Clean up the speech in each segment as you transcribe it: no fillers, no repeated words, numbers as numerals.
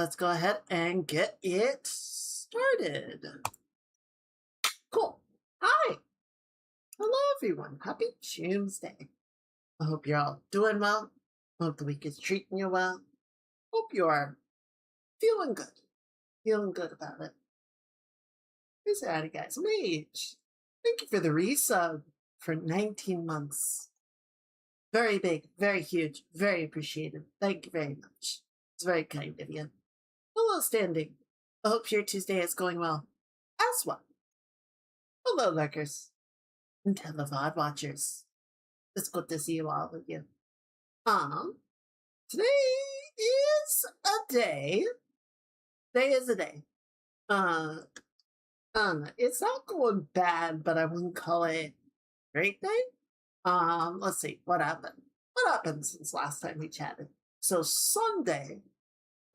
let's go ahead and get it started. Cool. Hi. Hello, everyone. Happy Choomsday. I hope you're all doing well. Hope the week is treating you well. Hope you are feeling good. Feeling good about it. Here's howdy, guys. Mage. Thank you for the resub for 19 months. Very big, very huge, very appreciated. Thank you very much. It's very kind of you. Hello, Standing. I hope your Tuesday is going well as well. Hello, lurkers and televod watchers. It's good to see you all of you. Today is a day. Today is a day. It's not going bad, but I wouldn't call it a great day. Let's see, what happened? What happened since last time we chatted? So Sunday,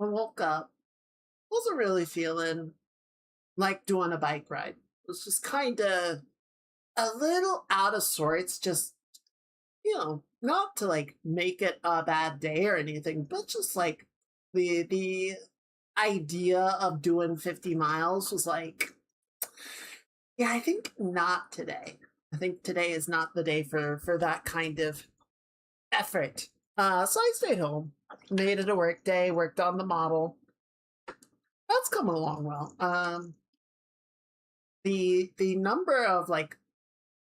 I woke up, wasn't really feeling like doing a bike ride. It was just kind of a little out of sorts, just, not to like make it a bad day or anything, but just like the idea of doing 50 miles was like, yeah, I think not today. I think today is not the day for that kind of effort. So I stayed home, made it a work day, worked on the model. That's coming along well. The number of like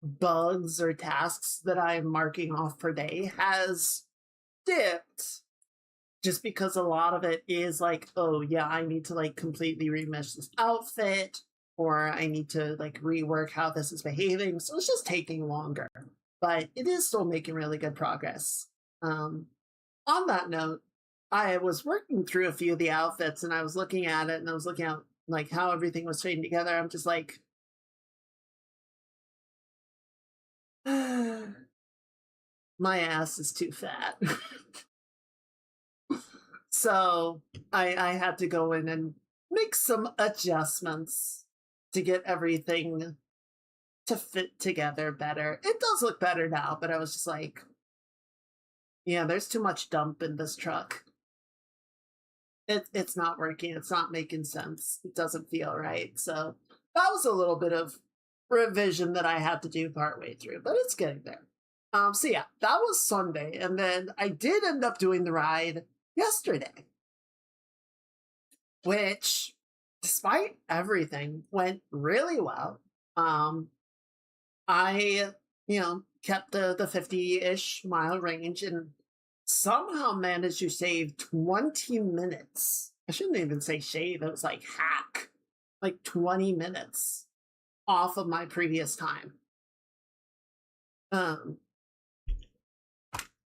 bugs or tasks that I'm marking off per day has dipped, just because a lot of it is like, oh yeah, I need to like completely remesh this outfit, or I need to like rework how this is behaving. So it's just taking longer, but it is still making really good progress. On that note, I was working through a few of the outfits and I was looking at it and I was looking at like how everything was fitting together. I'm just like, my ass is too fat. So I had to go in and make some adjustments to get everything to fit together better. It does look better now, but I was just like, yeah, there's too much dump in this truck. It's not working. It's not making sense. It doesn't feel right. So that was a little bit of revision that I had to do partway through, but it's getting there. So yeah, that was Sunday. And then I did end up doing the ride yesterday, which, despite everything, went really well. I, kept the 50-ish mile range and somehow managed to save 20 minutes. I shouldn't even say shave. It was like hack, like 20 minutes off of my previous time.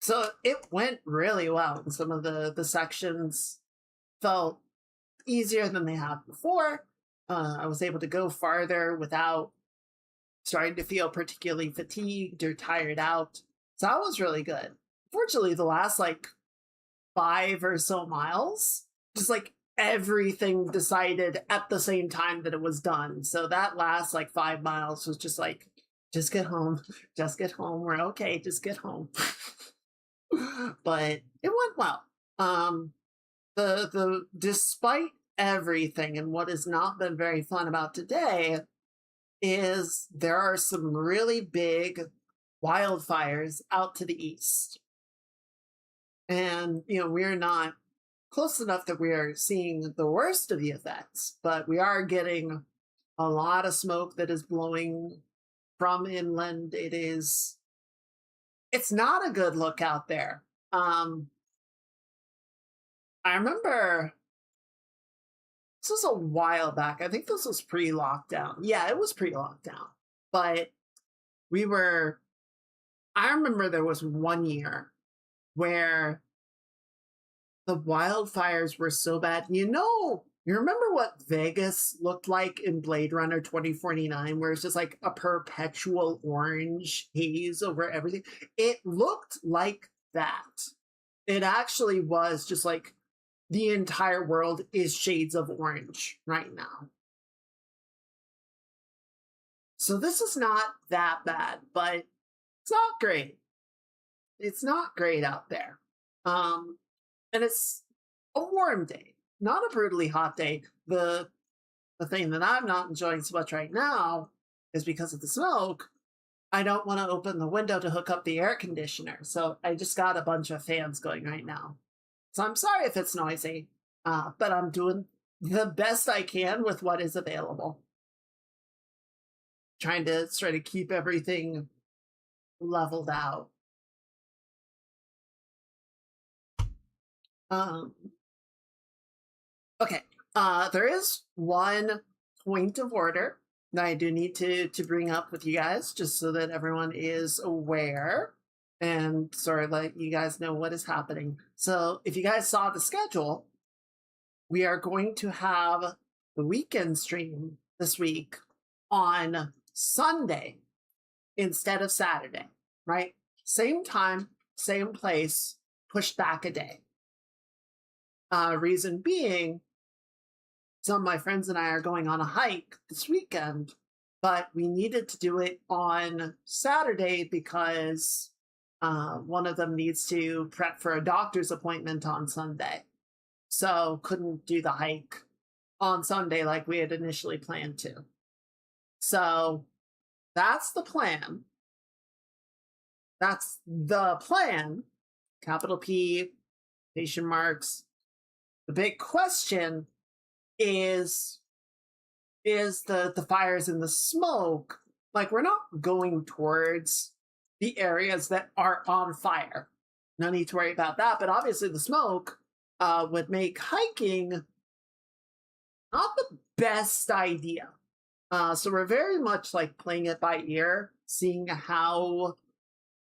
So it went really well. And some of the sections felt easier than they have before. I was able to go farther without starting to feel particularly fatigued or tired out. So that was really good. Fortunately, the last like 5 or so miles, just like everything decided at the same time that it was done. So that last like 5 miles was just like, just get home, just get home. We're okay, just get home. But it went well. The despite everything, and what has not been very fun about today is there are some really big wildfires out to the east. And, we're not close enough that we are seeing the worst of the effects, but we are getting a lot of smoke that is blowing from inland. It's not a good look out there. I remember this was a while back. I think this was pre-lockdown. Yeah, it was pre-lockdown. But I remember there was one year where the wildfires were so bad. You remember what Vegas looked like in Blade Runner 2049, where it's just like a perpetual orange haze over everything? It looked like that. It actually was just like the entire world is shades of orange right now. So this is not that bad, but it's not great. It's not great out there. And it's a warm day. not a brutally hot day. The thing that I'm not enjoying so much right now is because of the smoke. I don't want to open the window to hook up the air conditioner. So I just got a bunch of fans going right now. So I'm sorry if it's noisy, but I'm doing the best I can with what is available. Trying to sort of keep everything leveled out. Um, okay, there is one point of order that I do need to bring up with you guys, just so that everyone is aware and sort of let you guys know what is happening. So if you guys saw the schedule, we are going to have the weekend stream this week on Sunday instead of Saturday, right? Same time, same place, pushed back a day. Reason being, some of my friends and I are going on a hike this weekend, but we needed to do it on Saturday because one of them needs to prep for a doctor's appointment on Sunday. So couldn't do the hike on Sunday like we had initially planned to. So that's the plan. That's the plan. Capital P, quotation marks. The big question is the fires and the smoke. Like, we're not going towards the areas that are on fire. No need to worry about that. But obviously the smoke would make hiking not the best idea. So we're very much like playing it by ear, seeing how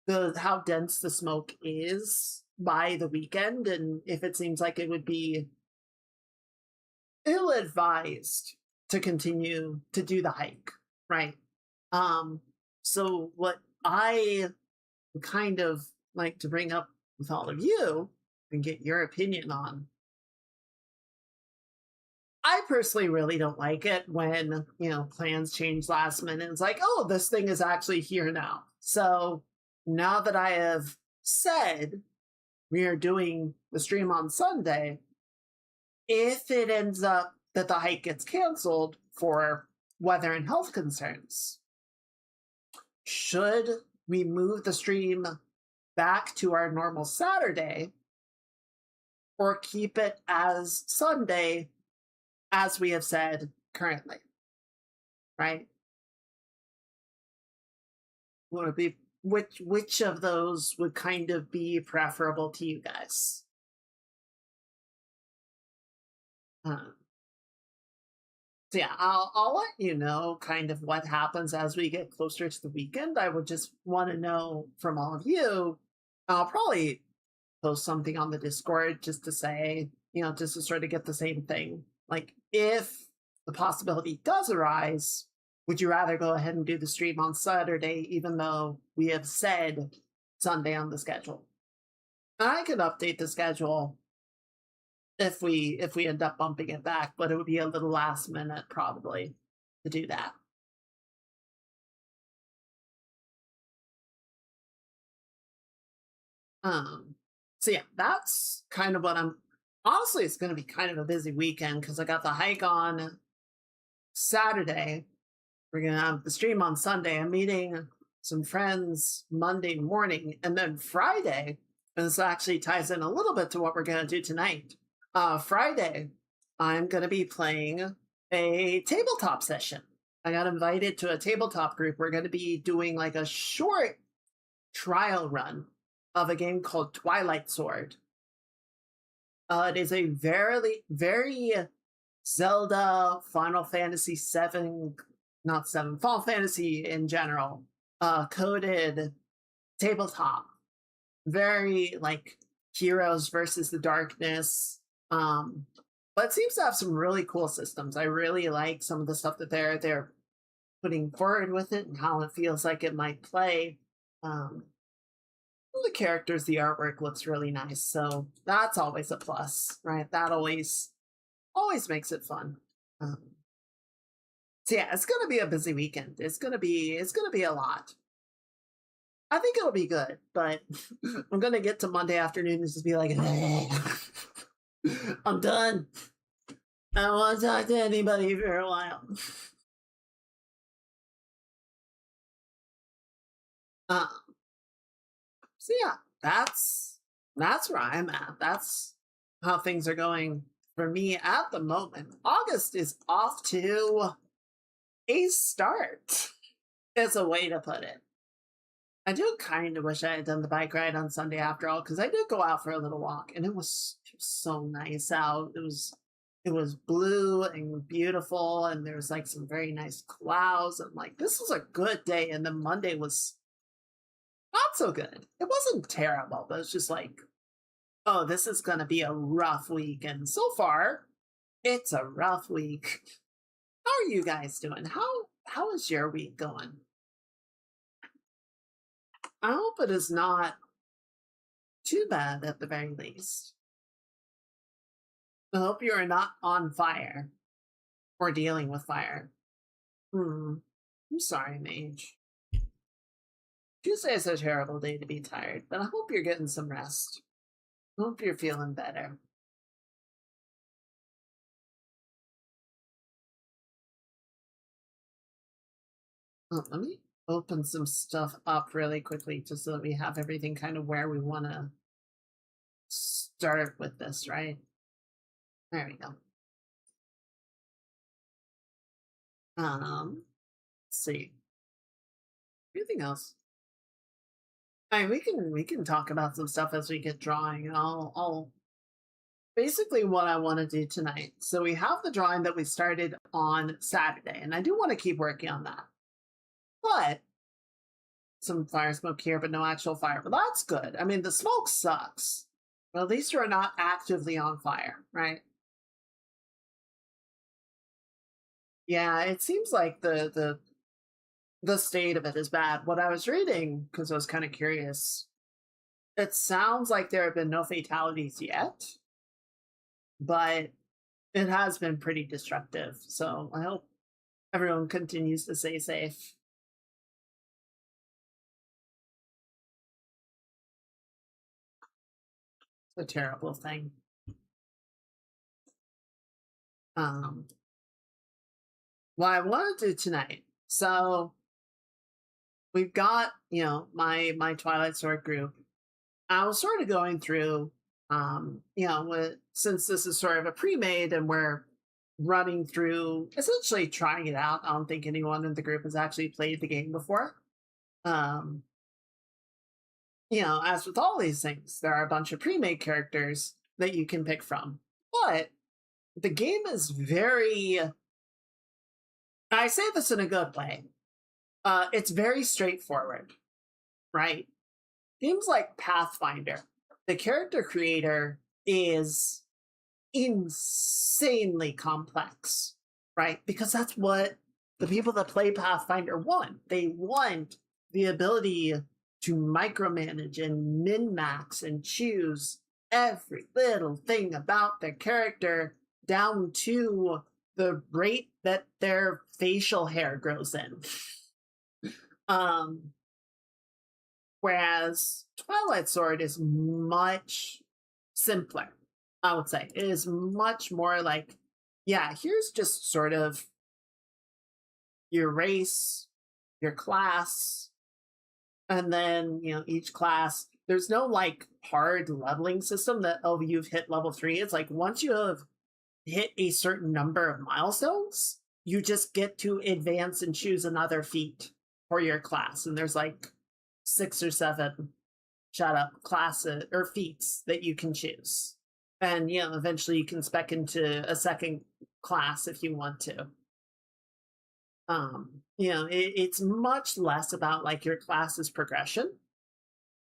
dense the smoke is by the weekend, and if it seems like it would be ill-advised to continue to do the hike, right? So what I kind of like to bring up with all of you and get your opinion on, I personally really don't like it when, plans change last minute. It's like, oh, this thing is actually here now. So now that I have said we are doing the stream on Sunday, if it ends up that the hike gets canceled for weather and health concerns, should we move the stream back to our normal Saturday or keep it as Sunday, as we have said currently, right? Would it be which of those would kind of be preferable to you guys? So yeah, I'll let you know kind of what happens as we get closer to the weekend. I would just want to know from all of you. I'll probably post something on the Discord just to say, just to sort of get the same thing. Like, if the possibility does arise, would you rather go ahead and do the stream on Saturday, even though we have said Sunday on the schedule? I could update the schedule if we end up bumping it back, but it would be a little last minute probably to do that. So yeah, that's kind of what honestly, it's going to be kind of a busy weekend because I got the hike on Saturday. We're going to have the stream on Sunday. I'm meeting some friends Monday morning, and then Friday, and this actually ties in a little bit to what we're going to do tonight. Friday, I'm going to be playing a tabletop session. I got invited to a tabletop group. We're going to be doing like a short trial run of a game called Twilight Sword. It is a very, very Zelda, Final Fantasy VII, not 7, Final Fantasy in general, coded tabletop. Very like Heroes versus the Darkness. But it seems to have some really cool systems. I really like some of the stuff that they're putting forward with it and how it feels like it might play. The characters, the artwork looks really nice, so that's always a plus, right? That always makes it fun. So yeah, it's gonna be a busy weekend. It's gonna be a lot. I think it'll be good, but I'm gonna get to Monday afternoon and just be like, I'm done. I don't want to talk to anybody for a while. uh, so yeah, that's where I'm at. That's how things are going for me at the moment. August is off to a start. Is a way to put it. I do kind of wish I had done the bike ride on Sunday after all, because I did go out for a little walk and it was so nice out. It was blue and beautiful, and there was like some very nice clouds. And like this was a good day, and then Monday was not so good. It wasn't terrible, but it's just like, oh, this is gonna be a rough week. And so far, it's a rough week. How are you guys doing? How is your week going? I hope it is not too bad at the very least. I hope you are not on fire or dealing with fire. I'm sorry, Mage. Tuesday is a terrible day to be tired, but I hope you're getting some rest. I hope you're feeling better. Let me open some stuff up really quickly just so that we have everything kind of where we want to start with this, right? There we go. Let's see. Anything else? I mean, we can talk about some stuff as we get drawing, and I'll basically what I want to do tonight. So we have the drawing that we started on Saturday, and I do want to keep working on that. But some fire smoke here, but no actual fire. But that's good. I mean, the smoke sucks. But at least we're not actively on fire, right? Yeah, it seems like the state of it is bad. What I was reading, because I was kind of curious, it sounds like there have been no fatalities yet, but it has been pretty destructive. So I hope everyone continues to stay safe. It's a terrible thing. Um, what I want to do tonight. So we've got, my Twilight Sword group. I was sort of going through, since this is sort of a pre-made and we're running through, essentially trying it out. I don't think anyone in the group has actually played the game before. Um, as with all these things, there are a bunch of pre-made characters that you can pick from. But the game is very, I say this in a good way, it's very straightforward, right? Games like Pathfinder, the character creator is insanely complex, right? Because that's what the people that play Pathfinder want. They want the ability to micromanage and min max and choose every little thing about their character down to the rate that their facial hair grows in. um, Whereas Twilight Sword is much simpler, I would say. It is much more like, yeah, here's just sort of your race, your class, and then, each class. There's no like hard leveling system that, oh, you've hit level 3. It's like once you have hit a certain number of milestones, you just get to advance and choose another feat for your class. And there's like 6 or 7 classes or feats that you can choose. And eventually you can spec into a second class if you want to. It's much less about like your class's progression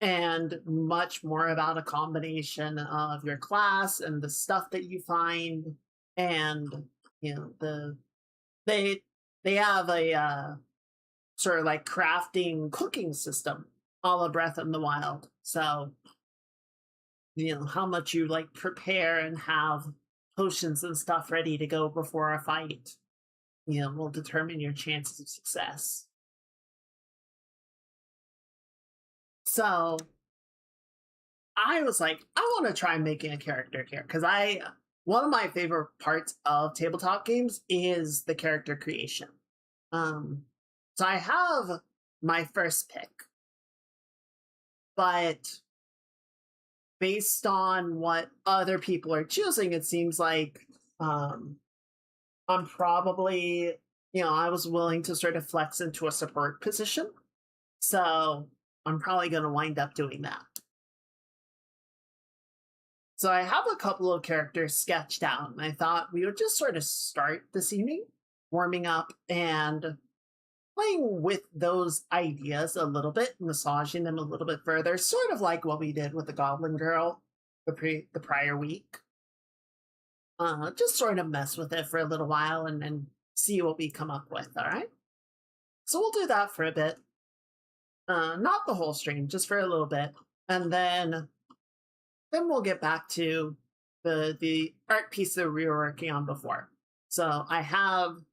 and much more about a combination of your class and the stuff that you find. And they have a sort of like crafting cooking system, a la Breath in the Wild. So how much you like prepare and have potions and stuff ready to go before a fight, will determine your chances of success. So I was like, I want to try making a character here because I one of my favorite parts of tabletop games is the character creation. Um, so I have my first pick, but based on what other people are choosing, it seems like um, I'm probably, I was willing to sort of flex into a support position. So I'm probably going to wind up doing that. So I have a couple of characters sketched out, and I thought we would just sort of start this evening warming up and playing with those ideas a little bit, massaging them a little bit further, sort of like what we did with the Goblin Girl the prior week. Just sort of mess with it for a little while and then see what we come up with. All right. So we'll do that for a bit. Not the whole stream, just for a little bit, and then we'll get back to the art piece that we were working on before. So I have a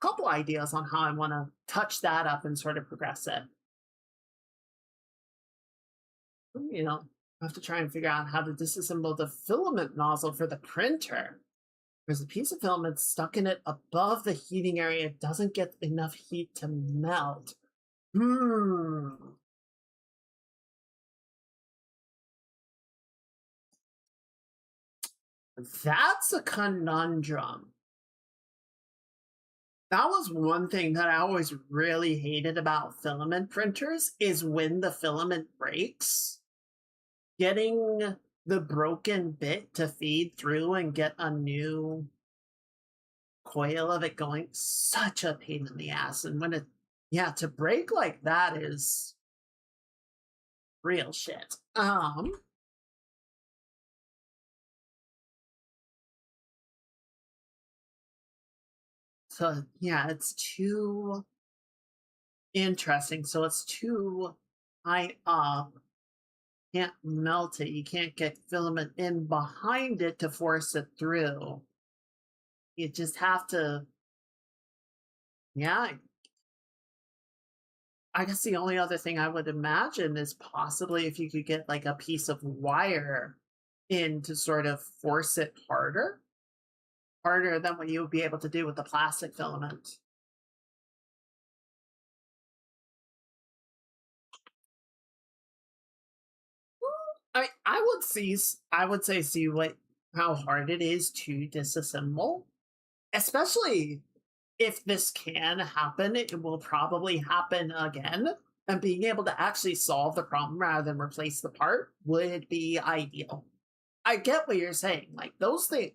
couple ideas on how I want to touch that up and sort of progress it. I have to try and figure out how to disassemble the filament nozzle for the printer. There's a piece of filament stuck in it above the heating area. It doesn't get enough heat to melt. That's a conundrum. That was one thing that I always really hated about filament printers is when the filament breaks, getting the broken bit to feed through and get a new coil of it going, such a pain in the ass. And when to break like that is real shit. So yeah, it's too interesting. So it's too high up. Can't melt it. You can't get filament in behind it to force it through. You just have to, yeah. I guess the only other thing I would imagine is possibly if you could get like a piece of wire in to sort of force it harder than what you would be able to do with the plastic filament. I would say see how hard it is to disassemble, especially if this can happen. It will probably happen again, and being able to actually solve the problem rather than replace the part would be ideal. I get what you're saying. Like those things,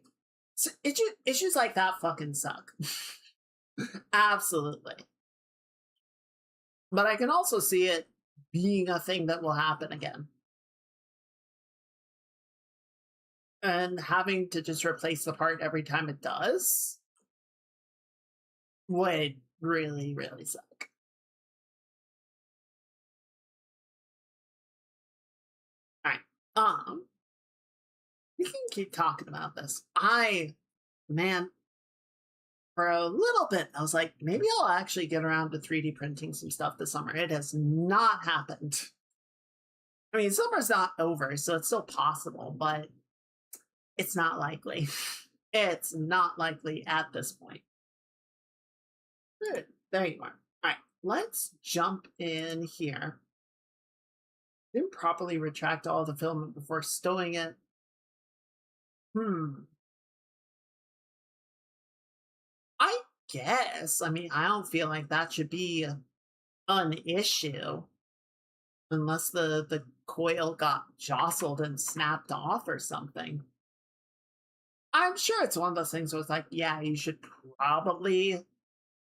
issues like that fucking suck. Absolutely. But I can also see it being a thing that will happen again. And having to just replace the part every time it does would really, really suck. All right. We can keep talking about this. Man, for a little bit, I was like, maybe I'll actually get around to 3D printing some stuff this summer. It has not happened. I mean, summer's not over, so it's still possible, but it's not likely. It's not likely at this point. Good. There you are. All right, let's jump in here. Didn't properly retract all the filament before stowing it. I guess. I mean, I don't feel like that should be an issue unless the coil got jostled and snapped off or something. I'm sure it's one of those things where it's like, yeah, you should probably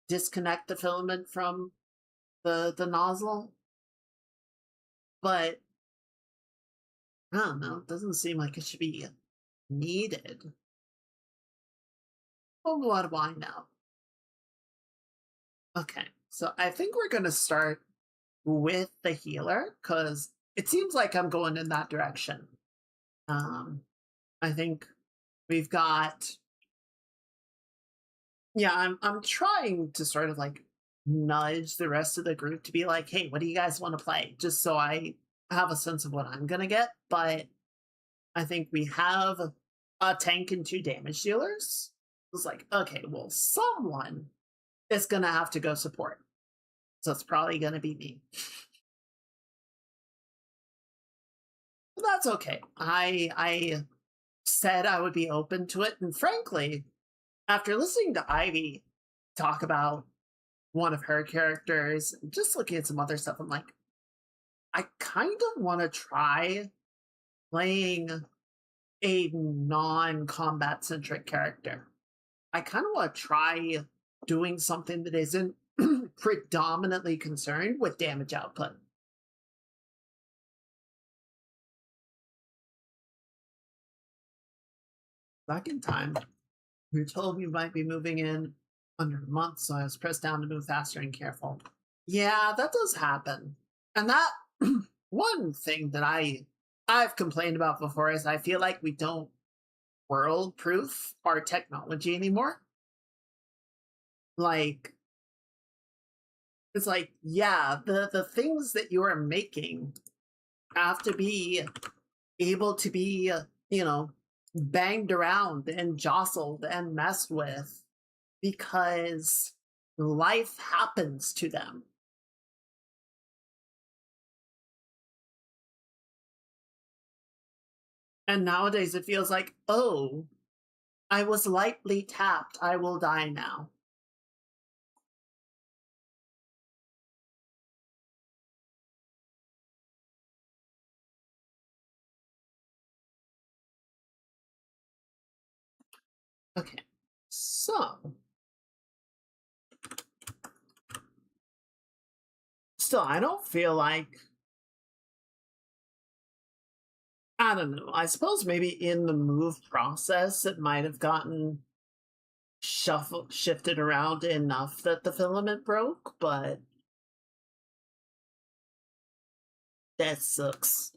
disconnect the filament from the nozzle. But I don't know, it doesn't seem like it should be needed. Well, what do I know? Okay, so I think we're going to start with the healer because it seems like I'm going in that direction. I think we've got, I'm trying to sort of like nudge the rest of the group to be like, hey, what do you guys want to play? Just so I have a sense of what I'm going to get. But I think we have a tank and 2 damage dealers. It's like, okay, well, someone is gonna have to go support. So it's probably gonna be me. But that's okay. I said I would be open to it, and frankly, after listening to Ivy talk about one of her characters, just looking at some other stuff, I'm like, I kind of want to try playing a non-combat centric character. I kind of want to try doing something that isn't predominantly concerned with damage output. Back in time, we were told we might be moving in under a month, so I was pressed down to move faster and careful. Yeah, that does happen. And that one thing that I've complained about before is I feel like we don't world proof our technology anymore. Like it's like, yeah, the things that you are making have to be able to be, banged around and jostled and messed with because life happens to them. And nowadays it feels like, oh, I was lightly tapped. I will die now. Okay. So, still, I don't feel like, I don't know. I suppose maybe in the move process, it might have gotten shifted around enough that the filament broke, but that sucks.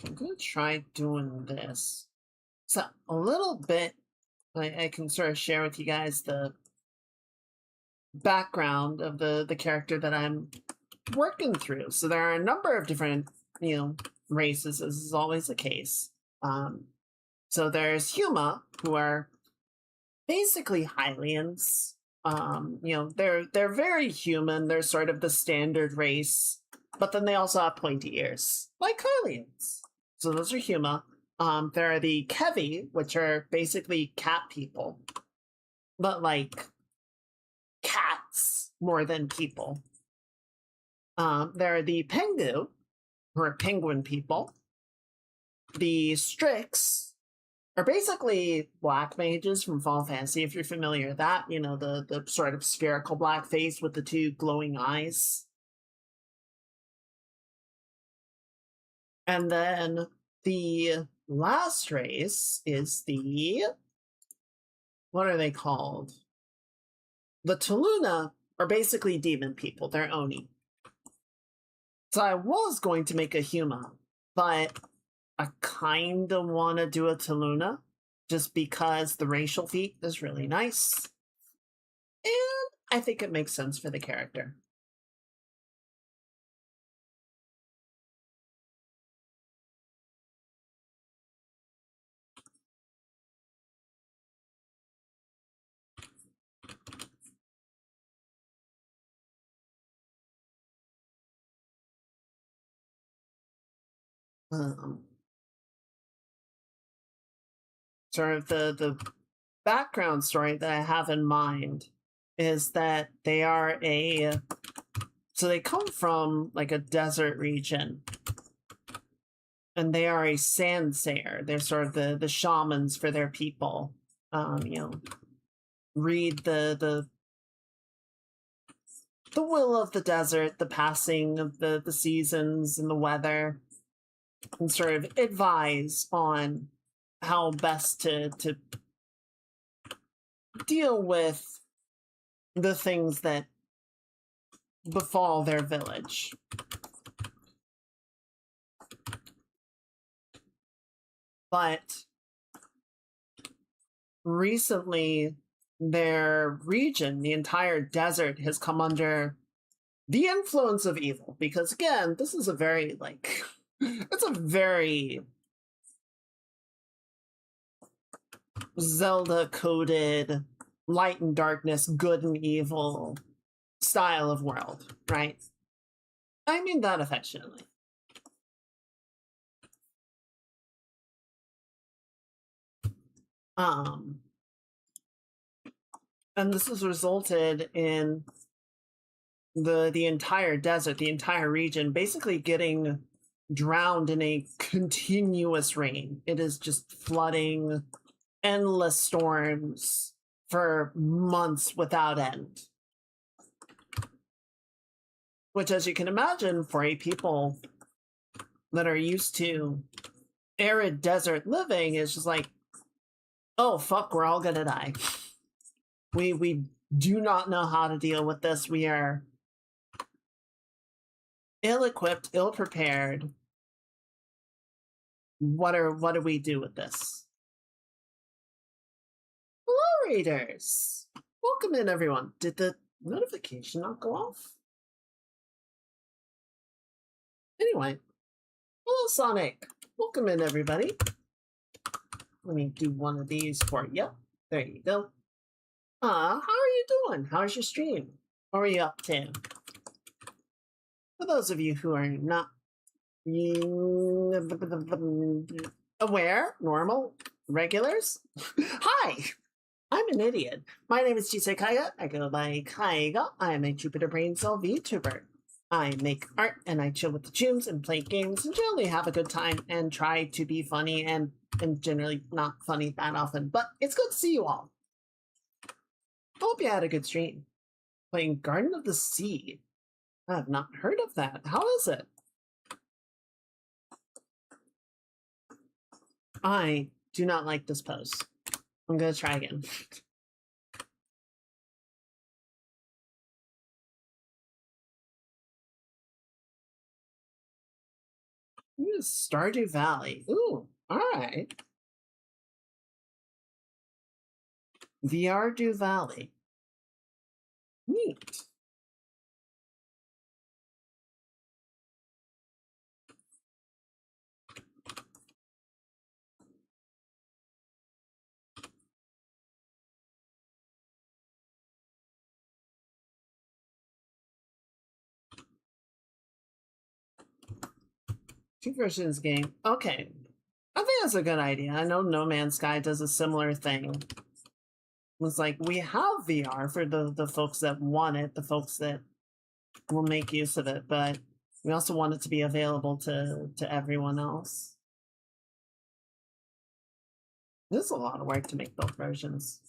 I'm gonna try doing this. So a little bit, I can sort of share with you guys the background of the character that I'm working through. So there are a number of different, races, as is always the case. Um, so there's Huma, who are basically Hylians. They're very human. They're sort of the standard race, but then they also have pointy ears, like Hylians. So those are Huma. There are the Kevi, which are basically cat people, but like cats more than people. There are the Pengu, who are penguin people. The Strix are basically black mages from Final Fantasy, if you're familiar with that. The sort of spherical black face with the 2 glowing eyes. And then the last race is the, what are they called? The Tuluna are basically demon people. They're Oni. So I was going to make a Huma, but I kind of want to do a Tuluna just because the racial feat is really nice. And I think it makes sense for the character. Um, Sort of the background story that I have in mind is that they are so they come from like a desert region, and they are a sandsayer. They're sort of the shamans for their people. Read the will of the desert, the passing of the seasons and the weather, and sort of advise on how best to deal with the things that befall their village. But recently, their region, the entire desert, has come under the influence of evil. Because again, this is a very, like, it's a very Zelda-coded light and darkness, good and evil style of world, right? I mean that affectionately. And this has resulted in the entire desert, the entire region, basically getting drowned in a continuous rain. It is just flooding, endless storms for months without end. Which, as you can imagine, for a people that are used to arid desert living, is just like, oh fuck, we're all gonna die. We do not know how to deal with this. We are ill-equipped, ill-prepared. What do we do with this? Hello, readers. Welcome in, everyone. Did the notification not go off? Anyway, hello, Sonic. Welcome in, everybody. Let me do one of these for you. There you go. How are you doing? How's your stream? What are you up to? For those of you who are not aware, normal, regulars, hi! I'm an idiot. My name is Chisei Kaiga. I go by Kaiga. I am a Jupiter Brain Cell VTuber. I make art and I chill with the chooms and play games and generally have a good time and try to be funny and generally not funny that often. But it's good to see you all. Hope you had a good stream. Playing Garden of the Sea. I have not heard of that. How is it? I do not like this pose. I'm gonna try again. Stardew Valley. Ooh, alright. Stardew Valley. Neat. Two versions game. Okay. I think that's a good idea. I know No Man's Sky does a similar thing. It's like, we have VR for the folks that want it, the folks that will make use of it, but we also want it to be available to everyone else. There's a lot of work to make both versions.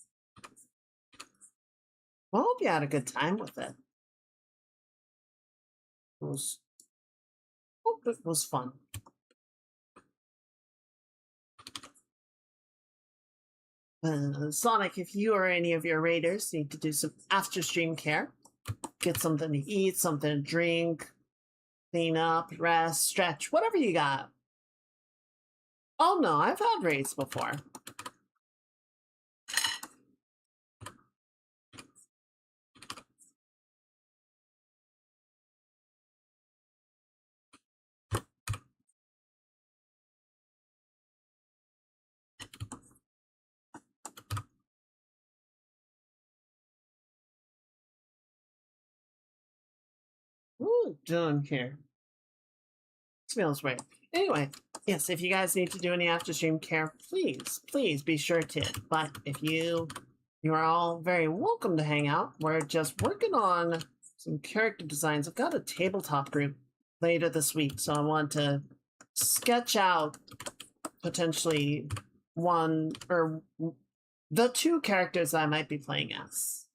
Well, I hope you had a good time with it. Hope it was fun. Sonic, if you or any of your raiders need to do some after stream care, get something to eat, something to drink, clean up, rest, stretch, whatever you got. Oh no, I've had raids before. Ooh, doing here. Smells weird. Anyway, yes, if you guys need to do any after stream care, please be sure to. But if you are all very welcome to hang out. We're just working on some character designs. I've got a tabletop group later this week, so I want to sketch out potentially one or the two characters I might be playing as.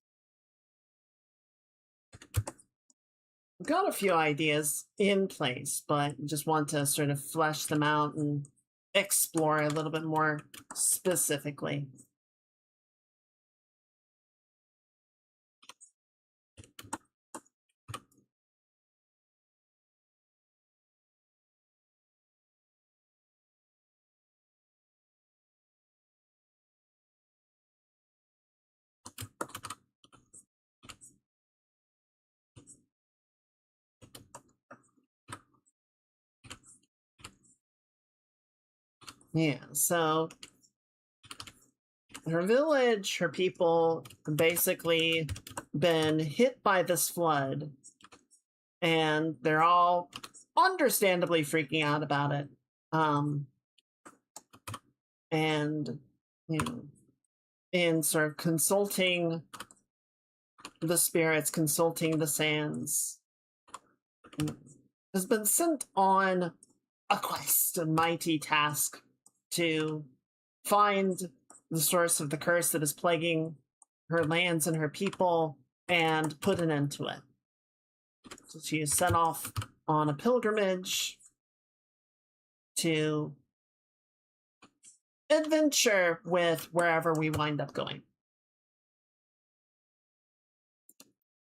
I've got a few ideas in place, but just want to sort of flesh them out and explore a little bit more specifically. Yeah, so her village, her people, basically been hit by this flood, and they're all understandably freaking out about it. And you know, in sort of consulting the spirits, consulting the sands, has been sent on a quest, a mighty task to find the source of the curse that is plaguing her lands and her people and put an end to it. So she is sent off on a pilgrimage to adventure with wherever we wind up going.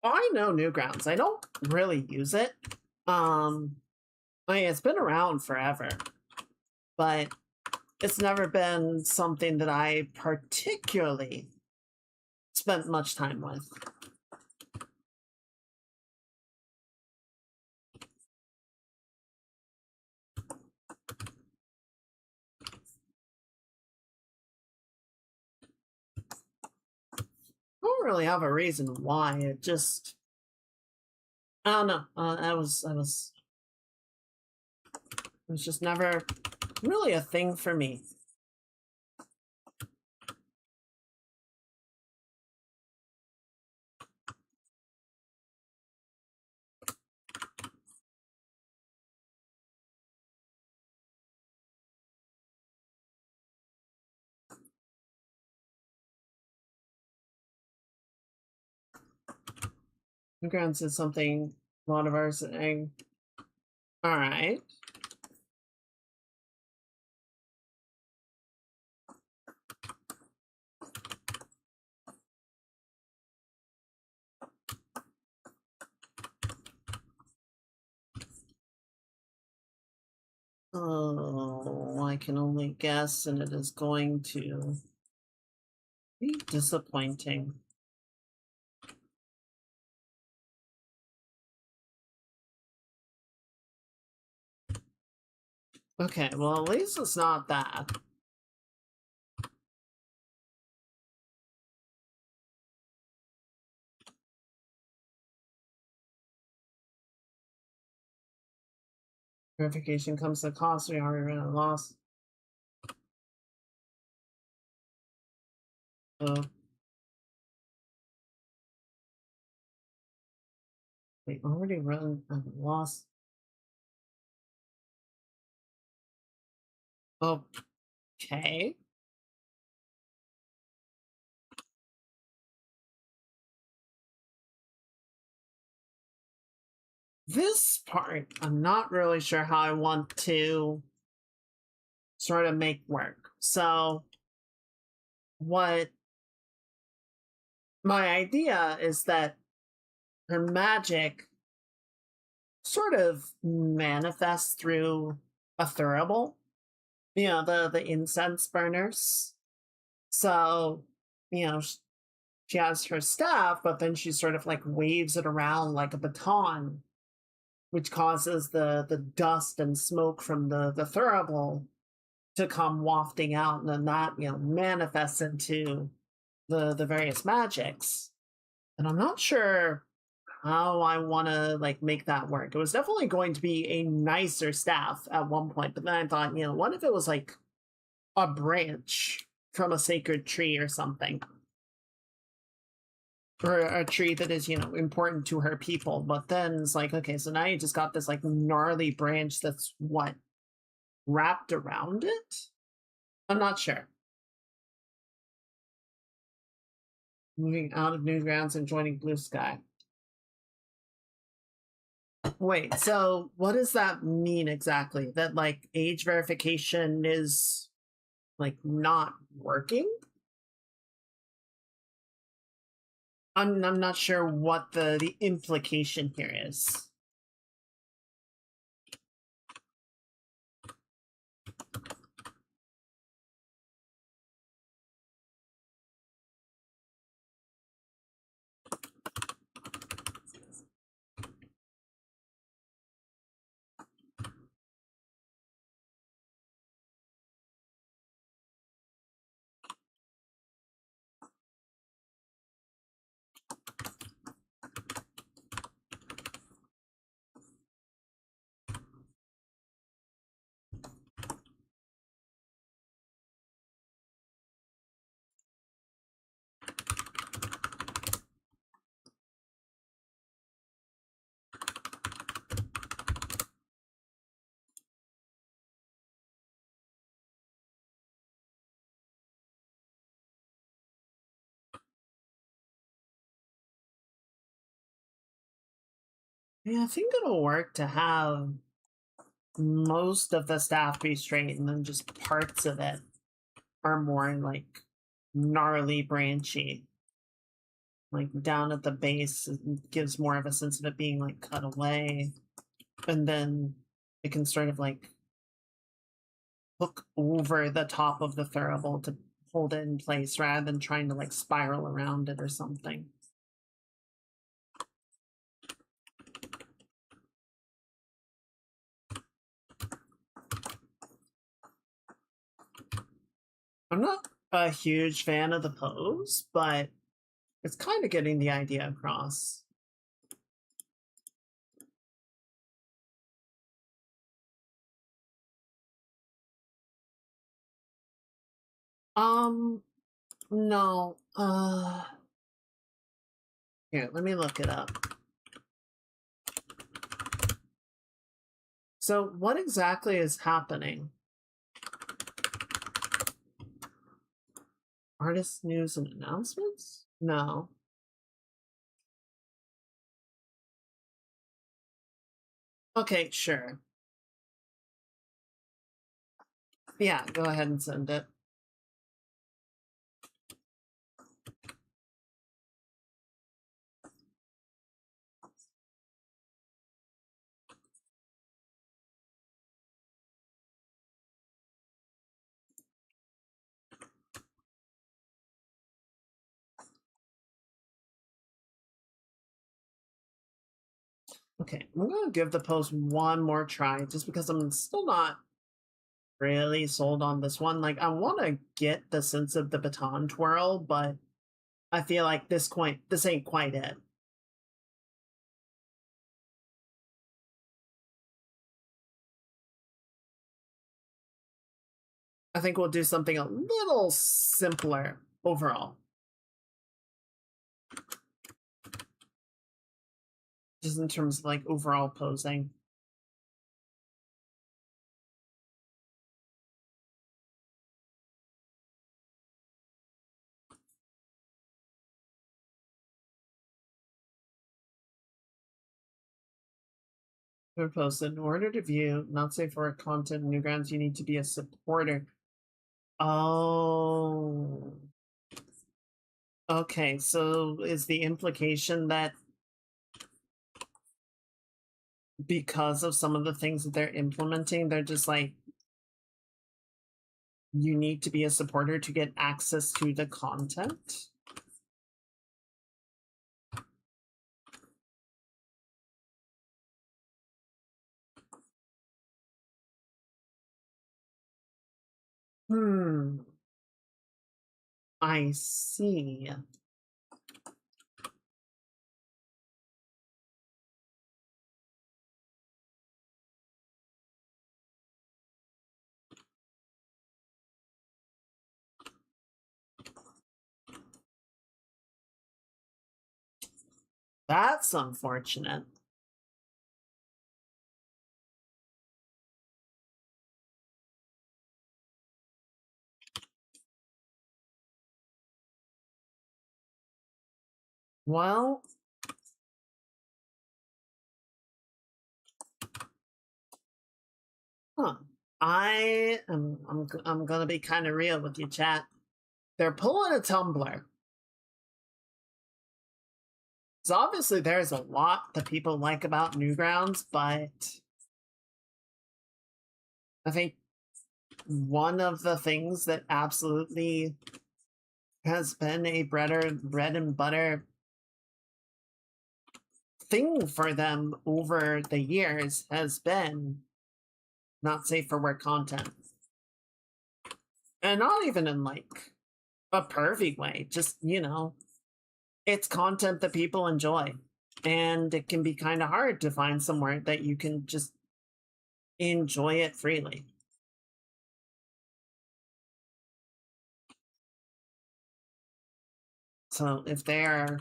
I know Newgrounds. I don't really use it. I mean, it's been around forever, but it's never been something that I particularly spent much time with. I don't really have a reason why. It just, I don't know. It was just never really a thing for me. Newgrounds is something a lot of ours saying. All right. Oh, I can only guess, and it is going to be disappointing. Okay, well, at least it's not that. Verification comes to cost. We already ran a loss. So we already run a loss. Okay. This part, I'm not really sure how I want to sort of make work. So, what my idea is that her magic sort of manifests through a thurible, the incense burners. So, she has her staff, but then she sort of like waves it around like a baton, which causes the dust and smoke from the thurible to come wafting out, and then that manifests into the various magics. And I'm not sure how I want to like make that work. It was definitely going to be a nicer staff at one point, but then I thought, what if it was like a branch from a sacred tree or something, or a tree that is important to her people? But then it's like, okay, so now you just got this like gnarly branch that's what, wrapped around it. I'm not sure. Moving out of Newgrounds and joining Blue Sky. Wait, so what does that mean exactly? That like age verification is like not working? I'm not sure what the implication here is. Yeah, I think it'll work to have most of the staff be straight and then just parts of it are more like gnarly branchy. Like down at the base, it gives more of a sense of it being like cut away. And then it can sort of like hook over the top of the thurible to hold it in place rather than trying to like spiral around it or something. I'm not a huge fan of the pose, but it's kind of getting the idea across. Um, no. Here, let me look it up. So, what exactly is happening? Artist news and announcements? No. Okay, sure. Yeah, go ahead and send it. Okay, I'm gonna give the pose one more try just because I'm still not really sold on this one. Like, I want to get the sense of the baton twirl, but I feel like this ain't quite it. I think we'll do something a little simpler overall, just in terms of like overall posing. Post in order to view, not safe for content Newgrounds, you need to be a supporter. Oh, okay. So is the implication that because of some of the things that they're implementing, they're just like, you need to be a supporter to get access to the content? Hmm. I see. That's unfortunate. Well, huh. I'm gonna be kind of real with you, chat. They're pulling a tumbler. So obviously there's a lot that people like about Newgrounds, but I think one of the things that absolutely has been a bread and butter thing for them over the years has been not safe for work content. And not even in like a pervy way, just, it's content that people enjoy. And it can be kind of hard to find somewhere that you can just enjoy it freely. So if they're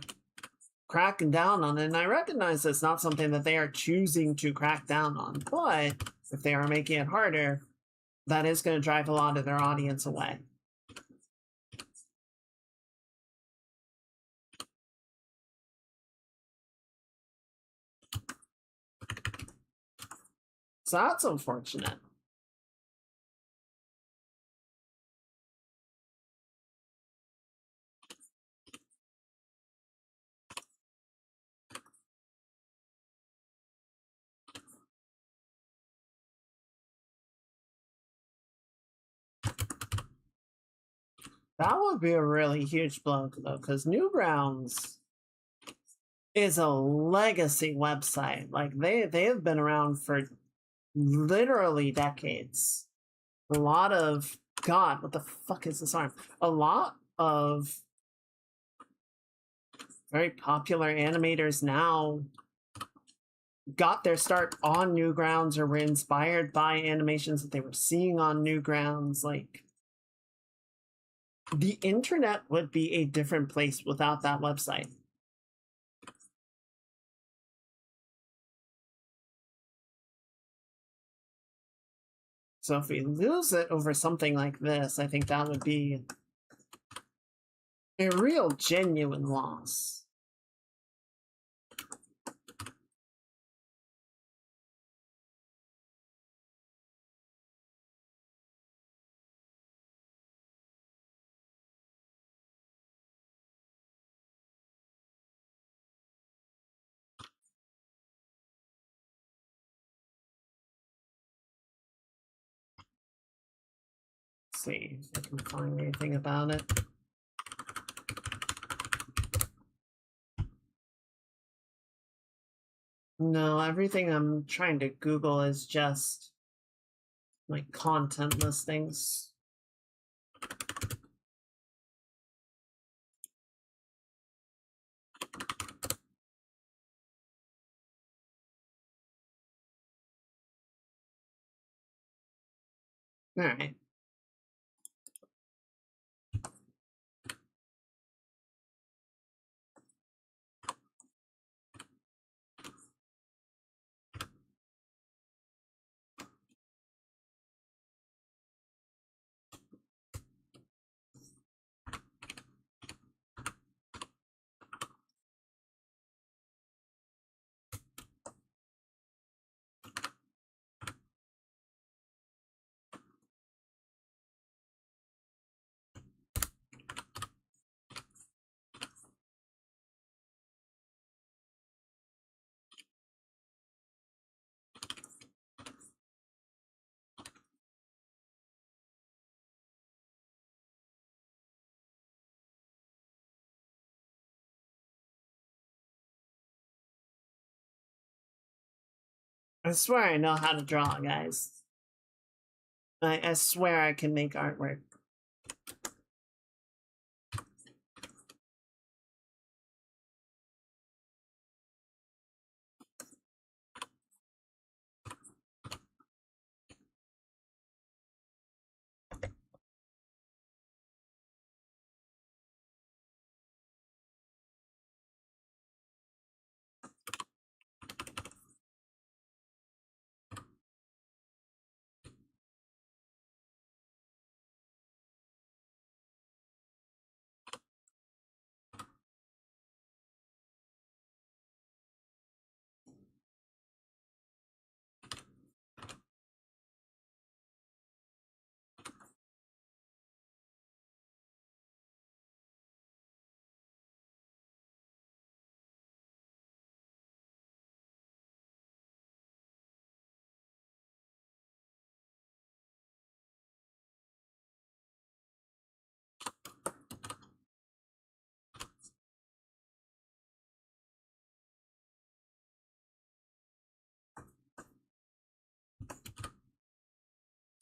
cracking down on it, and I recognize it's not something that they are choosing to crack down on, but if they are making it harder, that is going to drive a lot of their audience away. So that's unfortunate. That would be a really huge blow, though, because Newgrounds is a legacy website. Like they have been around for literally decades. A lot of God, what the fuck is this arm? A lot of very popular animators now got their start on Newgrounds or were inspired by animations that they were seeing on Newgrounds. Like, the internet would be a different place without that website. So if we lose it over something like this, I think that would be a real genuine loss. Let's see if I can find anything about it. No, everything I'm trying to Google is just like content listings. All right. I swear I know how to draw, guys. I swear I can make artwork.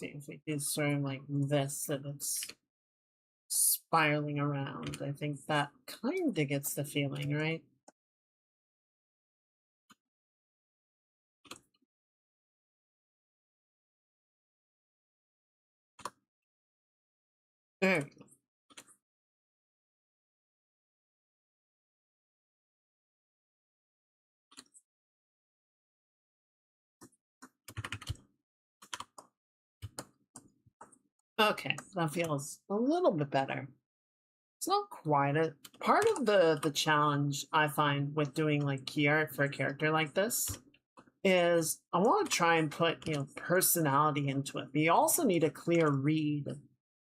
See if we do sort of like this, that it's spiraling around. I think that kind of gets the feeling, right? There we go. Okay, that feels a little bit better. It's not quite a part of the challenge I find with doing like key art for a character like this is I want to try and put, personality into it. But you also need a clear read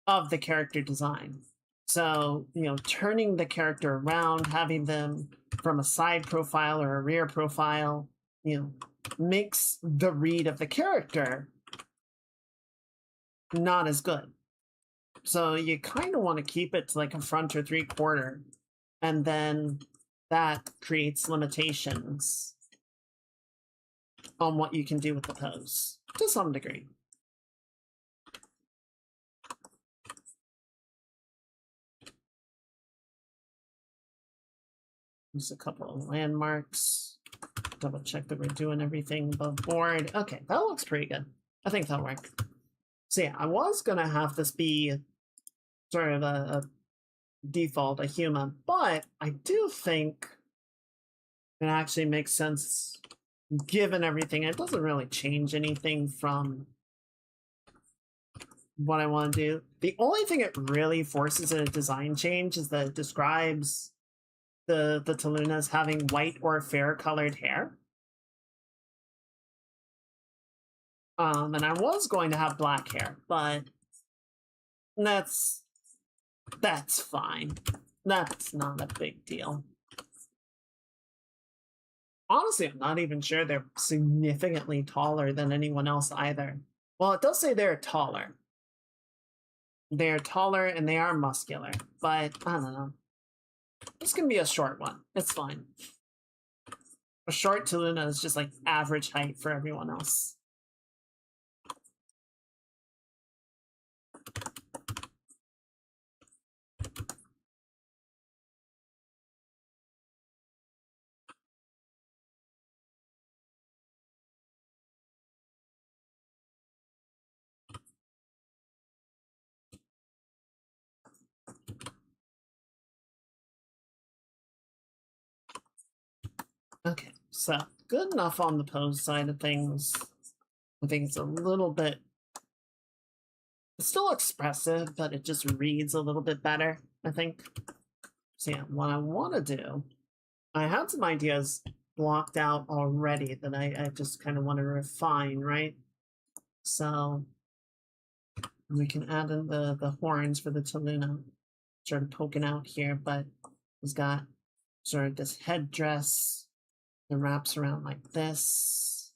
of the character design. So, turning the character around, having them from a side profile or a rear profile, makes the read of the character not as good. So you kind of want to keep it to like a front or 3/4, and then that creates limitations on what you can do with the pose to some degree. Use a couple of landmarks. Double check that we're doing everything above board. Okay, that looks pretty good. I think that'll work. So yeah, I was gonna have this be sort of a default, a human, but I do think it actually makes sense given everything. It doesn't really change anything from what I want to do. The only thing it really forces a design change is that it describes the Taluna as having white or fair colored hair. And I was going to have black hair, but that's fine. That's not a big deal. Honestly, I'm not even sure they're significantly taller than anyone else either. Well, it does say they're taller. They're taller and they are muscular, but I don't know. This can be a short one. It's fine. A short Taluna is just like average height for everyone else. Okay, so good enough on the pose side of things. I think it's a little bit, it's still expressive, but it just reads a little bit better, I think. So yeah, what I want to do, I had some ideas blocked out already that I just kind of want to refine, right? So we can add in the horns for the Taluna, sort of poking out here, but it's got sort of this headdress that wraps around like this.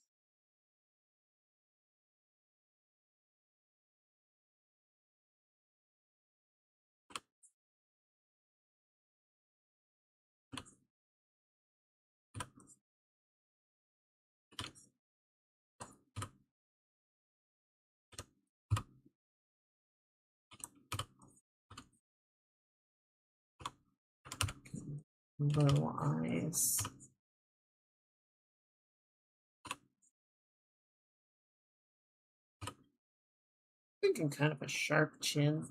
Little eyes. Thinking kind of a sharp chin.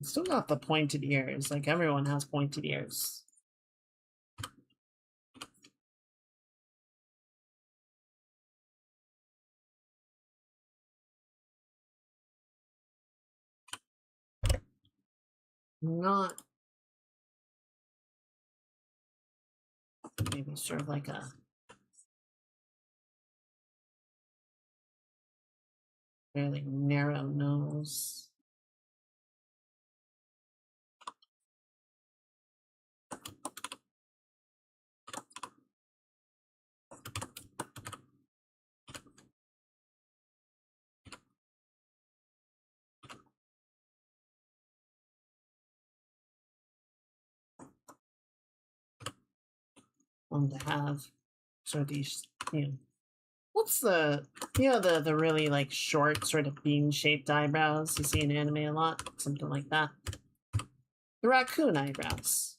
Still got the pointed ears, like everyone has pointed ears. Not maybe sort of like a fairly narrow nose. To have sort of these, what's the, the really like short sort of bean-shaped eyebrows you see in anime a lot, something like that. The raccoon eyebrows.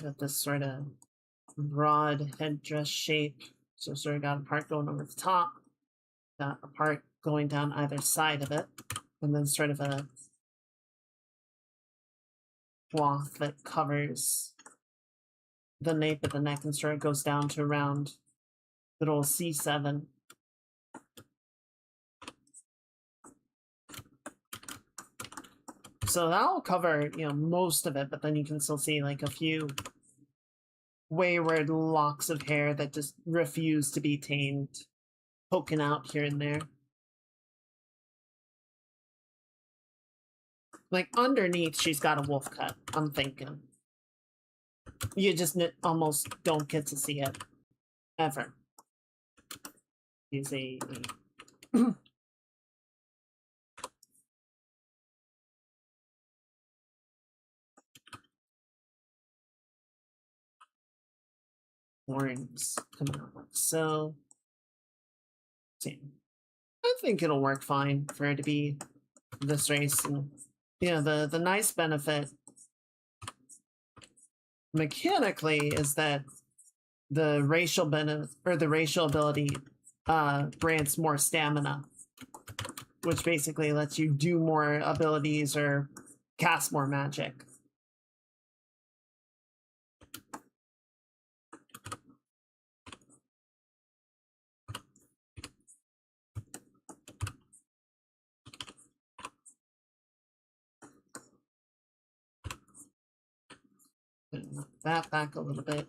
Got this sort of broad headdress shape, so sort of got a part going over the top, got a part going down either side of it, and then sort of a cloth that covers the nape of the neck and sort of goes down to around little C7. So that'll cover, you know, most of it, but then you can still see like a few wayward locks of hair that just refuse to be tamed, poking out here and there. Like underneath, she's got a wolf cut, I'm thinking. You just almost don't get to see it, ever. Use a horns coming out like so. See, I think it'll work fine for it to be this race. And you know, the nice benefit mechanically is that the racial benefit or the racial ability grants more stamina, which basically lets you do more abilities or cast more magic. Knock that back a little bit.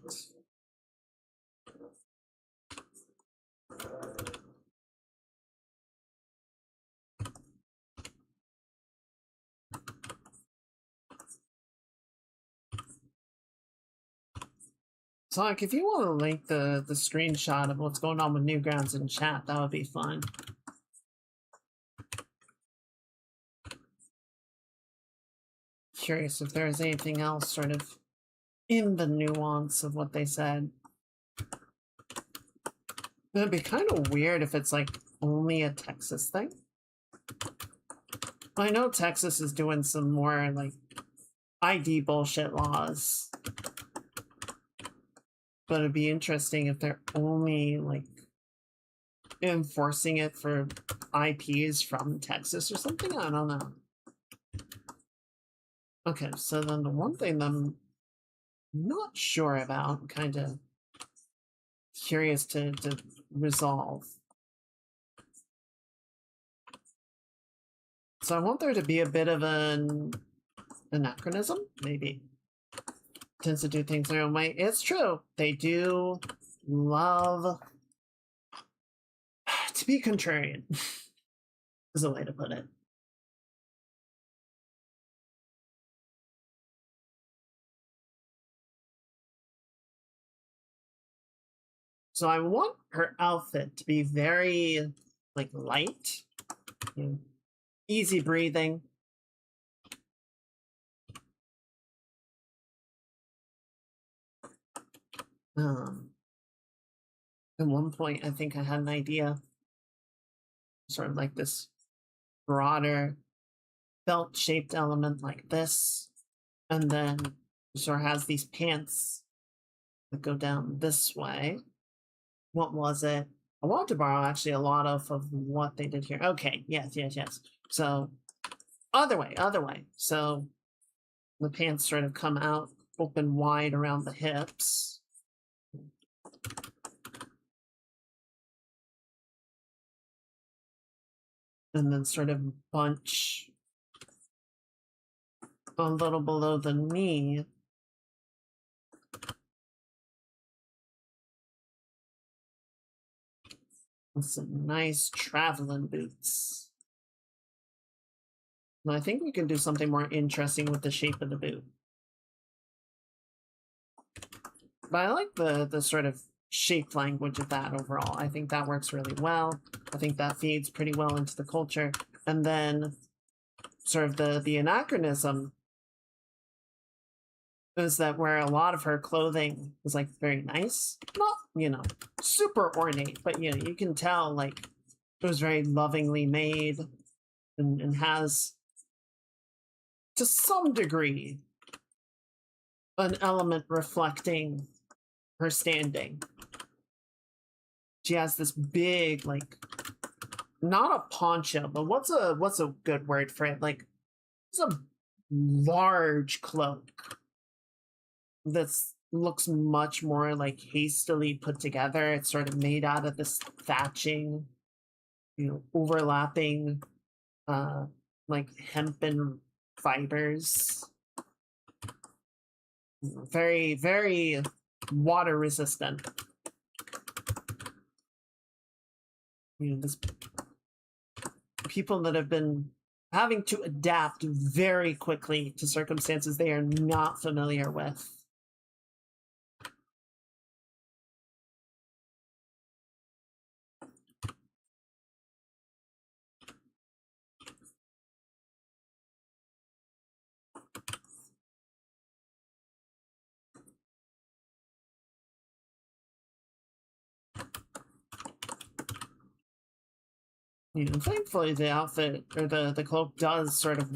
So, like, if you want to link the screenshot of what's going on with Newgrounds in chat, that would be fun. Curious if there's anything else sort of in the nuance of what they said. It'd be kind of weird if it's like only a Texas thing. I know Texas is doing some more like ID bullshit laws. But it'd be interesting if they're only like enforcing it for IPs from Texas or something. I don't know. Okay, so then the one thing that I'm not sure about, kind of curious to resolve. So I want there to be a bit of an anachronism, maybe. Tends to do things their own way. It's true. They do love to be contrarian, is a way to put it. So I want her outfit to be very, like, light, you know, easy breathing. At one point, I think I had an idea, sort of like this broader belt-shaped element like this, and then sort of has these pants that go down this way. What was it? I want to borrow actually a lot of what they did here. Okay, yes. So other way. So the pants sort of come out open wide around the hips. And then sort of bunch a little below the knee. With some nice traveling boots. And I think we can do something more interesting with the shape of the boot. But I like the sort of shape language of that overall. I think that works really well. I think that feeds pretty well into the culture. And then sort of the anachronism is that where a lot of her clothing is like very nice, not, you know, super ornate, but you know, you can tell like it was very lovingly made and has to some degree an element reflecting her standing. She has this big, like, not a poncho, but what's a good word for it? Like, it's a large cloak that's looks much more like hastily put together. It's sort of made out of this thatching, overlapping uh like hempen fibers. Very, very water resistant. There's people that have been having to adapt very quickly to circumstances they are not familiar with. Thankfully the outfit or the cloak does sort of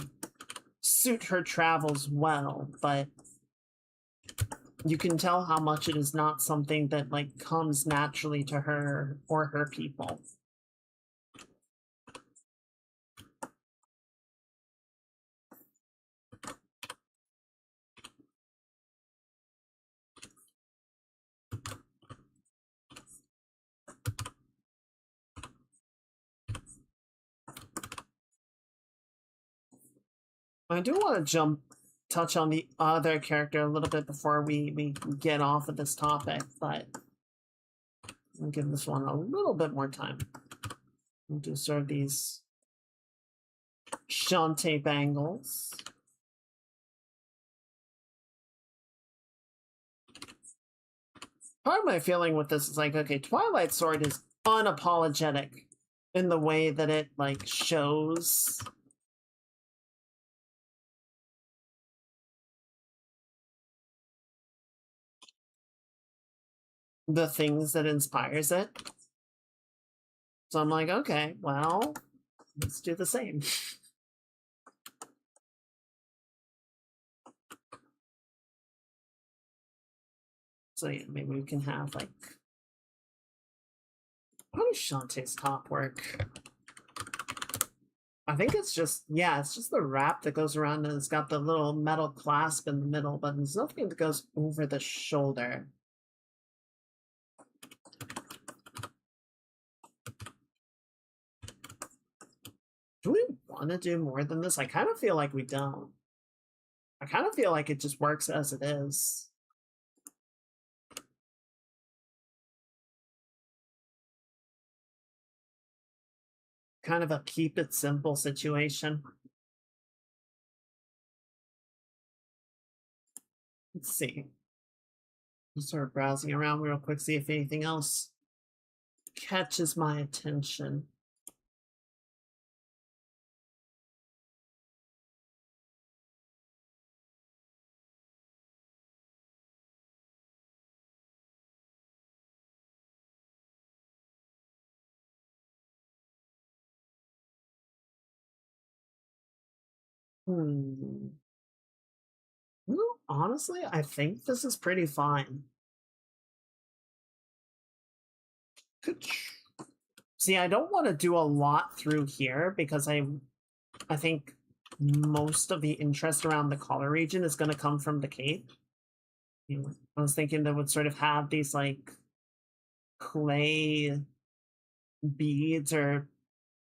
suit her travels well, but you can tell how much it is not something that like comes naturally to her or her people. I do want to touch on the other character a little bit before we get off of this topic, but I'll give this one a little bit more time. We'll do sort of these Shantae bangles. Part of my feeling with this is like, okay, Twilight Sword is unapologetic in the way that it like shows the things that inspires it. So I'm like, okay, well, let's do the same. So yeah, maybe we can have like, how does Shantae's top work? I think it's just, yeah, it's just the wrap that goes around and it's got the little metal clasp in the middle, but there's nothing that goes over the shoulder. Do we want to do more than this? I kind of feel like we don't. I kind of feel like it just works as it is. Kind of a keep it simple situation. Let's see. Just start browsing around real quick, see if anything else catches my attention. Hmm. Well, honestly, I think this is pretty fine. See, I don't want to do a lot through here because I think most of the interest around the collar region is going to come from the cape. I was thinking that would sort of have these like clay beads or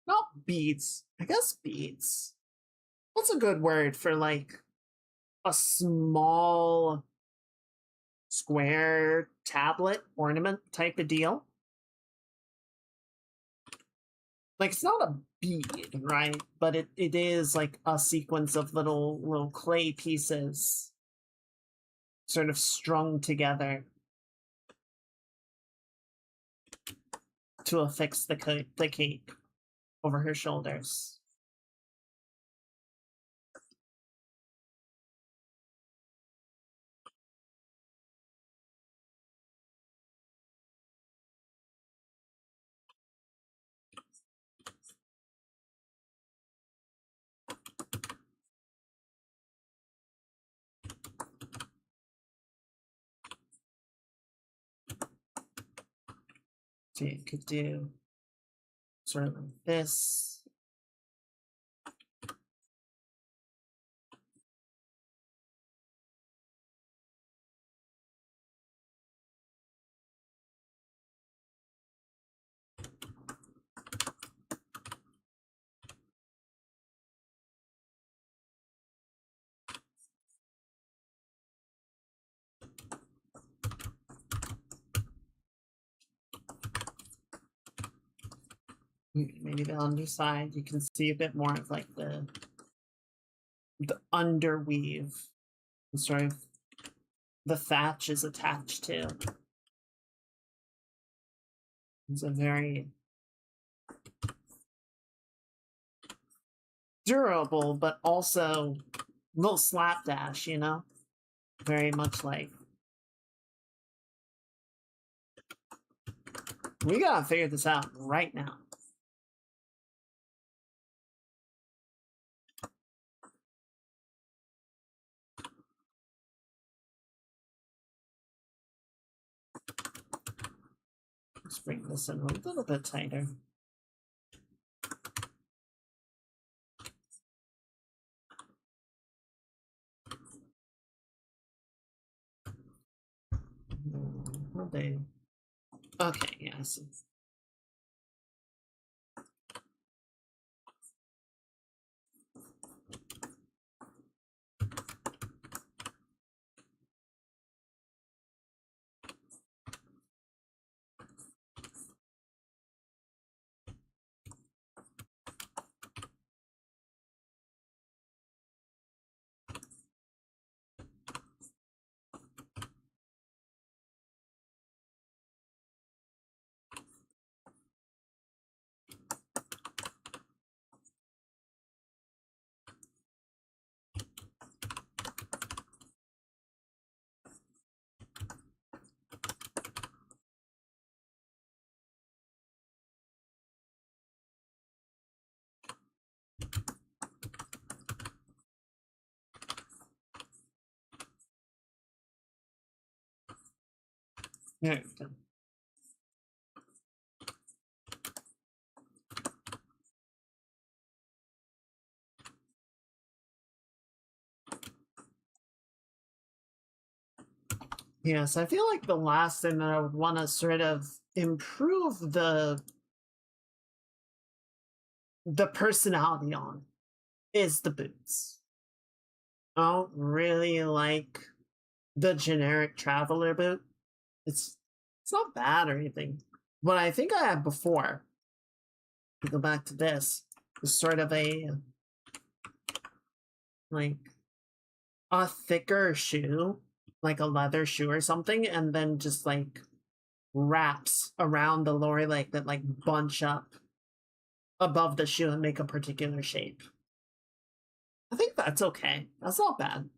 not beads, I guess beads. What's a good word for like a small square tablet ornament type of deal? Like it's not a bead, right? But it is like a sequence of little clay pieces sort of strung together to affix the cape over her shoulders. So you could do sort of like this. Maybe the underside, you can see a bit more of like the underweave, sort of the thatch is attached to. It's a very durable, but also little slapdash, you know? Very much like, we gotta figure this out right now. Let's bring this in a little bit tighter. Okay, yeah, I see. There we go. Yes, I feel like the last thing that I would want to sort of improve the personality on is the boots. I don't really like the generic traveler boot. It's not bad or anything. What I think I had before, to go back to this, was sort of a like a thicker shoe, like a leather shoe or something, and then just like wraps around the lower leg that like bunch up above the shoe and make a particular shape. I think that's okay. That's not bad.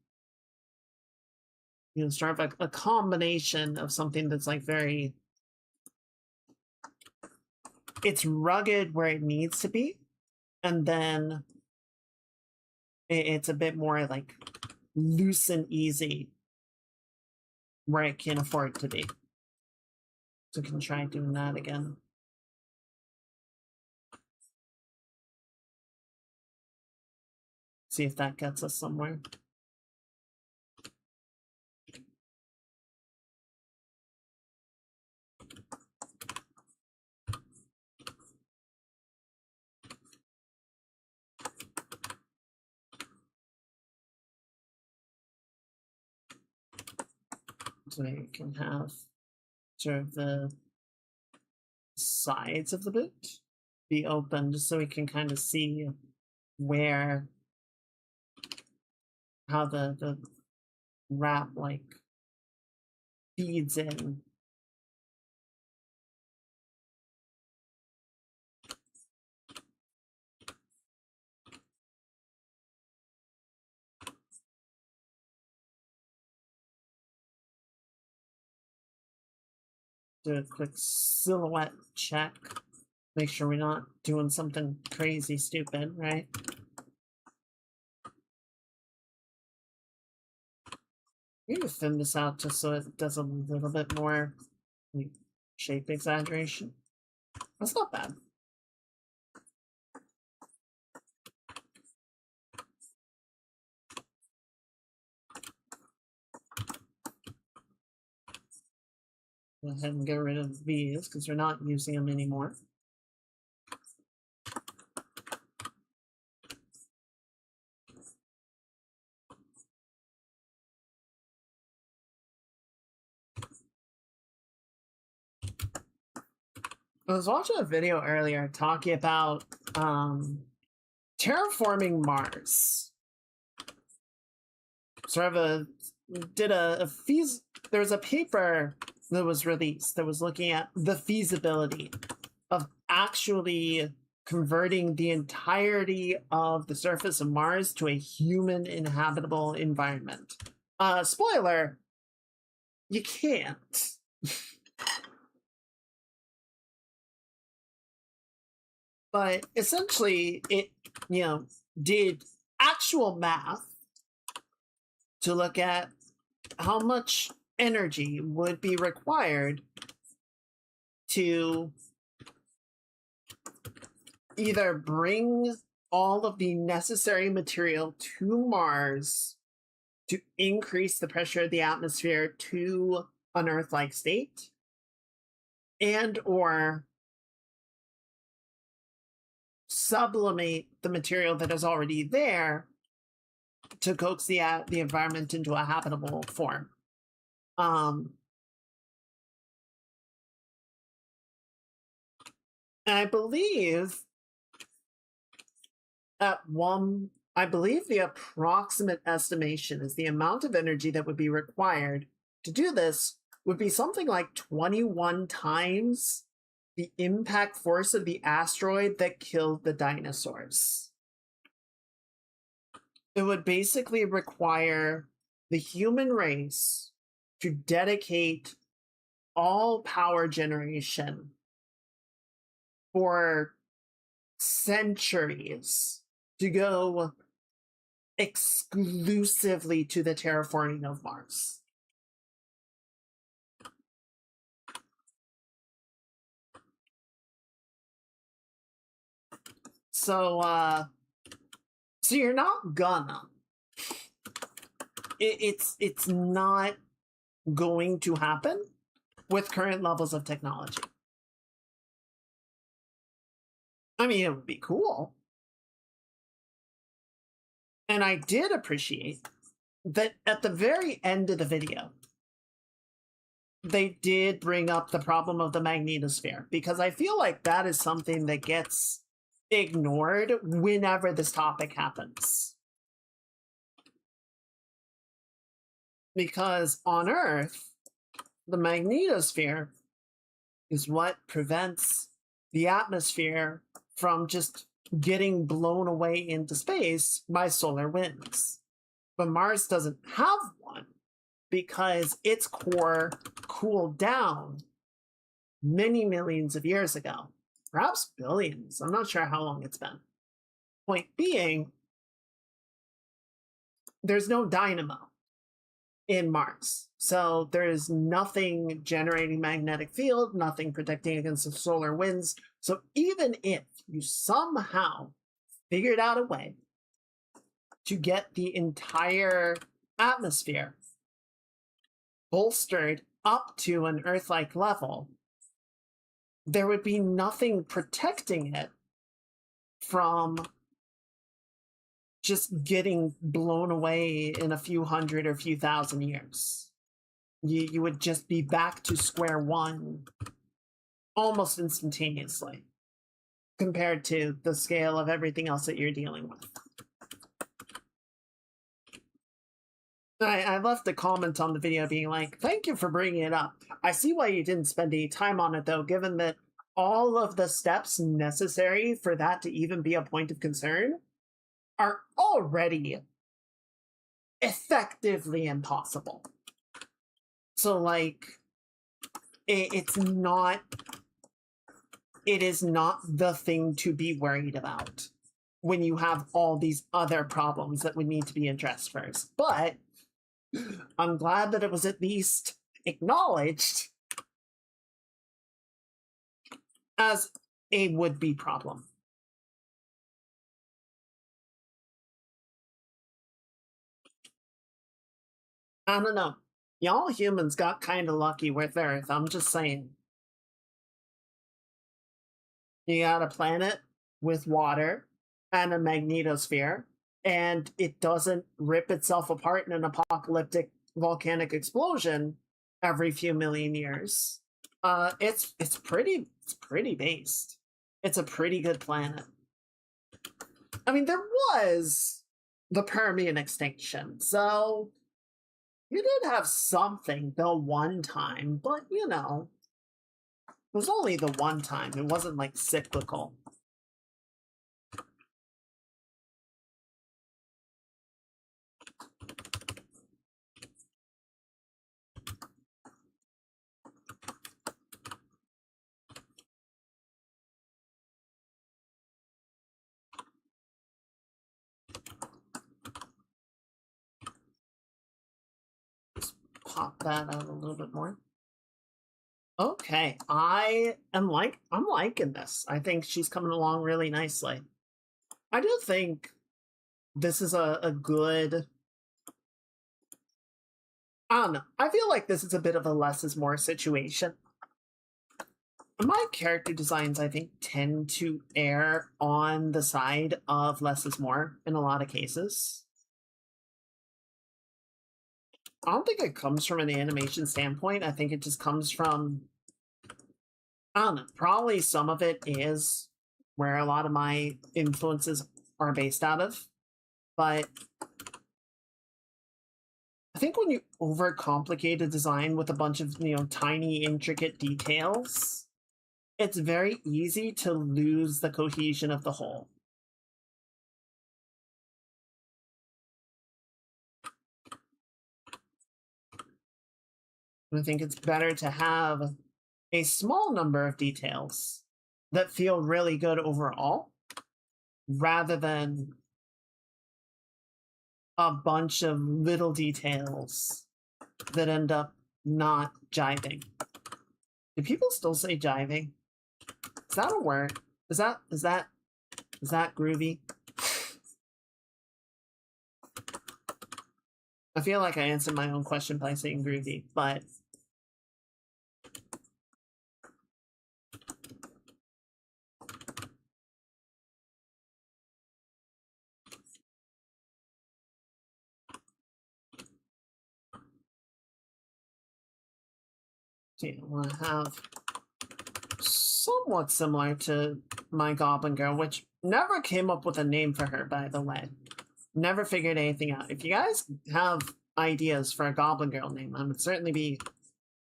You know, sort of a combination of something that's like very, it's rugged where it needs to be, and then it's a bit more like loose and easy where it can afford to be. So we can try doing that again. See if that gets us somewhere. So you can have sort of the sides of the boot be open just so we can kind of see where, how the wrap like feeds in. Do a quick silhouette check. Make sure we're not doing something crazy stupid, right? Maybe thin this out just so it does a little bit more like, shape exaggeration. That's not bad. Go ahead and get rid of these because we're not using them anymore. I was watching a video earlier talking about terraforming Mars. Sort of there was a paper that was released that was looking at the feasibility of actually converting the entirety of the surface of Mars to a human inhabitable environment. Spoiler, you can't. But essentially, it, did actual math to look at how much energy would be required to either bring all of the necessary material to Mars to increase the pressure of the atmosphere to an Earth-like state, and or sublimate the material that is already there to coax the environment into a habitable form. And I believe the approximate estimation is the amount of energy that would be required to do this would be something like 21 times the impact force of the asteroid that killed the dinosaurs. It would basically require the human race to dedicate all power generation for centuries to go exclusively to the terraforming of Mars. So you're not gonna. It's not going to happen with current levels of technology. I mean, it would be cool. And I did appreciate that at the very end of the video, they did bring up the problem of the magnetosphere, because I feel like that is something that gets ignored whenever this topic happens. Because on Earth, the magnetosphere is what prevents the atmosphere from just getting blown away into space by solar winds. But Mars doesn't have one because its core cooled down many millions of years ago. Perhaps billions. I'm not sure how long it's been. Point being, there's no dynamo in Mars. So there's nothing generating magnetic field, nothing protecting against the solar winds. So even if you somehow figured out a way to get the entire atmosphere bolstered up to an Earth-like level, there would be nothing protecting it from just getting blown away in a few hundred or few thousand years. You would just be back to square one almost instantaneously compared to the scale of everything else that you're dealing with. I left a comment on the video being like, thank you for bringing it up. I see why you didn't spend any time on it, though, given that all of the steps necessary for that to even be a point of concern are already effectively impossible. So, like, it is not the thing to be worried about when you have all these other problems that would need to be addressed first. But I'm glad that it was at least acknowledged as a would-be problem. I don't know. Y'all humans got kind of lucky with Earth, I'm just saying. You got a planet with water and a magnetosphere, and it doesn't rip itself apart in an apocalyptic volcanic explosion every few million years. It's pretty based. It's a pretty good planet. I mean, there was the Permian extinction, so you did have something the one time, but you know, it was only the one time. It wasn't like cyclical. Pop that out a little bit more. Okay, I'm liking this. I think she's coming along really nicely. I do think this is a good. I don't know. I feel like this is a bit of a less is more situation. My character designs, I think, tend to err on the side of less is more in a lot of cases. I don't think it comes from an animation standpoint. I think it just comes from, I don't know, probably some of it is where a lot of my influences are based out of. But I think when you overcomplicate a design with a bunch of, tiny, intricate details, it's very easy to lose the cohesion of the whole. I think it's better to have a small number of details that feel really good overall rather than a bunch of little details that end up not jiving. Do people still say jiving? Is that a word? Is that groovy? I feel like I answered my own question by saying groovy, but I want to have somewhat similar to my Goblin Girl, which never came up with a name for her, by the way. Never figured anything out. If you guys have ideas for a Goblin Girl name, I would certainly be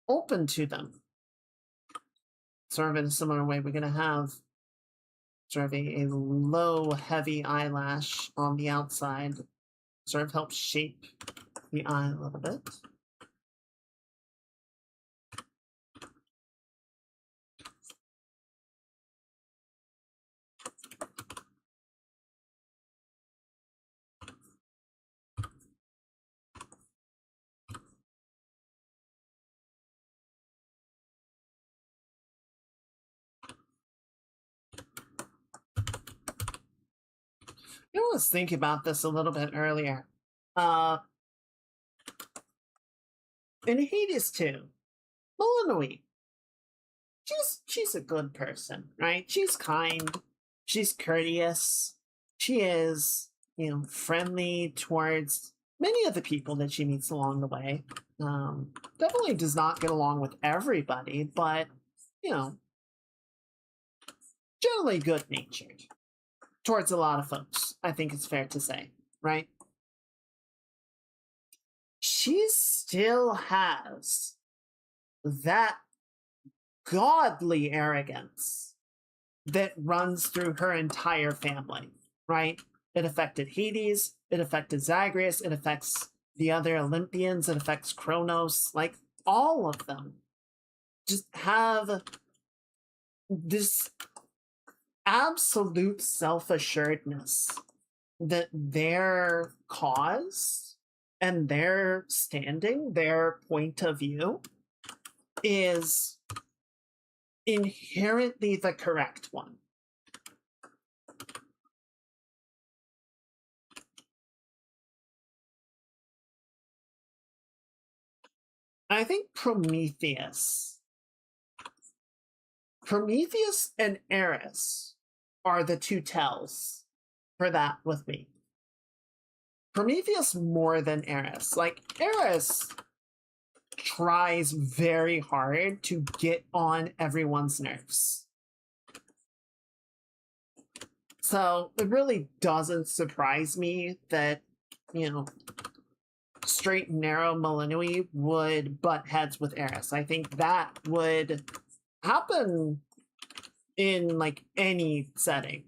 open to them. Sort of in a similar way, we're going to have sort of a low, heavy eyelash on the outside. Sort of helps shape the eye a little bit. I was thinking about this a little bit earlier. In Hades 2, Melanoi, she's a good person, right? She's kind, she's courteous, she is, friendly towards many of the people that she meets along the way. Definitely does not get along with everybody, but generally good natured towards a lot of folks, I think it's fair to say, right? She still has that godly arrogance that runs through her entire family, right? It affected Hades, it affected Zagreus, it affects the other Olympians, it affects Kronos, like all of them just have this absolute self-assuredness that their cause and their standing, their point of view is inherently the correct one. I think Prometheus and Eris are the two tells for that with me. Prometheus more than Eris. Like, Eris tries very hard to get on everyone's nerves. So it really doesn't surprise me that, straight and narrow Malinui would butt heads with Eris. I think that would happen in like any setting.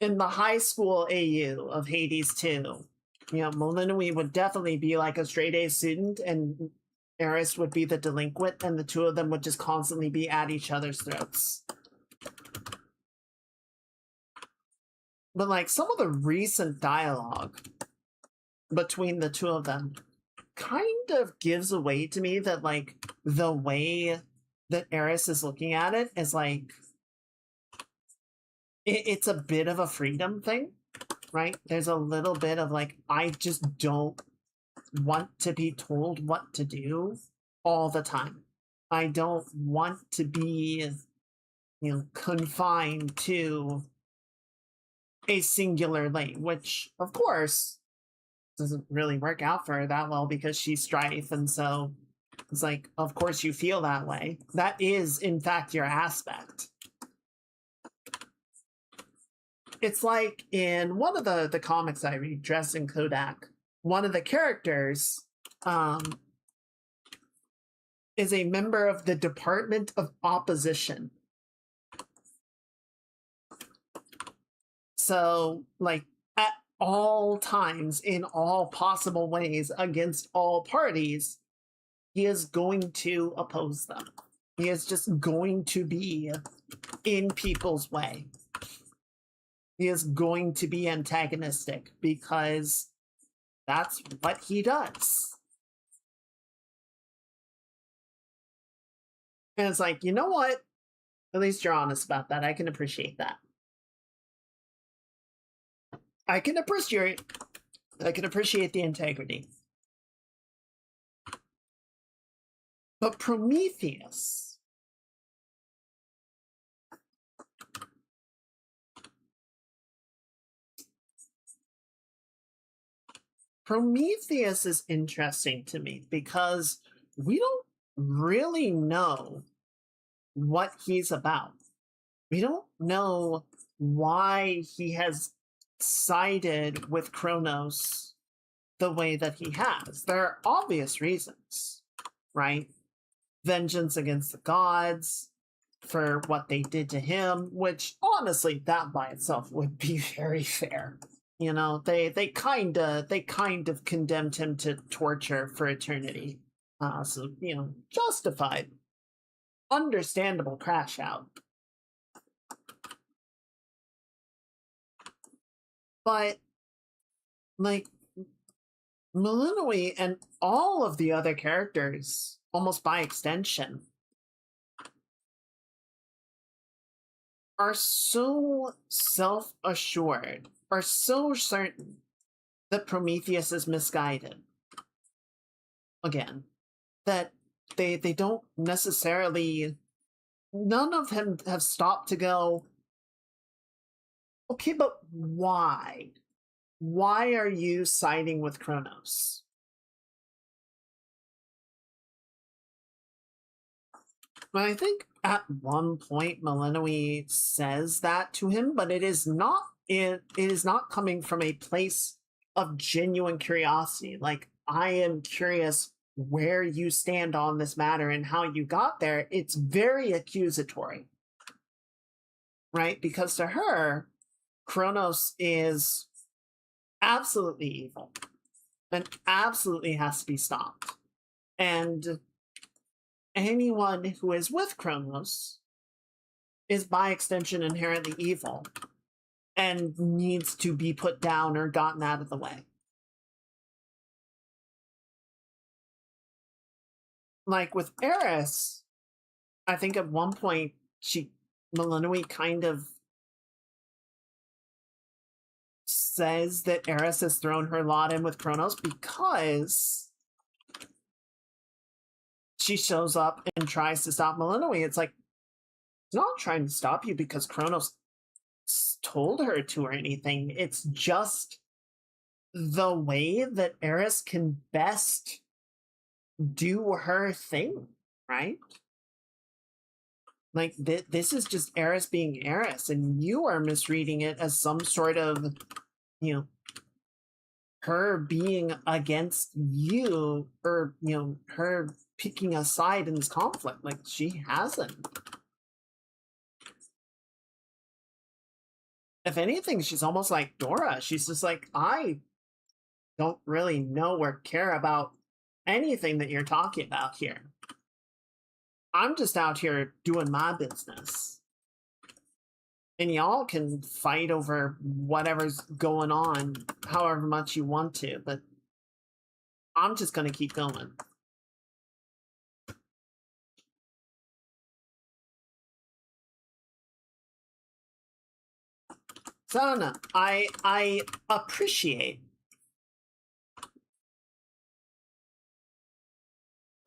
In the high school AU of Hades 2, Malinui would definitely be like a straight A student and Eris would be the delinquent, and the two of them would just constantly be at each other's throats. But like some of the recent dialogue between the two of them kind of gives away to me that like the way that Eris is looking at it is like it's a bit of a freedom thing, right? There's a little bit of like, I just don't want to be told what to do all the time. I don't want to be, confined to a singular lane, which of course doesn't really work out for her that well because she's Strife, and so it's like, of course you feel that way. That is, in fact, your aspect. It's like in one of the comics I read, Dress in Kodak, one of the characters is a member of the Department of Opposition. So, like, at all times, in all possible ways, against all parties, he is going to oppose them. He is just going to be in people's way. He is going to be antagonistic because that's what he does. And it's like, you know what? At least you're honest about that. I can appreciate that. I can appreciate the integrity. But Prometheus is interesting to me because we don't really know what he's about. We don't know why he has sided with Kronos the way that he has. There are obvious reasons, right? Vengeance against the gods for what they did to him, which honestly, that by itself would be very fair. They kind of condemned him to torture for eternity. So, justified. Understandable crash out. But, like, Malinui and all of the other characters, almost by extension, are so self-assured, are so certain that Prometheus is misguided. Again, that they don't necessarily, none of them have stopped to go, okay, but why? Why are you siding with Kronos? But I think at one point Malinui says that to him, but it is not coming from a place of genuine curiosity. Like, I am curious where you stand on this matter and how you got there. It's very accusatory, right? Because to her, Kronos is absolutely evil and absolutely has to be stopped. And anyone who is with Kronos is by extension inherently evil and needs to be put down or gotten out of the way. Like with Eris, I think at one point Malinui kind of says that Eris has thrown her lot in with Kronos because she shows up and tries to stop Malinui. It's like, it's not trying to stop you because Kronos told her to or anything. It's just the way that Eris can best do her thing, right? Like this is just Eris being Eris, and you are misreading it as some sort of, you know, her being against you, or her picking a side in this conflict. Like, she hasn't. If anything, she's almost like Dora. She's just like, I don't really know or care about anything that you're talking about here. I'm just out here doing my business. And y'all can fight over whatever's going on however much you want to, but I'm just going to keep going. So I don't know. I appreciate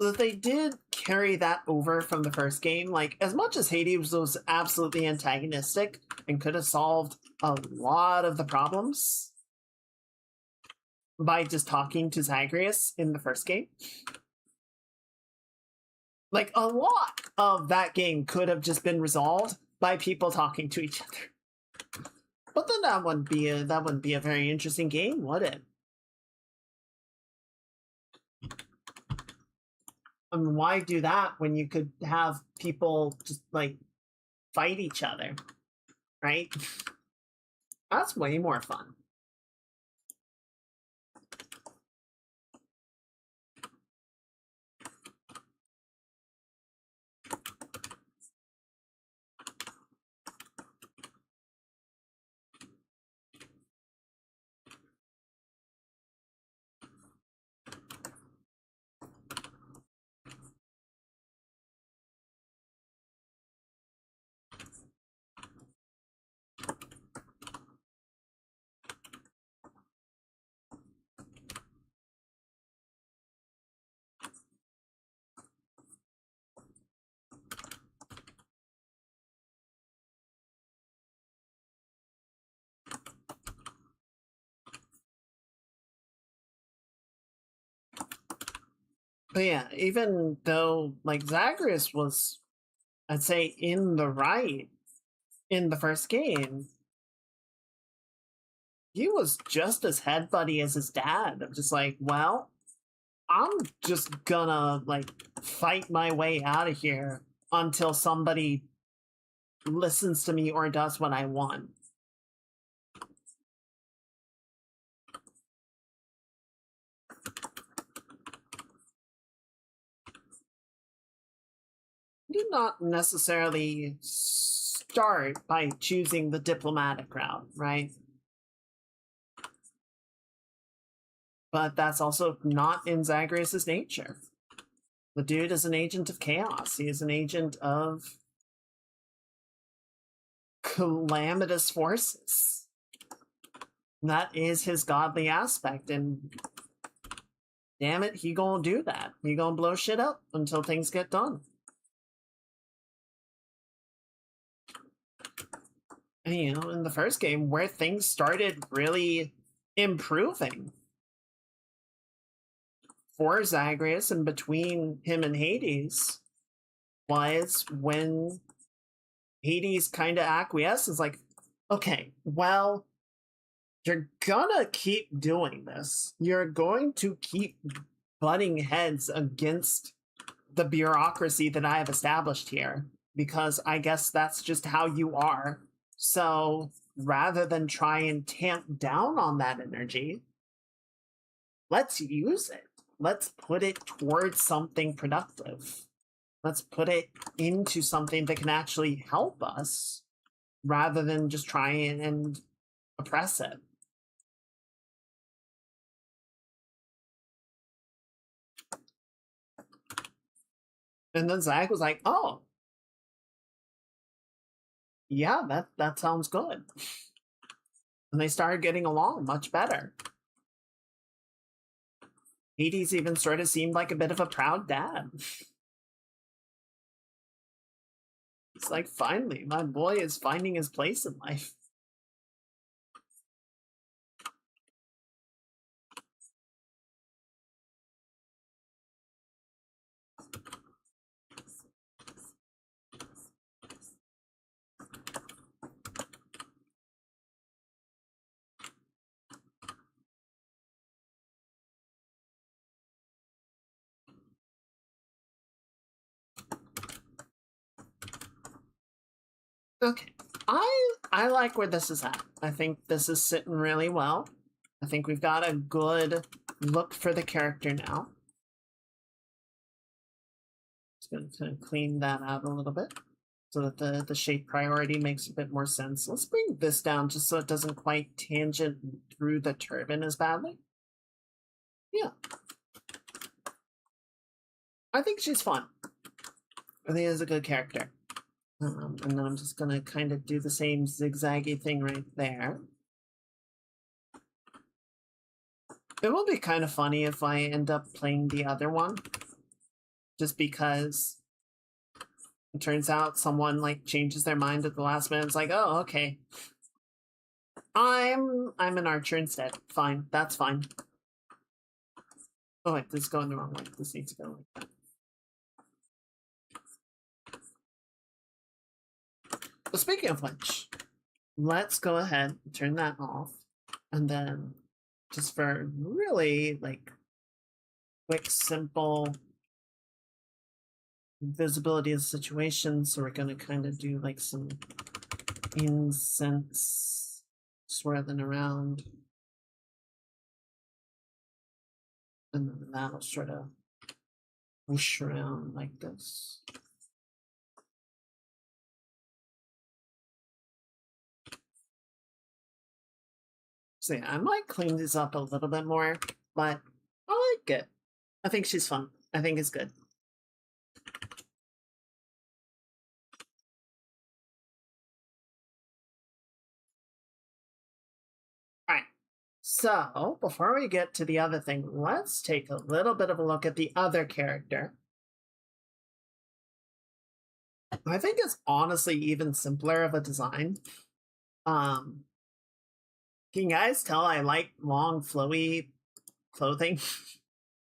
that they did carry that over from the first game. Like, as much as Hades was absolutely antagonistic and could have solved a lot of the problems by just talking to Zagreus in the first game, like, a lot of that game could have just been resolved by people talking to each other. But then that wouldn't be a very interesting game, would it? I mean, why do that when you could have people just like fight each other, right? That's way more fun. But yeah, even though like Zagreus was, I'd say, in the right in the first game, he was just as head buddy as his dad. I'm just like, well, I'm just gonna like fight my way out of here until somebody listens to me or does what I want. Do not necessarily start by choosing the diplomatic route, right? But that's also not in Zagreus' nature. The dude is an agent of chaos. He is an agent of calamitous forces. That is his godly aspect, and damn it, he gonna do that. He gonna blow shit up until things get done. And, in the first game, where things started really improving for Zagreus and between him and Hades was when Hades kind of acquiesces, like, okay, well, you're gonna keep doing this. You're going to keep butting heads against the bureaucracy that I have established here, because I guess that's just how you are. So rather than try and tamp down on that energy, let's use it. Let's put it towards something productive. Let's put it into something that can actually help us rather than just try and oppress it. And then Zach was like, oh, yeah, that sounds good. And they started getting along much better. Hades even sort of seemed like a bit of a proud dad. It's like, finally, my boy is finding his place in life. Okay. I like where this is at. I think this is sitting really well. I think we've got a good look for the character now. Just going to clean that out a little bit so that the shape priority makes a bit more sense. Let's bring this down just so it doesn't quite tangent through the turban as badly. Yeah. I think she's fun. I think it's a good character. And then I'm just going to kind of do the same zigzaggy thing right there. It will be kind of funny if I end up playing the other one. Just because it turns out someone like changes their mind at the last minute. It's like, oh, okay. I'm an archer instead. Fine, that's fine. Oh wait, this is going the wrong way. This needs to go like that. But speaking of which, let's go ahead and turn that off. And then just for really like quick, simple visibility of the situation, so we're going to kind of do like some incense swirling around, and then that'll sort of whoosh around like this. So yeah, I might clean these up a little bit more, but I like it. I think she's fun. I think it's good. Alright, so before we get to the other thing, let's take a little bit of a look at the other character. I think it's honestly even simpler of a design. Can you guys tell I like long, flowy clothing?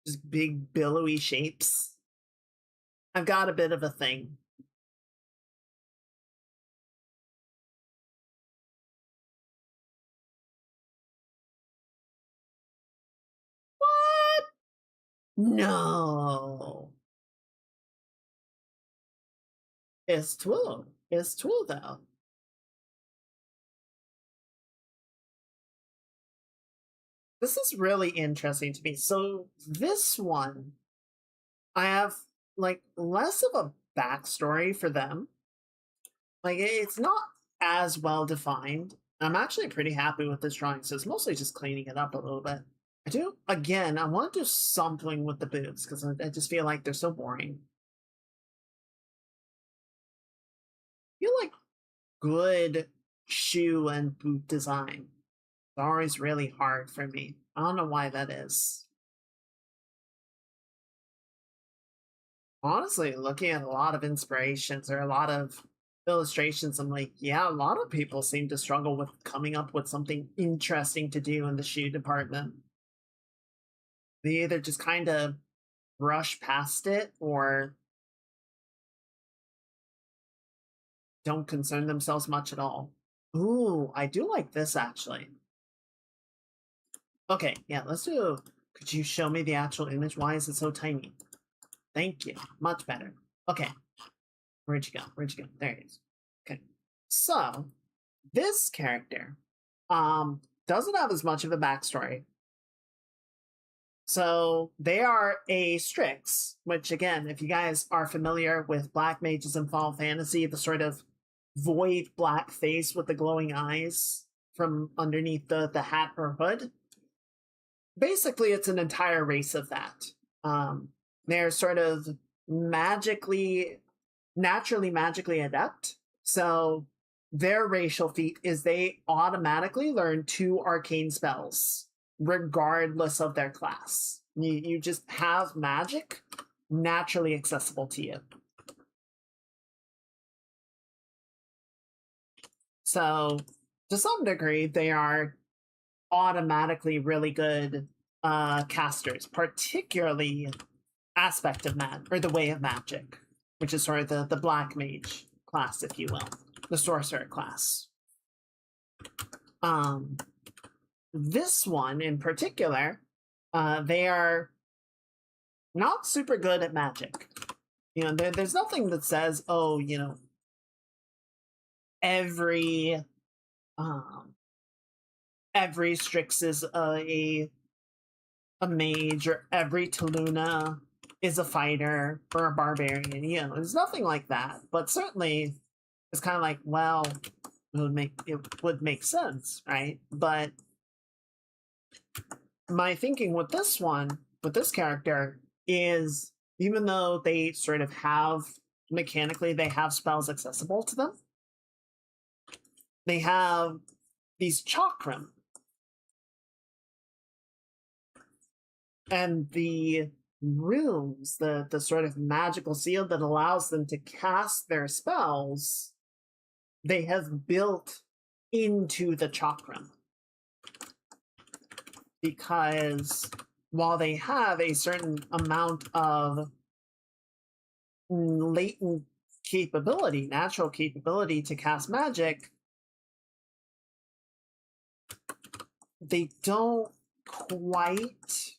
Just big, billowy shapes. I've got a bit of a thing. What? No. It's true. It's true, though. This is really interesting to me. So this one, I have like less of a backstory for them. Like it's not as well defined. I'm actually pretty happy with this drawing, so it's mostly just cleaning it up a little bit. I do again. I want to do something with the boots because I just feel like they're so boring. I feel like good shoe and boot design is always really hard for me. I don't know why that is. Honestly, looking at a lot of inspirations or a lot of illustrations, I'm like, yeah, a lot of people seem to struggle with coming up with something interesting to do in the shoe department. They either just kind of brush past it or don't concern themselves much at all. Ooh, I do like this actually. Okay, yeah, let's do. Could you show me the actual image? Why is it so tiny? Thank you. Much better. Okay. Where'd you go? Where'd you go? There it is. Okay. So, this character doesn't have as much of a backstory. So, they are a Strix, which again, if you guys are familiar with black mages in Fall Fantasy, the sort of void black face with the glowing eyes from underneath the hat or hood, basically it's an entire race of that. They're sort of naturally magically adept. So their racial feat is they automatically learn 2 arcane spells, regardless of their class. You just have magic naturally accessible to you. So to some degree, they are automatically really good casters, particularly aspect of or the way of magic, which is sort of the black mage class, if you will, the sorcerer class. This one in particular, they are not super good at magic. You know, there's nothing that says, oh, you know, every every Strix is a mage, or every Taluna is a fighter or a barbarian. You know, there's nothing like that. But certainly, it's kind of like, well, it would make sense, right? But my thinking with this one, with this character, is even though they sort of have mechanically they have spells accessible to them, they have these chakram, and the runes, the sort of magical seal that allows them to cast their spells, they have built into the chakram. Because while they have a certain amount of latent capability, natural capability to cast magic, they don't quite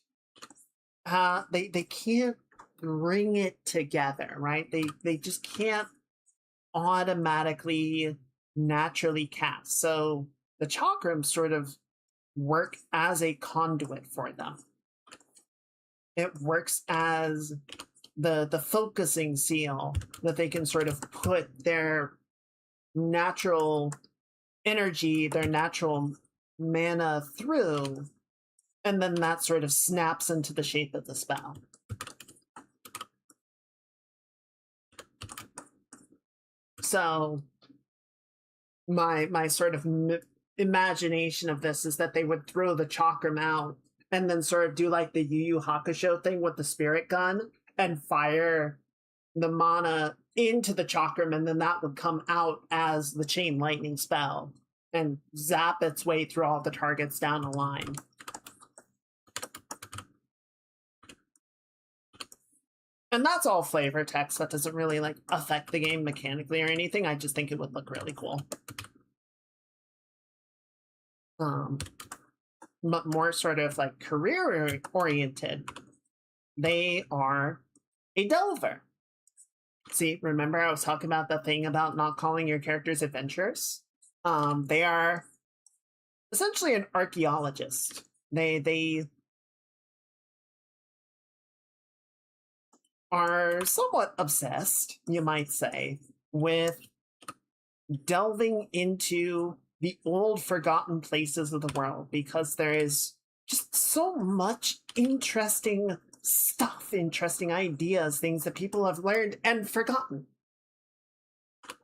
they can't bring it together, right? They just can't automatically naturally cast. So the chakram sort of work as a conduit for them. It works as the focusing seal that they can sort of put their natural energy, their natural mana through, and then that sort of snaps into the shape of the spell. So my sort of imagination of this is that they would throw the chakram out and then sort of do like the Yu Yu Hakusho thing with the spirit gun and fire the mana into the chakram, and then that would come out as the chain lightning spell and zap its way through all the targets down the line. And that's all flavor text. That doesn't really like affect the game mechanically or anything. I just think it would look really cool. But more sort of like career oriented, they are a delver. See, remember I was talking about the thing about not calling your characters adventurers? They are essentially an archaeologist. They are somewhat obsessed, you might say, with delving into the old forgotten places of the world, because there is just so much interesting stuff, interesting ideas, things that people have learned and forgotten.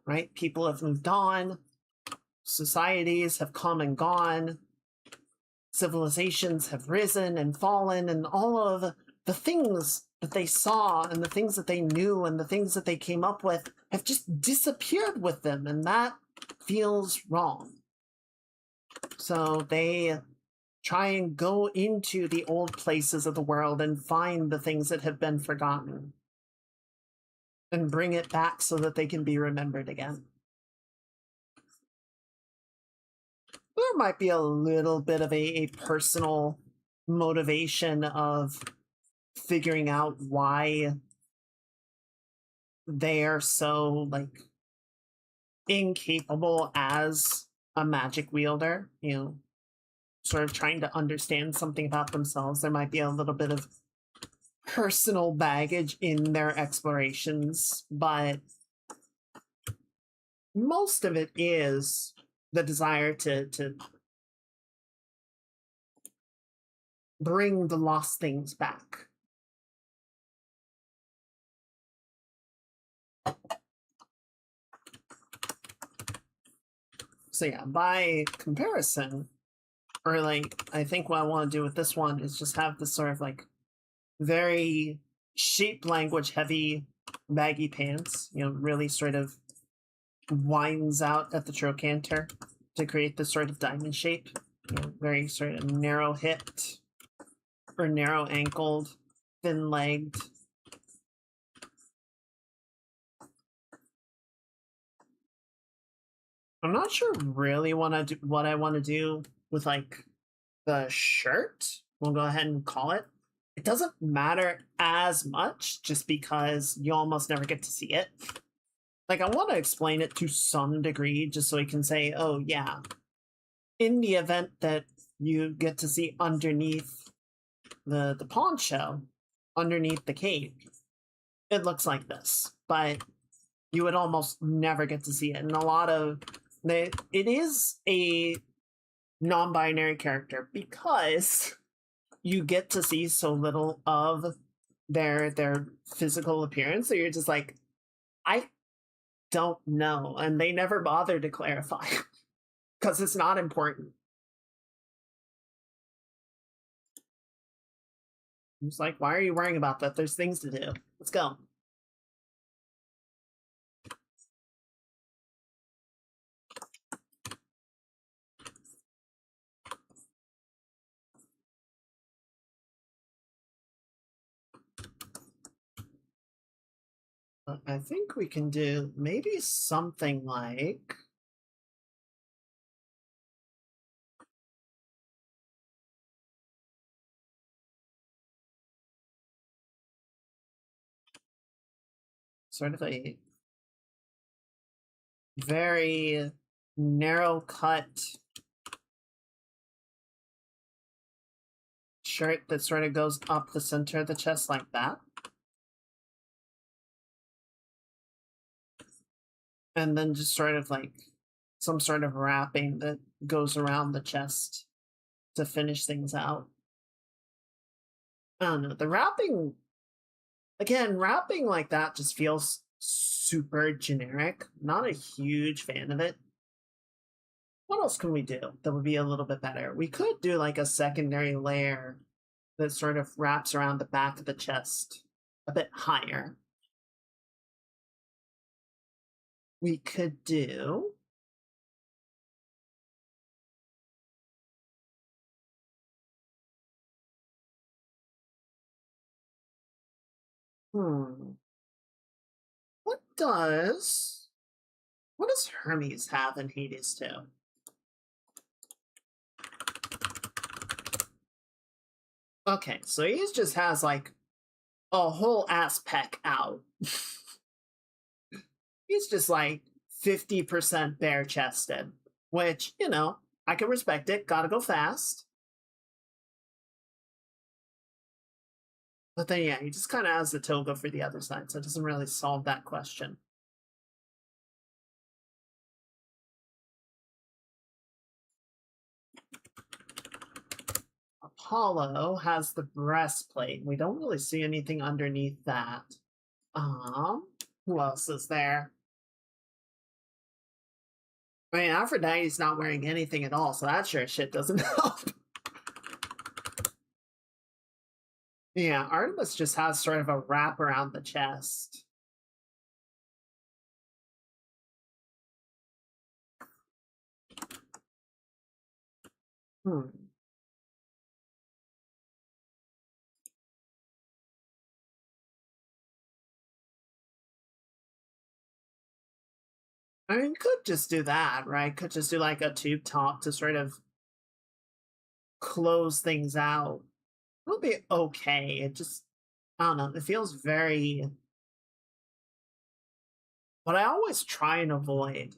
Right? People have moved on, societies have come and gone, civilizations have risen and fallen, and all of the things that they saw and the things that they knew and the things that they came up with have just disappeared with them, and that feels wrong. So they try and go into the old places of the world and find the things that have been forgotten and bring it back so that they can be remembered again. There might be a little bit of a personal motivation of figuring out why they are so like incapable as a magic wielder, you know, sort of trying to understand something about themselves. There might be a little bit of personal baggage in their explorations, but most of it is the desire to bring the lost things back. So yeah, by comparison, or like, I think what I want to do with this one is just have this sort of like very shape language heavy baggy pants, you know, really sort of winds out at the trochanter to create this sort of diamond shape, you know, very sort of narrow hipped or narrow ankled, thin legged. I'm not sure really what I want to do with like the shirt. We'll go ahead and call it. It doesn't matter as much just because you almost never get to see it. like, I want to explain it to some degree just so we can say, oh, yeah, in the event that you get to see underneath the poncho, underneath the cape, it looks like this. But you would almost never get to see it. And a lot of it is a non-binary character because you get to see so little of their physical appearance that you're just like, I don't know. And they never bother to clarify because it's not important. It's like, why are you worrying about that? There's things to do. Let's go. I think we can do maybe something like sort of a very narrow cut shirt that sort of goes up the center of the chest like that. And then just sort of like some sort of wrapping that goes around the chest to finish things out. I don't know. The wrapping, again, wrapping like that just feels super generic. Not a huge fan of it. What else can we do that would be a little bit better? We could do like a secondary layer that sort of wraps around the back of the chest a bit higher. We could do hmm. What does Hermes have in Hades too? Okay, so he just has like a whole ass peck out. He's just like 50% bare chested, which, you know, I can respect it. Gotta go fast. But then, yeah, he just kind of has the toga for the other side, so it doesn't really solve that question. Apollo has the breastplate. We don't really see anything underneath that. Who else is there? I mean, Aphrodite's not wearing anything at all, so that sure shit doesn't help. Yeah, Artemis just has sort of a wrap around the chest. Hmm. I mean, could just do that, right? Could just do like a tube top to sort of close things out. It'll be okay. It just, I don't know, it feels very. What I always try and avoid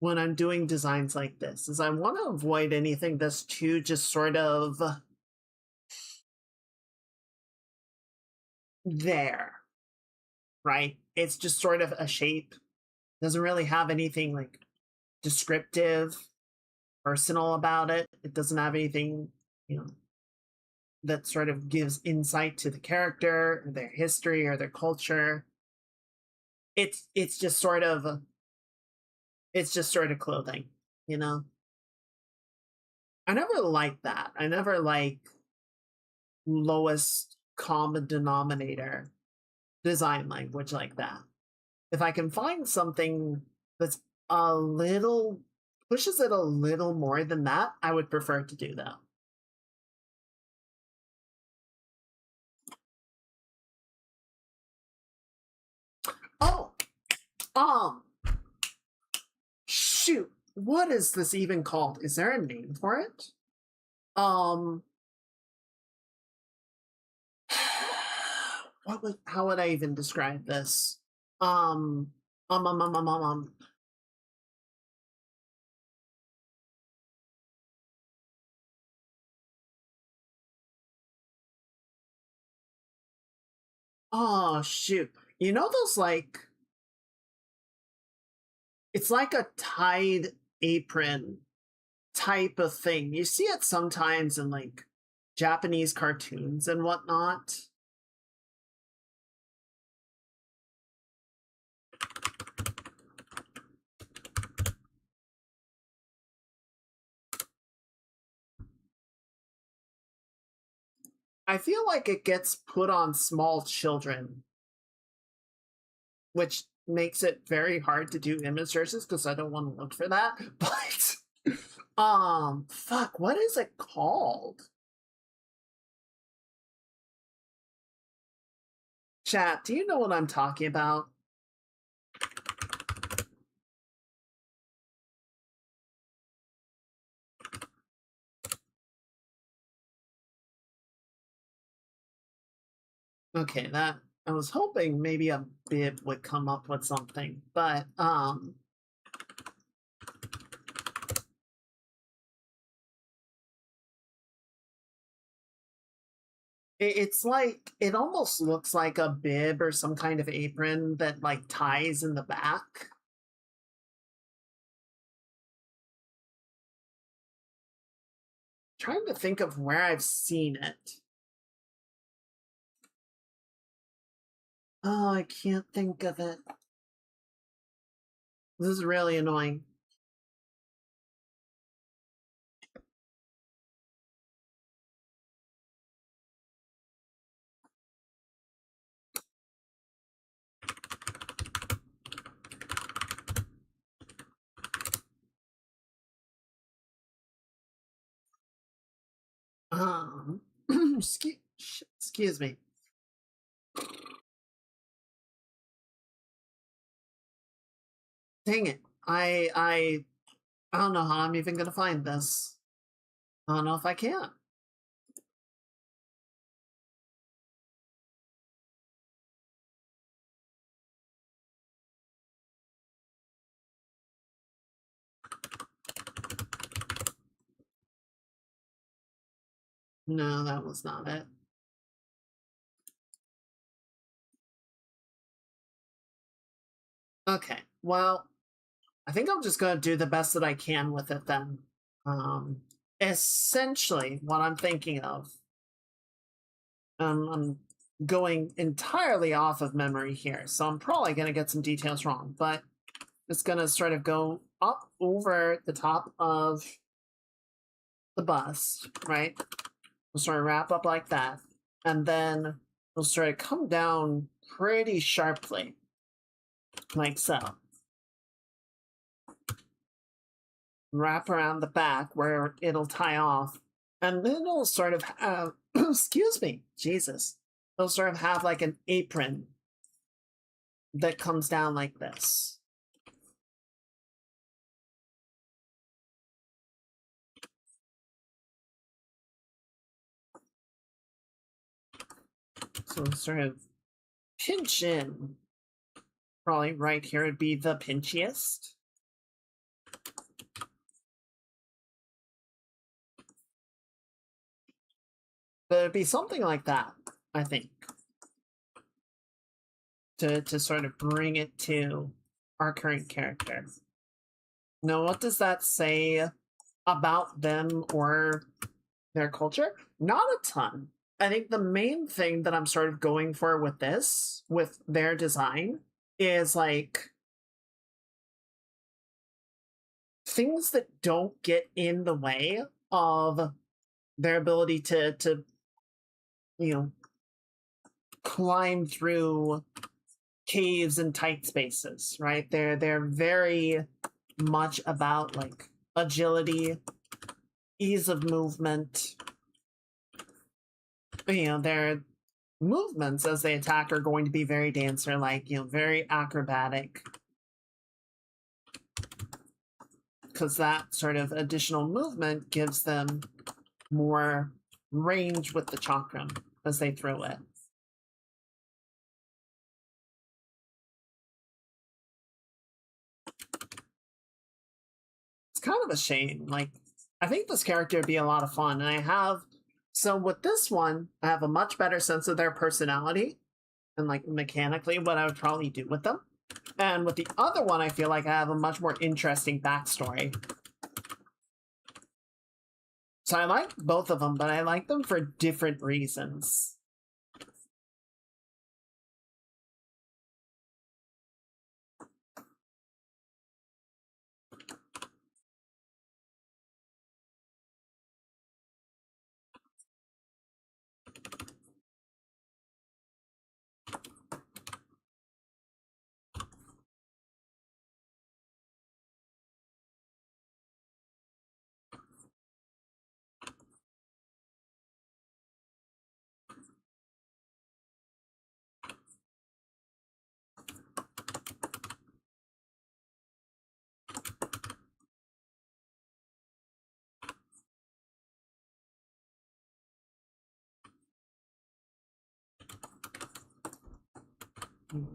when I'm doing designs like this is I want to avoid anything that's too just sort of there, right? It's just sort of a shape. Doesn't really have anything like descriptive, personal about it. It doesn't have anything, you know, that sort of gives insight to the character, or their history, or their culture. It's just sort of clothing, you know. I never like that. I never like lowest common denominator design language like that. If I can find something that's a little pushes it a little more than that, I would prefer to do that. Oh, um, shoot. What is this even called? Is there a name for it? Um, how would I even describe this? Um, Um, um, um, um, um, um. Oh, shoot. You know those, like, it's like a tied apron type of thing. You see it sometimes in, like, Japanese cartoons and whatnot. I feel like it gets put on small children, which makes it very hard to do image searches because I don't want to look for that. But fuck, what is it called? Chat, do you know what I'm talking about? Okay, that I was hoping maybe a bit would come up with something, but it's like it almost looks like a bib or some kind of apron that like ties in the back. Trying to think of where I've seen it. Oh, I can't think of it. This is really annoying. Um, excuse me. Dang it. I don't know how I'm even gonna find this. I don't know if I can. No, that was not it. Okay. Well, I think I'm just gonna do the best that I can with it then. Um, Essentially, what I'm thinking of, I'm going entirely off of memory here, so I'm probably gonna get some details wrong, but it's gonna sort of go up over the top of the bust, right? We'll sort of wrap up like that, and then we'll sort of come down pretty sharply, like so. Wrap around the back where it'll tie off, and then it'll sort of have, excuse me, Jesus, it'll sort of have like an apron that comes down like this. So sort of pinch in. Probably right here would be the pinchiest. But it'd be something like that, I think, to sort of bring it to our current character. Now, what does that say about them or their culture? Not a ton. I think the main thing that I'm sort of going for with this, with their design, is like things that don't get in the way of their ability to you know climb through caves and tight spaces, right? They're very much about like agility, ease of movement. Their movements as they attack are going to be very dancer like, very acrobatic. Because that sort of additional movement gives them more range with the chakram as they throw it. kind of a shame. Like, I think this character would be a lot of fun. And I have, so with this one, I have a much better sense of their personality and like mechanically what I would probably do with them. And with the other one, I feel like I have a much more interesting backstory. So I like both of them, but I like them for different reasons.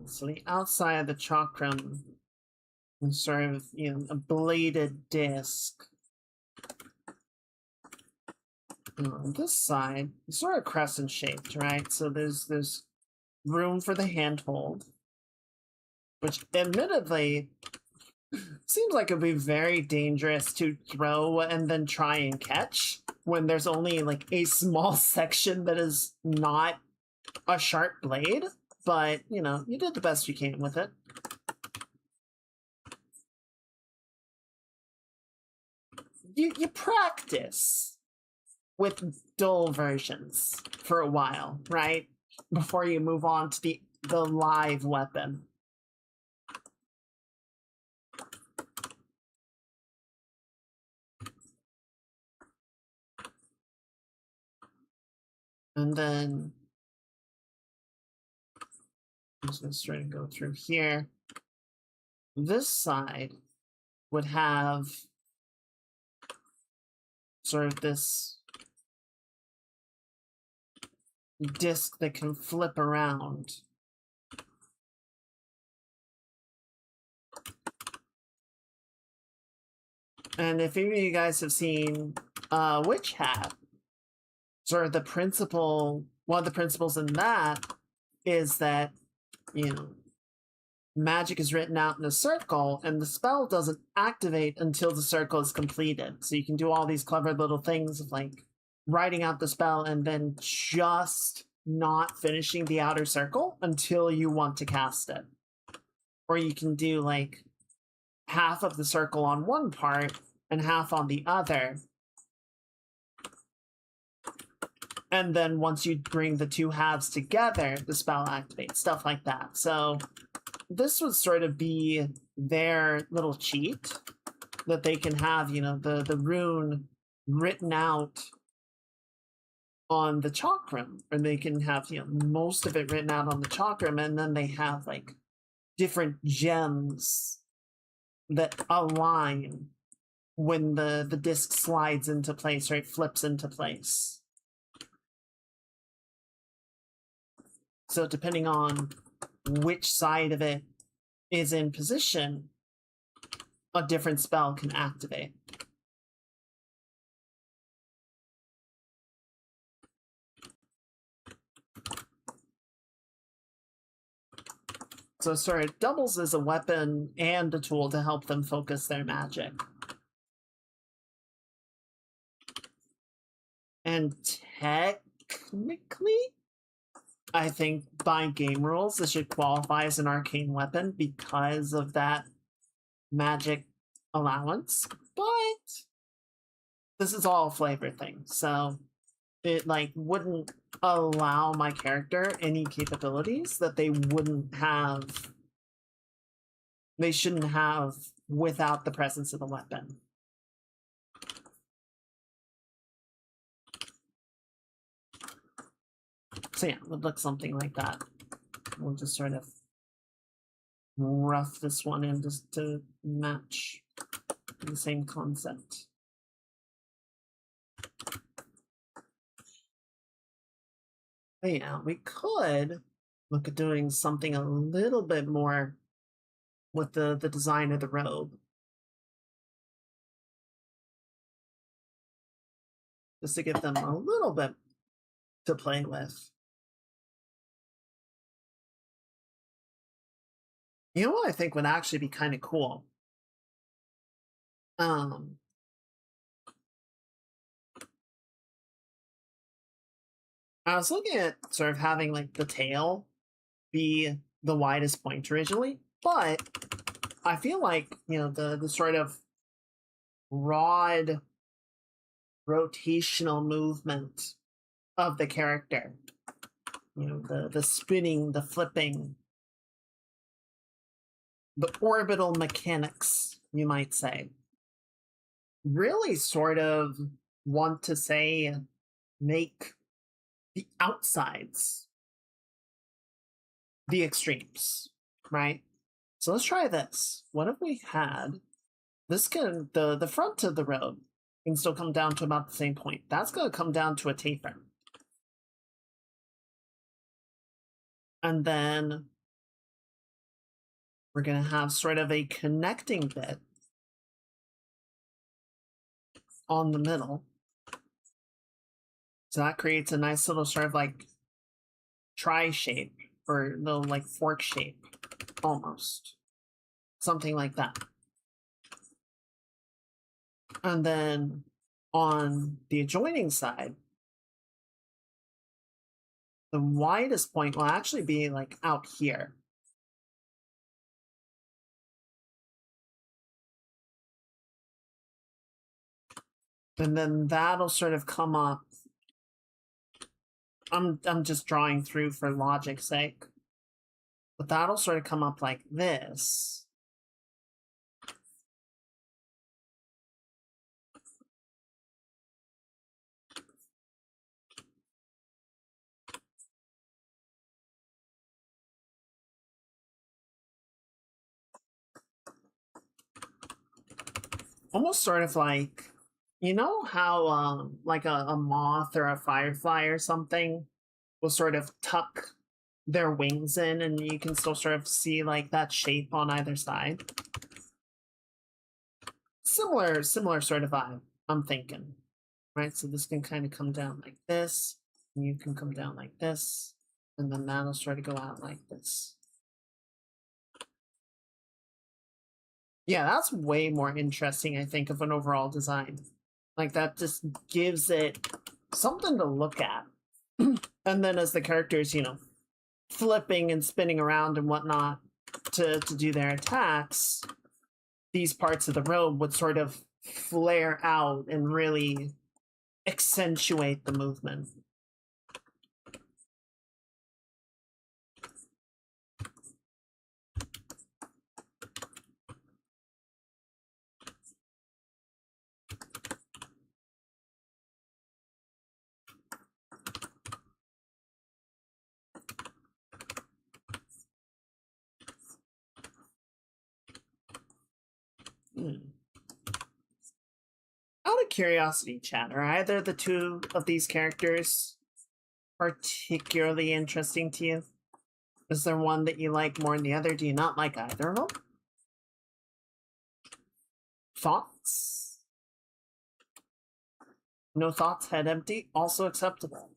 So the outside of the chakram is sort of, you know, a bladed disc. On this side, it's sort of crescent shaped, right? So there's room for the handhold, which admittedly seems like it'd be very dangerous to throw and then try and catch when there's only like a small section that is not a sharp blade. But, you know, you did the best you can with it. You practice with dull versions for a while, right? Before you move on to the live weapon. And then I'm just going to try to go through here. This side would have sort of this disc that can flip around. And if any of you guys have seen Witch Hat, sort of the principle, one of the principles in that is that, you know, magic is written out in a circle and the spell doesn't activate until the circle is completed. So you can do all these clever little things of like writing out the spell and then just not finishing the outer circle until you want to cast it. Or you can do like half of the circle on one part and half on the other. And then once you bring the two halves together, the spell activates, stuff like that. So this would sort of be their little cheat that they can have, you know, the rune written out on the chakram, or they can have, you know, most of it written out on the chakram, and then they have like different gems that align when the disc slides into place or it flips into place. So depending on which side of it is in position, a different spell can activate. So sorry, it doubles as a weapon and a tool to help them focus their magic. And technically, I think by game rules, this should qualify as an arcane weapon because of that magic allowance. But this is all a flavor thing, so it like wouldn't allow my character any capabilities that they wouldn't have. They shouldn't have without the presence of the weapon. So yeah, it would look something like that. We'll just sort of rough this one in just to match the same concept. But yeah, we could look at doing something a little bit more with the design of the robe. just to give them a little bit to play with. You know what I think would actually be kind of cool? Um, I was looking at sort of having like the tail be the widest point originally, but I feel like, you know, the sort of rod rotational movement of the character, you know, the spinning, the flipping, the orbital mechanics, you might say, really sort of want to say make the outsides the extremes, right? So let's try this. What if we had this can the front of the road can still come down to about the same point. That's going to come down to a taper. And then we're going to have sort of a connecting bit on the middle. So that creates a nice little sort of like tri shape or little like fork shape almost. Something like that. And then on the adjoining side, the widest point will actually be like out here. And then that'll sort of come up. I'm just drawing through for logic's sake. But that'll sort of come up like this. Almost sort of like, you know how like a moth or a firefly or something will sort of tuck their wings in and you can still sort of see like that shape on either side. Similar sort of vibe, I'm thinking. Right, so this can kind of come down like this, and you can come down like this, and then that'll sort of go out like this. Yeah, that's way more interesting, I think, of an overall design. Like, that just gives it something to look at. And then as the characters, you know, flipping and spinning around and whatnot to do their attacks, these parts of the robe would sort of flare out and really accentuate the movement. Out of curiosity, chat, are either the two of these characters particularly interesting to you? Is there one that you like more than the other? Do you not like either of them? Thoughts? No thoughts, head empty, also acceptable.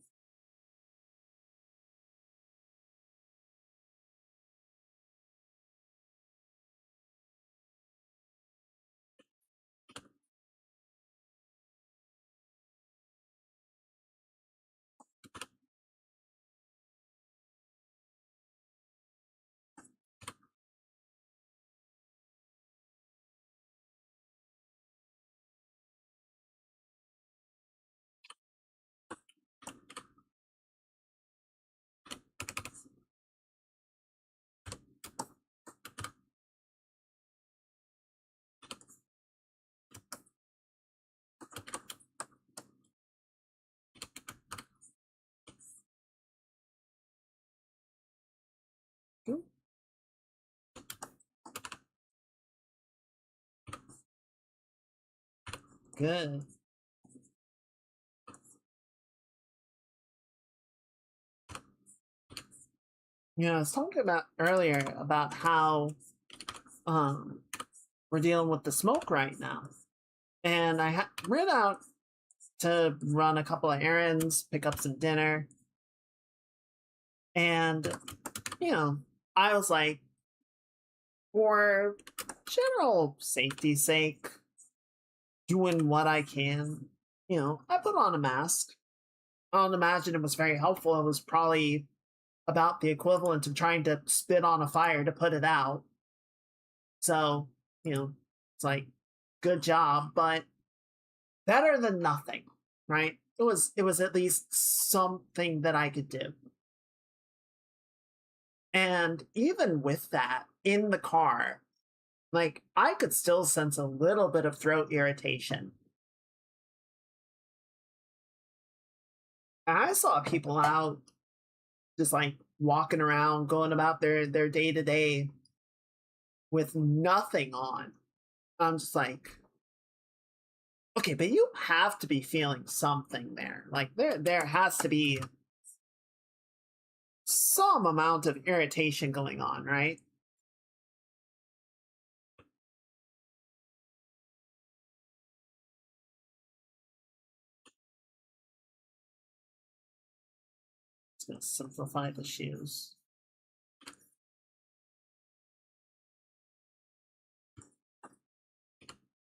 Good. I was talking about earlier about how we're dealing with the smoke right now. And I read out to run a couple of errands, pick up some dinner. And, I was like, for general safety's sake, doing what I can, I put on a mask. I don't imagine it was very helpful. It was probably about the equivalent of trying to spit on a fire to put it out. So, it's like, good job, but better than nothing, right? It was at least something that I could do. And even with that, in the car, like, I could still sense a little bit of throat irritation. I saw people out just like walking around, going about their day to day with nothing on. I'm just like, okay, but you have to be feeling something there. Like there has to be some amount of irritation going on, right? It's gonna simplify the shoes.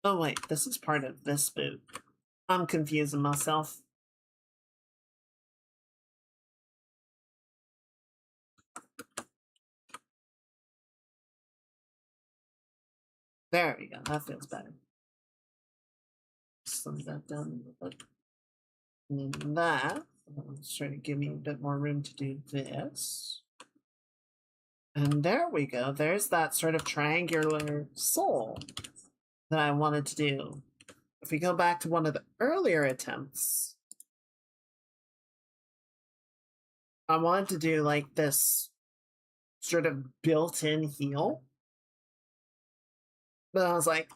Oh wait, this is part of this boot. I'm confusing myself. There we go. That feels better. Slim that down a little bit. And that, let's try to give me a bit more room to do this. And there we go. There's that sort of triangular sole that I wanted to do. If we go back to one of the earlier attempts, I wanted to do like this sort of built-in heel. But I was like,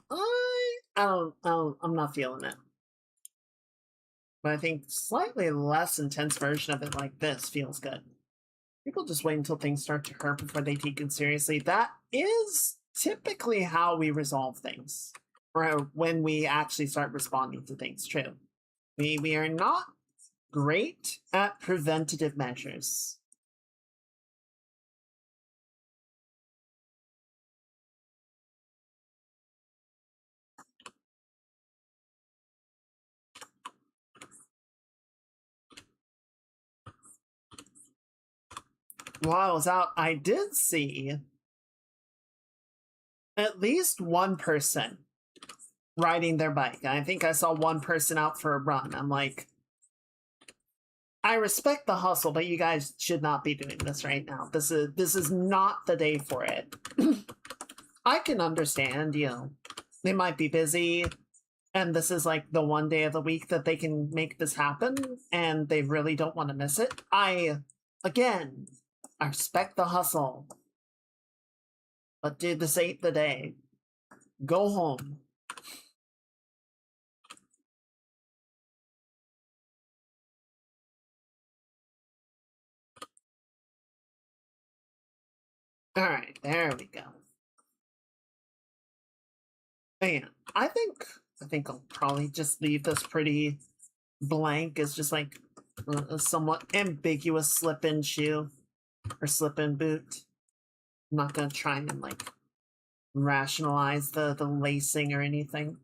I'm not feeling it. But I think slightly less intense version of it like this feels good. People just wait until things start to hurt before they take it seriously. That is typically how we resolve things, or when we actually start responding to things. True. We are not great at preventative measures. While I was out, I did see at least one person riding their bike. I think I saw one person out for a run. I'm like, I respect the hustle, but you guys should not be doing this right now. This is not the day for it. I can understand, they might be busy, and this is like the one day of the week that they can make this happen, and they really don't want to miss it. Again, I respect the hustle. But dude, this ain't the day. Go home. Alright, there we go. Man, I think I'll probably just leave this pretty blank as just like a somewhat ambiguous slip-in shoe or slip-in boot. I'm not gonna try and like rationalize the lacing or anything.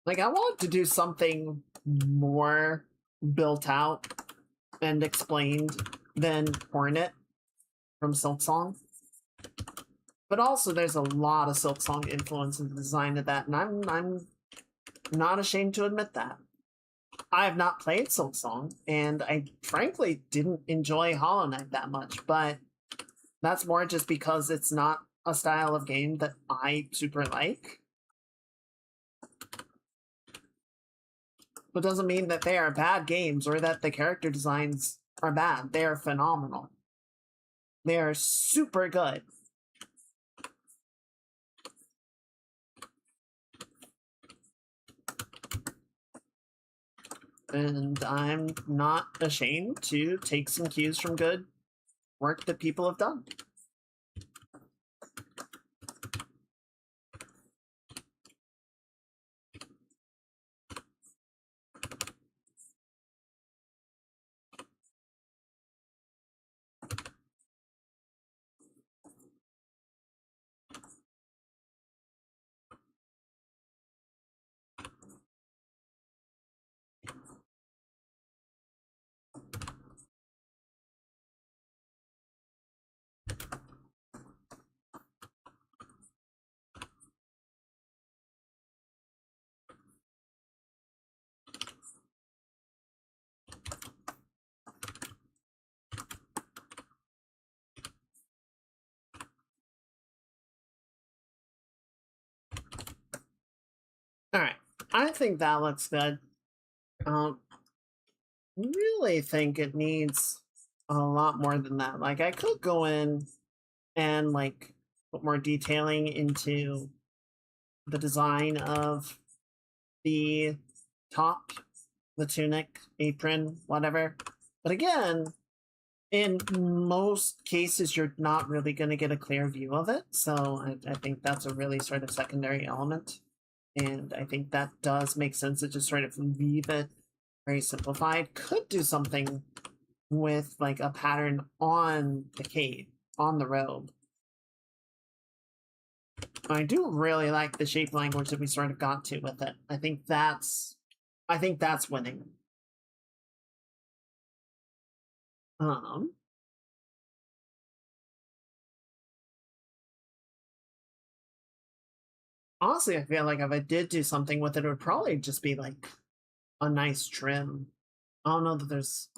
Like, I want to do something more built out and explained than Hornet from Silksong. But also, there's a lot of Silksong influence in the design of that, and I'm not ashamed to admit that. I have not played Silksong, and I frankly didn't enjoy Hollow Knight that much, but that's more just because it's not a style of game that I super like. But doesn't mean that they are bad games or that the character designs are bad. They are phenomenal. They are super good. And I'm not ashamed to take some cues from good work that people have done. I think that looks good. Really think it needs a lot more than that. Like I could go in and like put more detailing into the design of the top, the tunic, apron, whatever. But again, in most cases, you're not really going to get a clear view of it. So I think that's a really sort of secondary element. And I think that does make sense to just sort of leave it very simplified. Could do something with like a pattern on the cape, on the robe. I do really like the shape language that we sort of got to with it. I think that's winning. Um, Honestly, I feel like if I did do something with it, it would probably just be like a nice trim. I don't know that there's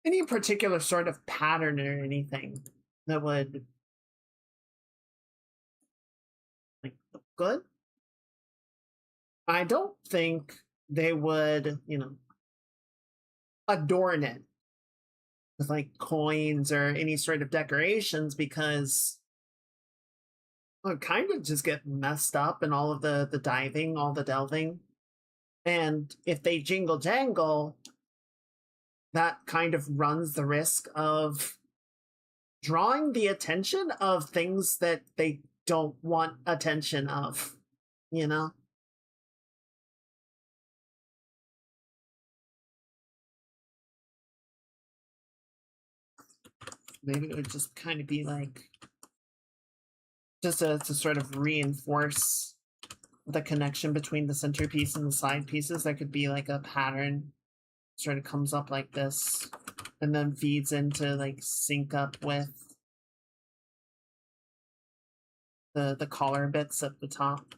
any particular sort of pattern or anything that would like look good. I don't think they would, adorn it with like coins or any sort of decorations because it kind of just get messed up in all of the diving, all the delving. And if they jingle jangle, that kind of runs the risk of drawing the attention of things that they don't want attention of, you know? Maybe it would just kind of be like just to sort of reinforce the connection between the centerpiece and the side pieces. There could be like a pattern sort of comes up like this and then feeds into like sync up with the collar bits at the top.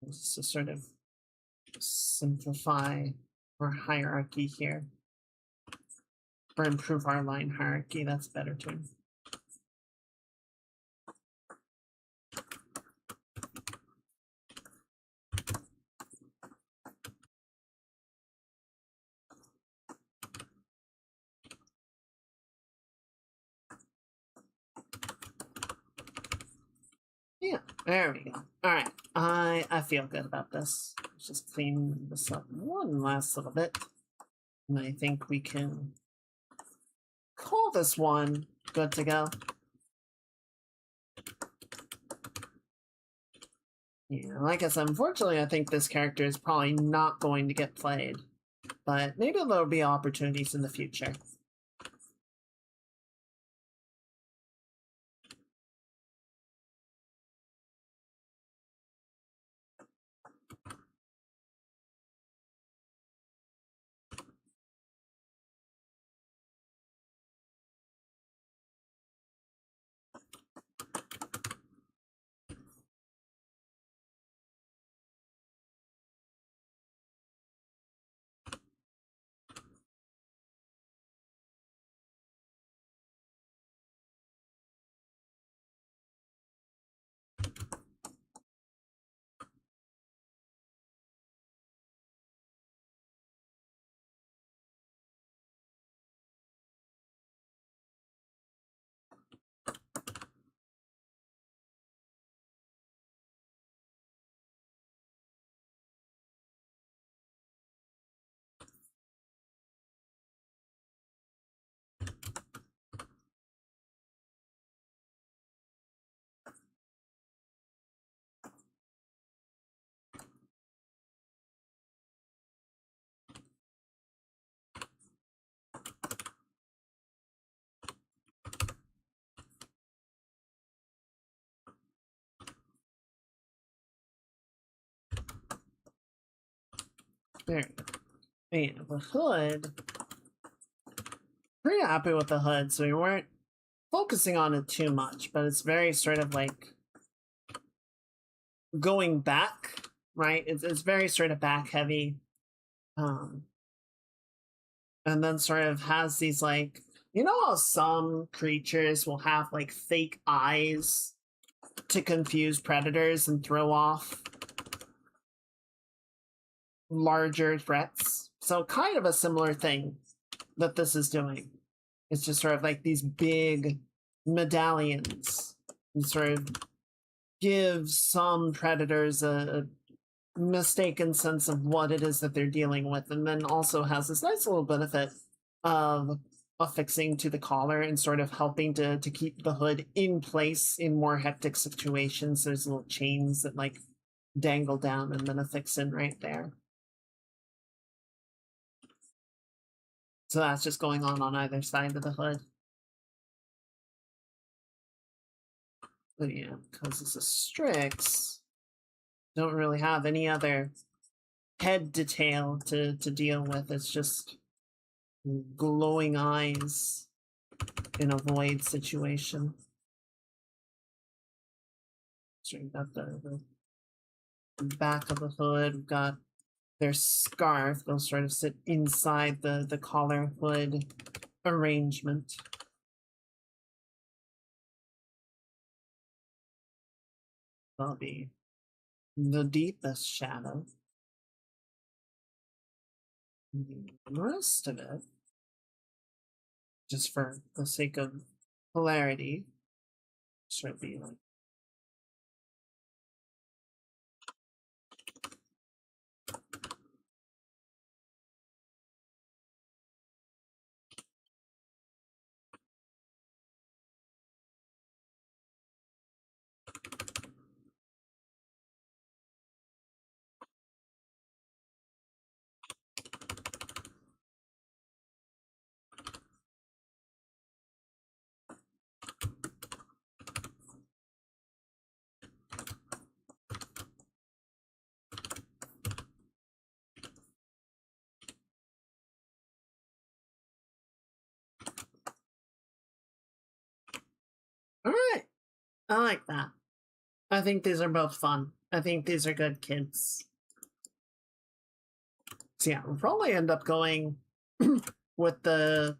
Just to sort of simplify our hierarchy here or improve our line hierarchy. That's better too. Yeah, there we go. All right, I feel good about this. Let's just clean this up one last little bit, and I think we can call this one good to go. Yeah, like I said, unfortunately, I think this character is probably not going to get played, but maybe there'll be opportunities in the future. There we go. And the hood, pretty happy with the hood, so we weren't focusing on it too much, but it's very sort of like going back, right? It's very sort of back heavy. Um, and then sort of has these like, you know how some creatures will have like fake eyes to confuse predators and throw off larger threats? So kind of a similar thing that this is doing. It's just sort of like these big medallions and sort of gives some predators a mistaken sense of what it is that they're dealing with, and then also has this nice little benefit of affixing to the collar and sort of helping to keep the hood in place in more hectic situations. There's little chains that like dangle down and then affix in right there. So that's just going on either side of the hood. But yeah, because it's a Strix, don't really have any other head detail to deal with. It's just glowing eyes in a void situation. So we've got the back of the hood, we've got their scarf. They'll sort of sit inside the collar hood arrangement. That'll be the deepest shadow. The rest of it, just for the sake of polarity, should be like all right. I like that. I think these are both fun. I think these are good kids. So yeah, we'll probably end up going with the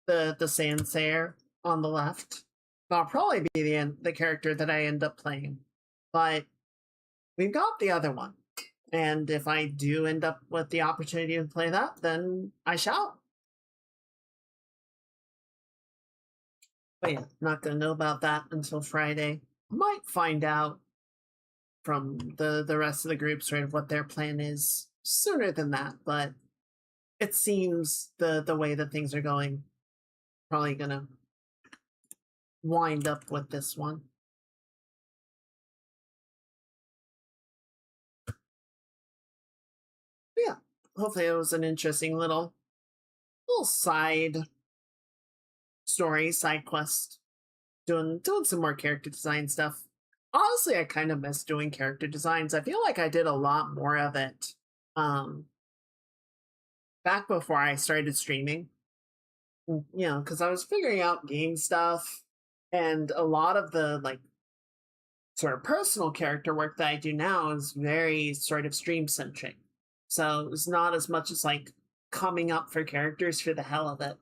Sansair on the left. That'll probably be the character that I end up playing. But we've got the other one. And if I do end up with the opportunity to play that, then I shall. But yeah, not gonna know about that until Friday. Might find out from the rest of the group sort of what their plan is sooner than that, but it seems the way that things are going, probably gonna wind up with this one. But yeah, hopefully it was an interesting little side story, side quest. Doing some more character design stuff. Honestly, I kind of miss doing character designs. I feel like I did a lot more of it um back before I started streaming. Because I was figuring out game stuff, and a lot of the like sort of personal character work that I do now is very sort of stream centric. So it's not as much as like coming up for characters for the hell of it.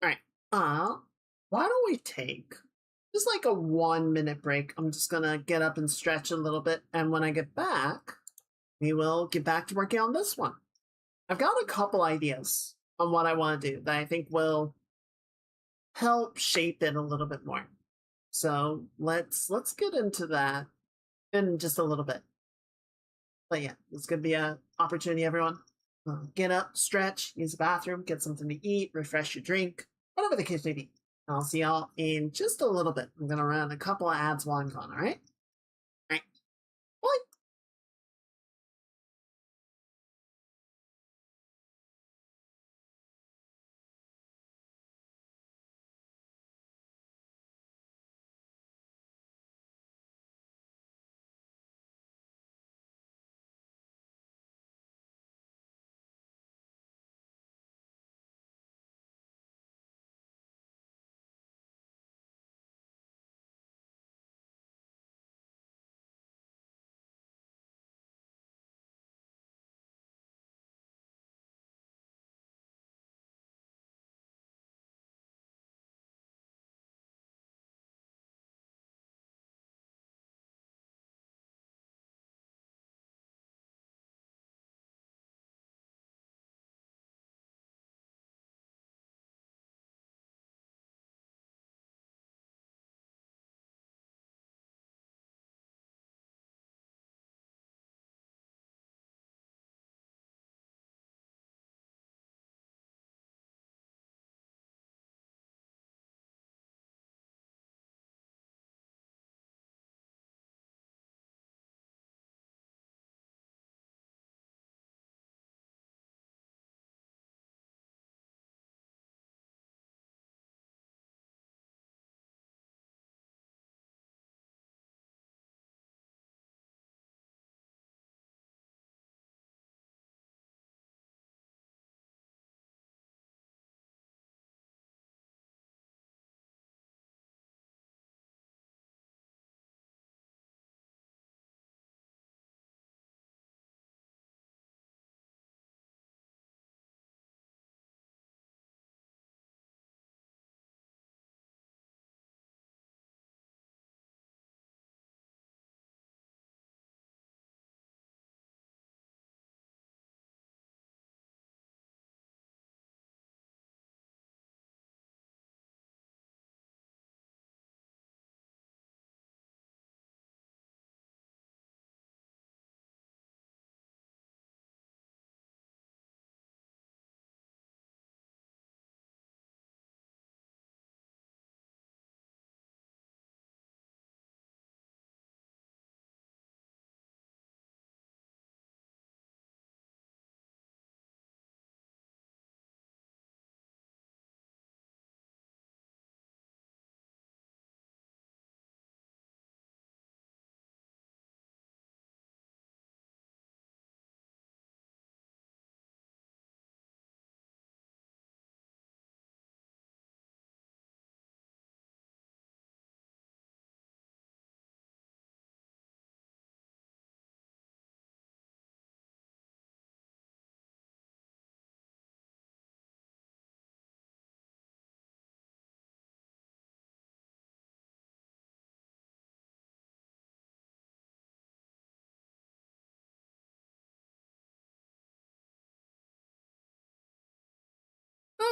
All right. Why don't we take just like a 1 minute break? I'm just gonna get up and stretch a little bit, and when I get back, we will get back to working on this one. I've got a couple ideas on what I want to do that I think will help shape it a little bit more. So let's get into that in just a little bit. But yeah, it's gonna be a opportunity, everyone. Get up, stretch, use the bathroom, get something to eat, refresh your drink, whatever the case may be. I'll see y'all in just a little bit. I'm gonna run a couple of ads while I'm gone. All right. All right. Bye.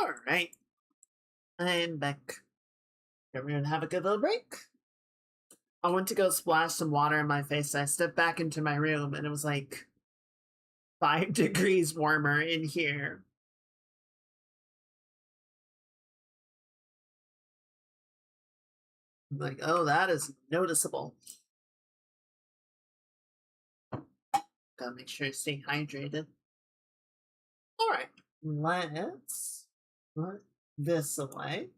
All right. I'm back. Everyone have a good little break? I went to go splash some water in my face. I stepped back into my room and it was like 5 degrees warmer in here. I'm like, oh, that is noticeable. Gotta make sure to stay hydrated. All right, let's put this away.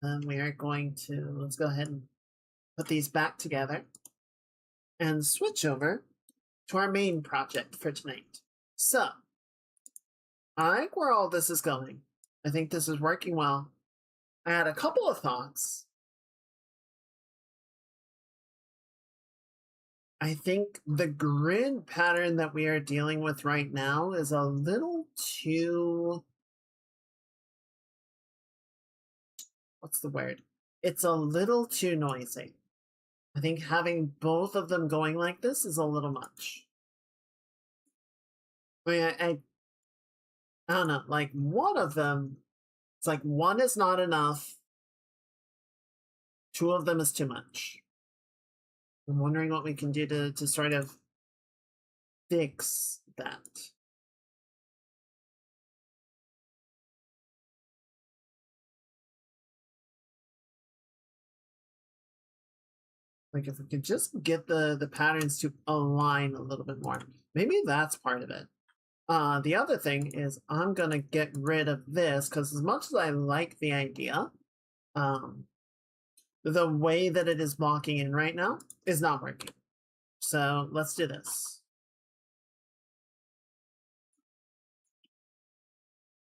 And we are going to, let's go ahead and put these back together and switch over to our main project for tonight. So, I like where all this is going. I think this is working well. I had a couple of thoughts. I think the grid pattern that we are dealing with right now is a little too, what's the word? It's a little too noisy. I think having both of them going like this is a little much. I mean, I don't know, like one of them, it's like one is not enough, two of them is too much. I'm wondering what we can do to sort of fix that. Like if we could just get the patterns to align a little bit more. Maybe that's part of it. The other thing is I'm going to get rid of this because as much as I like the idea, the way that it is blocking in right now is not working. So let's do this.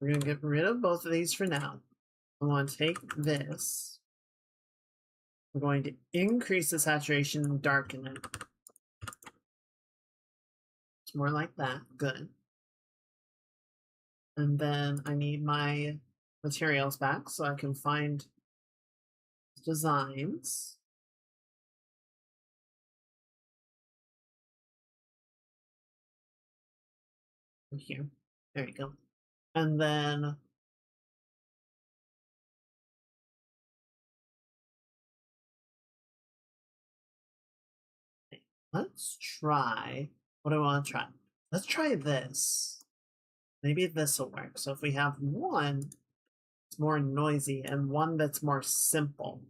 We're going to get rid of both of these for now. I want to take this. We're going to increase the saturation and darken it. It's more like that. Good. And then I need my materials back so I can find designs. Here. There you go. And then let's try, what do I want to try? Let's try this. Maybe this will work. So if we have one that's more noisy and one that's more simple.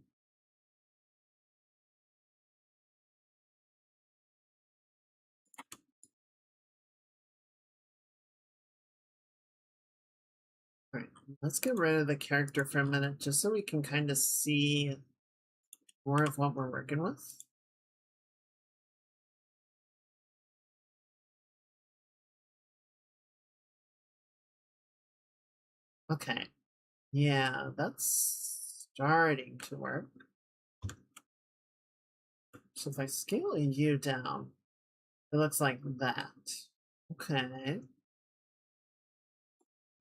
All right, let's get rid of the character for a minute just so we can kind of see more of what we're working with. Okay, yeah, that's starting to work. So if I scale you down, it looks like that. Okay.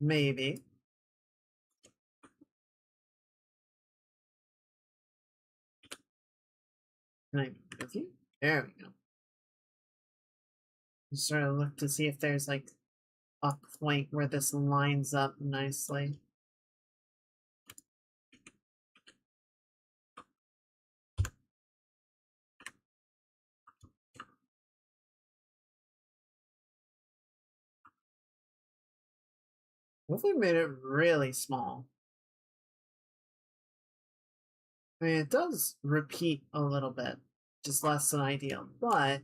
Maybe. Can I move with you? There we go. Sort of look to see if there's like a point where this lines up nicely. What if we made it really small? I mean, it does repeat a little bit, just less than ideal, but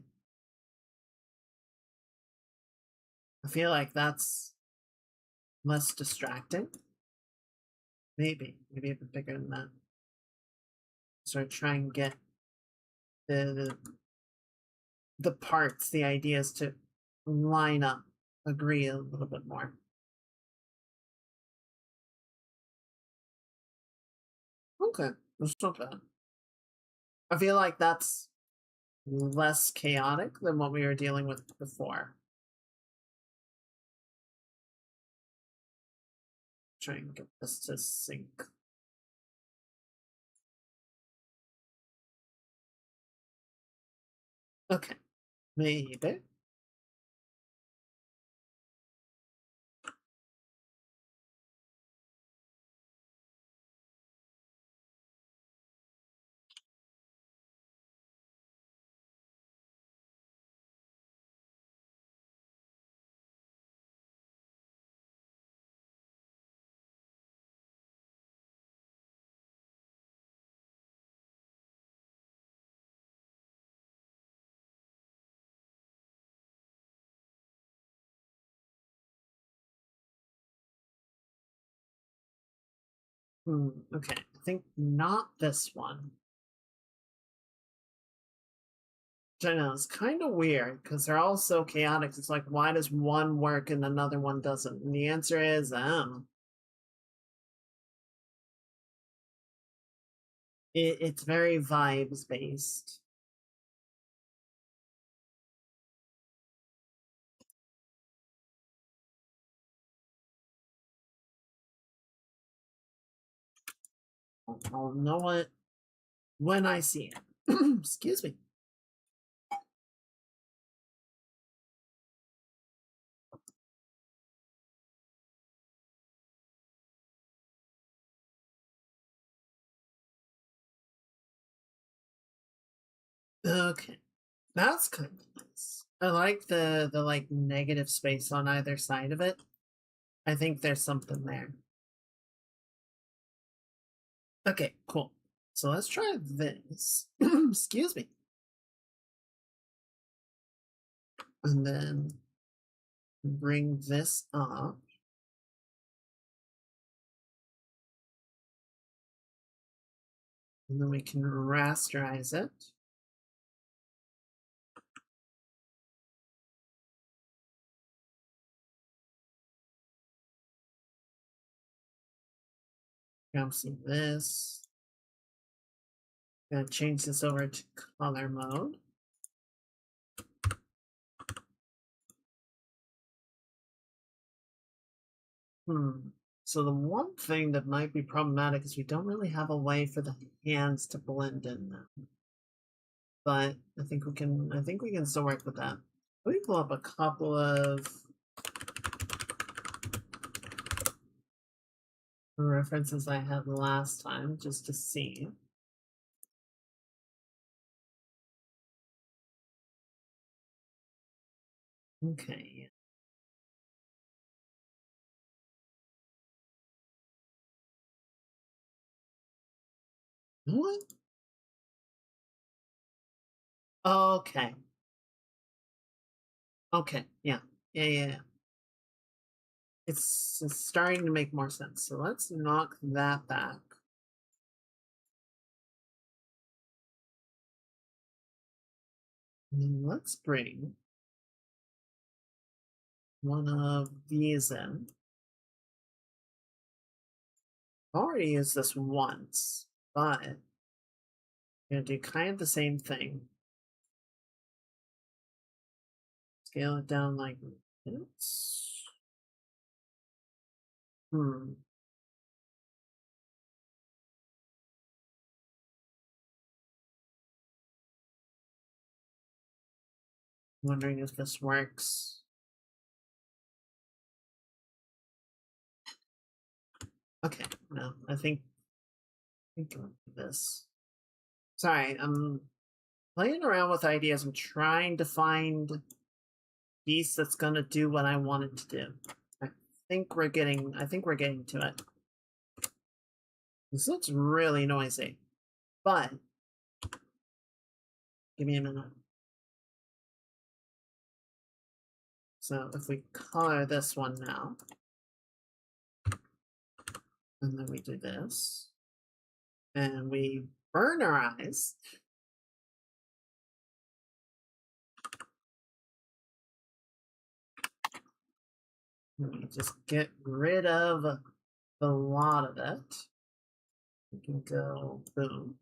I feel like that's less distracting. Maybe a bit bigger than that. So try and get the the parts, the ideas to line up, agree a little bit more. Okay, that's not bad. I feel like that's less chaotic than what we were dealing with before. Try and get this to sync. Okay, maybe. Okay, I think not this one. Which I know is kind of weird because they're all so chaotic. It's like, why does one work and another one doesn't? And the answer is, it's very vibes based. I'll know it when I see it. Excuse me. Okay, that's kind of nice. I like the like negative space on either side of it. I think there's something there. Okay, cool. So let's try this. Excuse me. And then bring this up. And then we can rasterize it. Now see this. Gonna change this over to color mode. So the one thing that might be problematic is we don't really have a way for the hands to blend in now. But I think we can still work with that. Let me pull up a couple of references I had last time just to see. Okay. What? Okay. Okay. Yeah. Yeah. It's starting to make more sense. So let's knock that back. And then let's bring one of these in. I've already used this once, but I'm gonna do kind of the same thing. Scale it down like this. Hmm. Wondering if this works. Okay, no, I think I'll do this. Sorry, I'm playing around with ideas. I'm trying to find a piece that's gonna do what I want it to do. I think we're getting to it. This looks really noisy, but give me a minute. So if we color this one now, and then we do this, and we burn our eyes. We just get rid of a lot of it. We can go boom.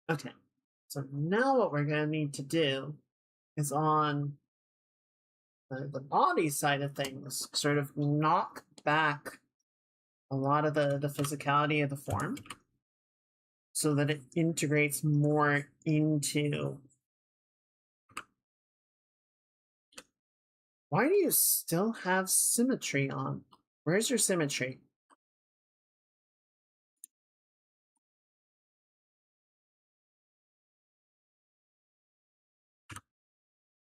Okay, so now what we're going to need to do is on the body side of things, sort of knock back a lot of the physicality of the form so that it integrates more into. Why do you still have symmetry on? Where's your symmetry?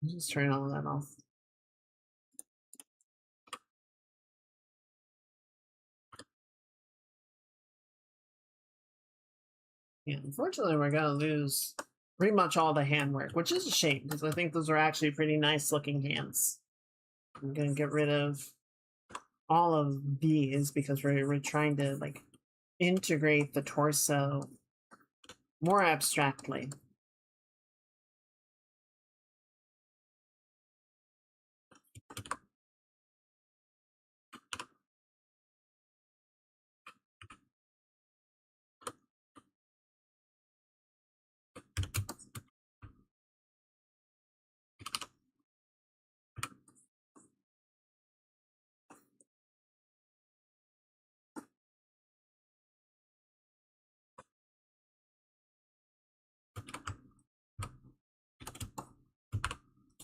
Just turn all that off. Yeah, unfortunately, we're gonna lose pretty much all the handwork, which is a shame because I think those are actually pretty nice looking hands. I'm gonna get rid of all of these because we're trying to like integrate the torso more abstractly.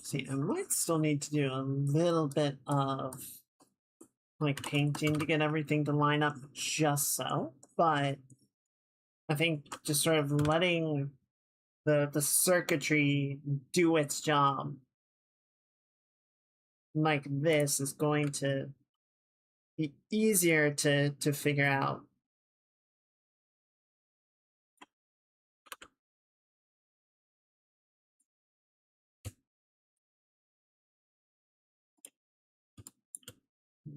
See, I might still need to do a little bit of like painting to get everything to line up just so, but I think just sort of letting the circuitry do its job like this is going to be easier to figure out.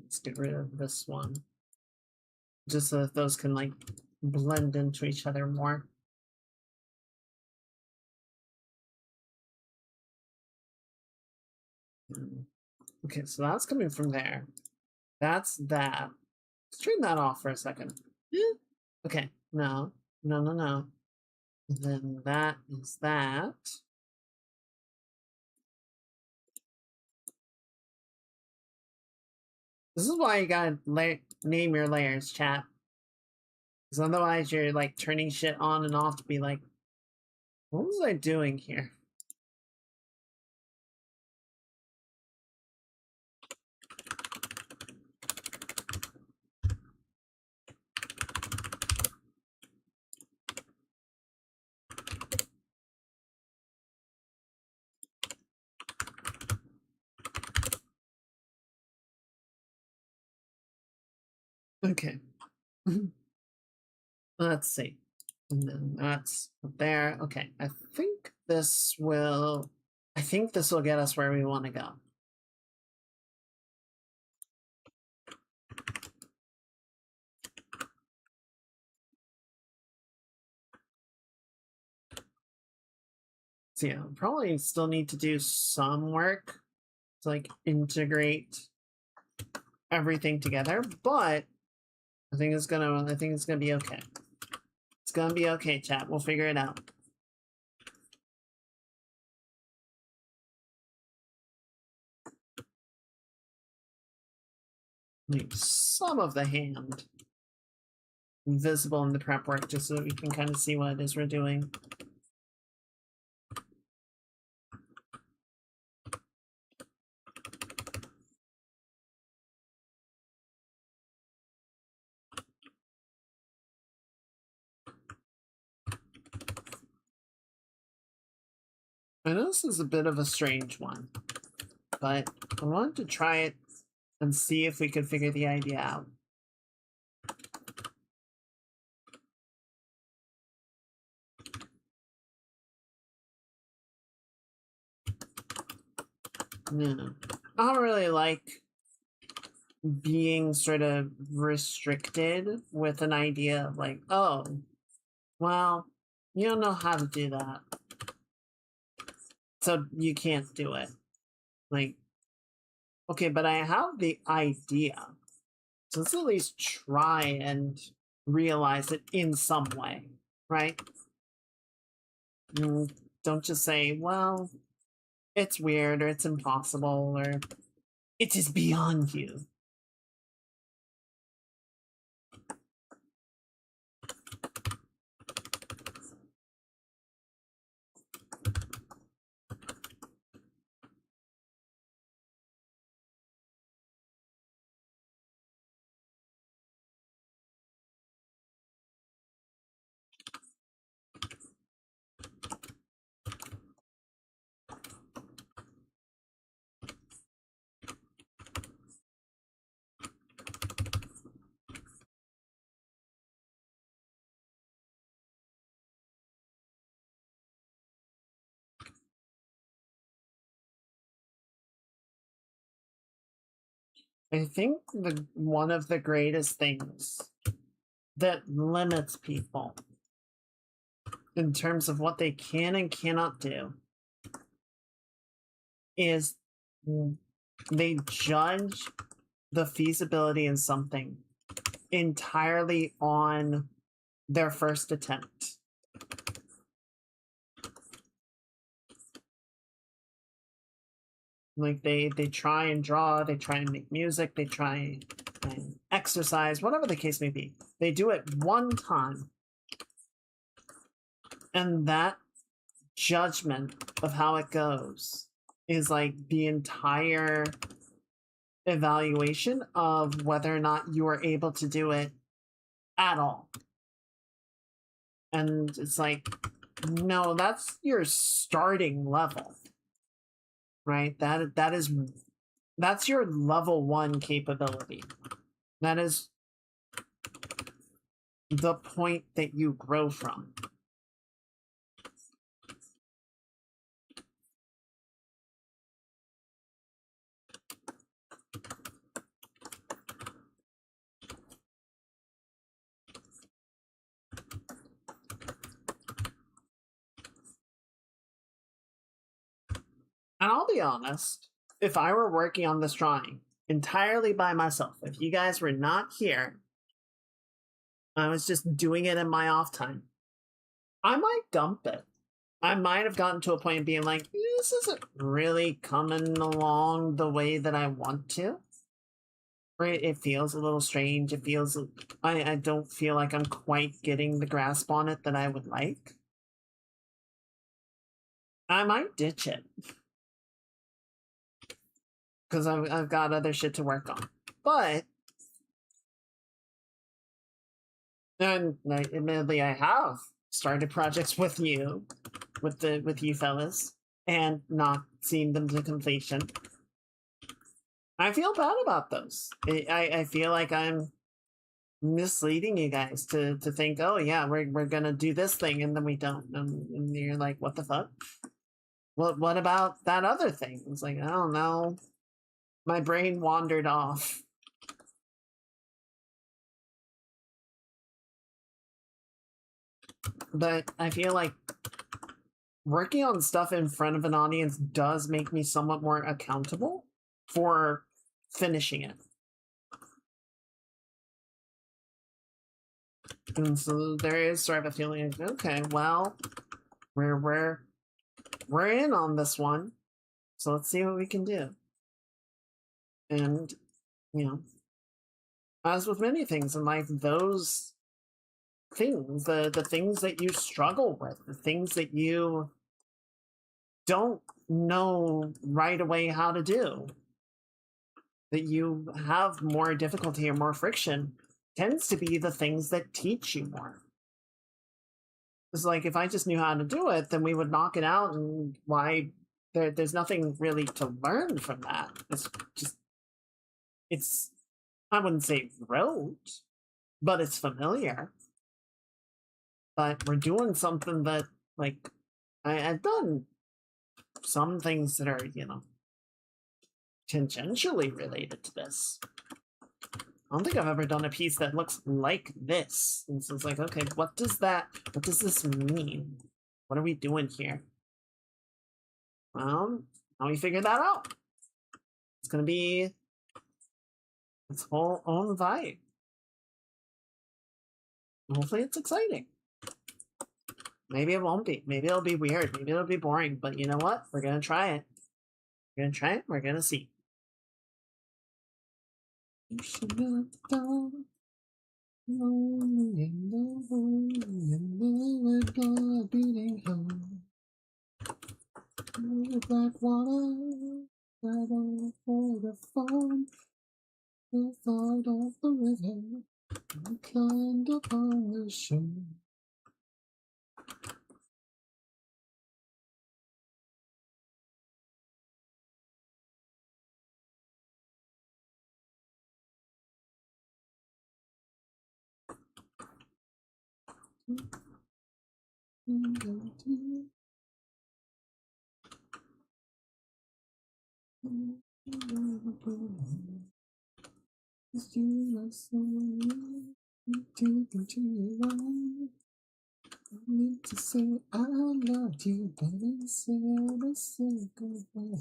Let's get rid of this one. Just so that those can like blend into each other more. Okay, so that's coming from there. That's that. Let's turn that off for a second. Okay, no, no, no, no. And then that is that. This is why you gotta name your layers, chat. Because otherwise you're like turning shit on and off to be like, what was I doing here? Okay. Let's see. And then that's there. Okay. I think this will get us where we want to go. So yeah, probably still need to do some work to like integrate everything together, but I think it's gonna be okay. It's gonna be okay, chat. We'll figure it out. Make some of the hand visible in the prep work just so that we can kind of see what it is we're doing. I know this is a bit of a strange one, but I wanted to try it and see if we could figure the idea out. Yeah. I don't really like being sort of restricted with an idea of like, oh, well, you don't know how to do that, so you can't do it. Like, okay, but I have the idea, so let's at least try and realize it in some way, right? Don't just say, well, it's weird or it's impossible or it is beyond you. I think one of the greatest things that limits people in terms of what they can and cannot do is they judge the feasibility in something entirely on their first attempt. Like they try and draw, they try and make music, they try and exercise, whatever the case may be. They do it one time, and that judgment of how it goes is like the entire evaluation of whether or not you are able to do it at all. And it's like, no, that's your starting level, right? That's your level 1 capability. That is the point that you grow from. And I'll be honest, if I were working on this drawing entirely by myself, if you guys were not here, I was just doing it in my off time, I might dump it. I might have gotten to a point being like, this isn't really coming along the way that I want to. Right? It feels a little strange. It feels, I don't feel like I'm quite getting the grasp on it that I would like. I might ditch it. Because I've got other shit to work on. But, and admittedly, I have started projects with you, with you fellas, and not seen them to completion. I feel bad about those. I feel like I'm misleading you guys to think, oh yeah, we're gonna do this thing, and then we don't, and you're like, what the fuck? What about that other thing? It's like, I don't know. My brain wandered off. But I feel like working on stuff in front of an audience does make me somewhat more accountable for finishing it. And so there is sort of a feeling of, okay, well, we're in on this one, so let's see what we can do. And, you know, as with many things in life, those things, the things that you struggle with, the things that you don't know right away how to do, that you have more difficulty or more friction, tends to be the things that teach you more. It's like, if I just knew how to do it, then we would knock it out, and why there's nothing really to learn from that. It's just, it's, I wouldn't say rote, but it's familiar. But we're doing something that, like, I've done some things that are, you know, tangentially related to this. I don't think I've ever done a piece that looks like this. And so it's like, okay, what does this mean? What are we doing here? Well, how we figure that out? It's gonna be its whole own vibe. Hopefully it's exciting. Maybe it won't be. Maybe it'll be weird. Maybe it'll be boring. But you know what? We're gonna try it. We're gonna try it. We're gonna see. Black water, for the fun, the thought of the river, and climbed upon the shore. Need to say I love you, but instead I say goodbye.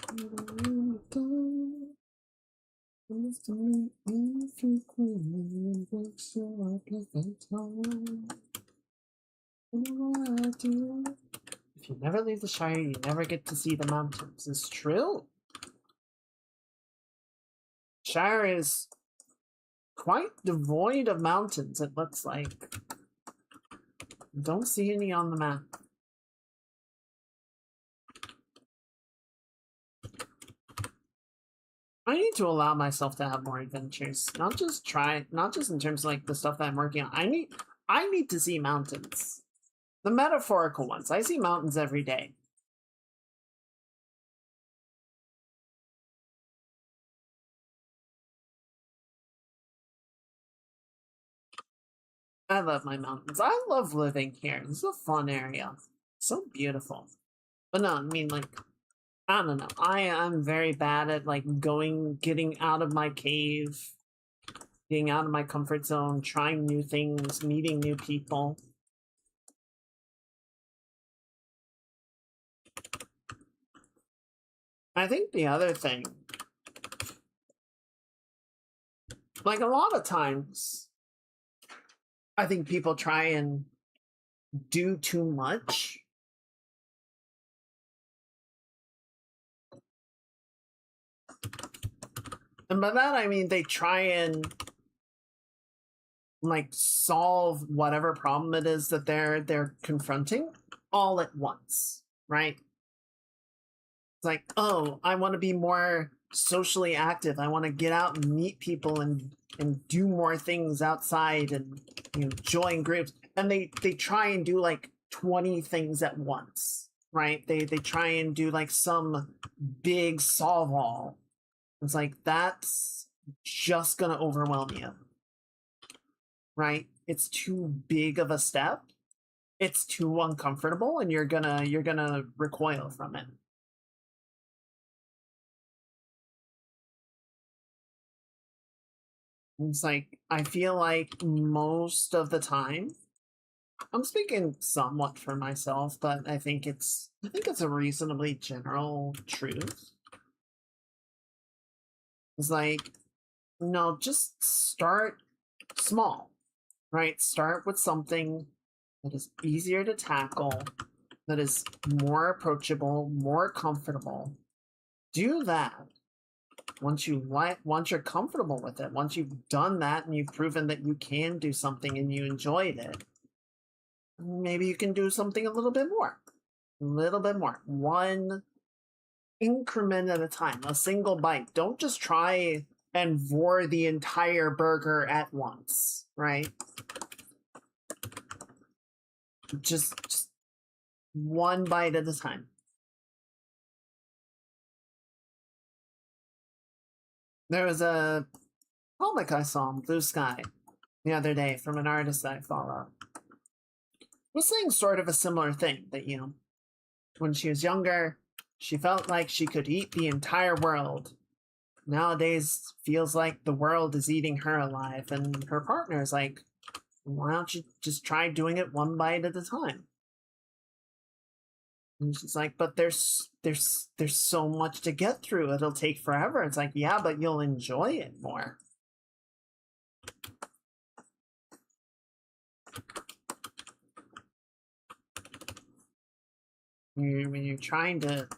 If you never leave the Shire, you never get to see the mountains. It's true. Shire is quite devoid of mountains, it looks like. Don't see any on the map. I need to allow myself to have more adventures. Not just in terms of like the stuff that I'm working on. I need to see mountains. The metaphorical ones. I see mountains every day. I love my mountains. I love living here. This is a fun area. So beautiful. But no, I mean like I don't know. I'm very bad at like getting out of my cave, getting out of my comfort zone, trying new things, meeting new people. I think the other thing, like a lot of times, I think people try and do too much. And by that I mean they try and like solve whatever problem it is that they're confronting all at once, right? It's like, oh, I want to be more socially active. I want to get out and meet people and do more things outside and join groups. And they try and do like 20 things at once, right? They try and do like some big solve all. It's like that's just gonna overwhelm you, right? It's too big of a step. It's too uncomfortable, and you're gonna recoil from it. It's like I feel like most of the time, I'm speaking somewhat for myself, but I think it's a reasonably general truth. It's like, no, just start small, right? Start with something that is easier to tackle, that is more approachable, more comfortable. Do that. Once you're comfortable with it, once you've done that and you've proven that you can do something and you enjoyed it, maybe you can do something a little bit more. One increment at a time, a single bite. Don't just try and vor the entire burger at once, right? Just one bite at a time. There was a comic I saw on Blue Sky the other day from an artist that I follow. Was saying sort of a similar thing that, when she was younger, she felt like she could eat the entire world. Nowadays, feels like the world is eating her alive, and her partner is like, why don't you just try doing it one bite at a time? And she's like, but there's so much to get through. It'll take forever. It's like, yeah, but you'll enjoy it more. When you're trying to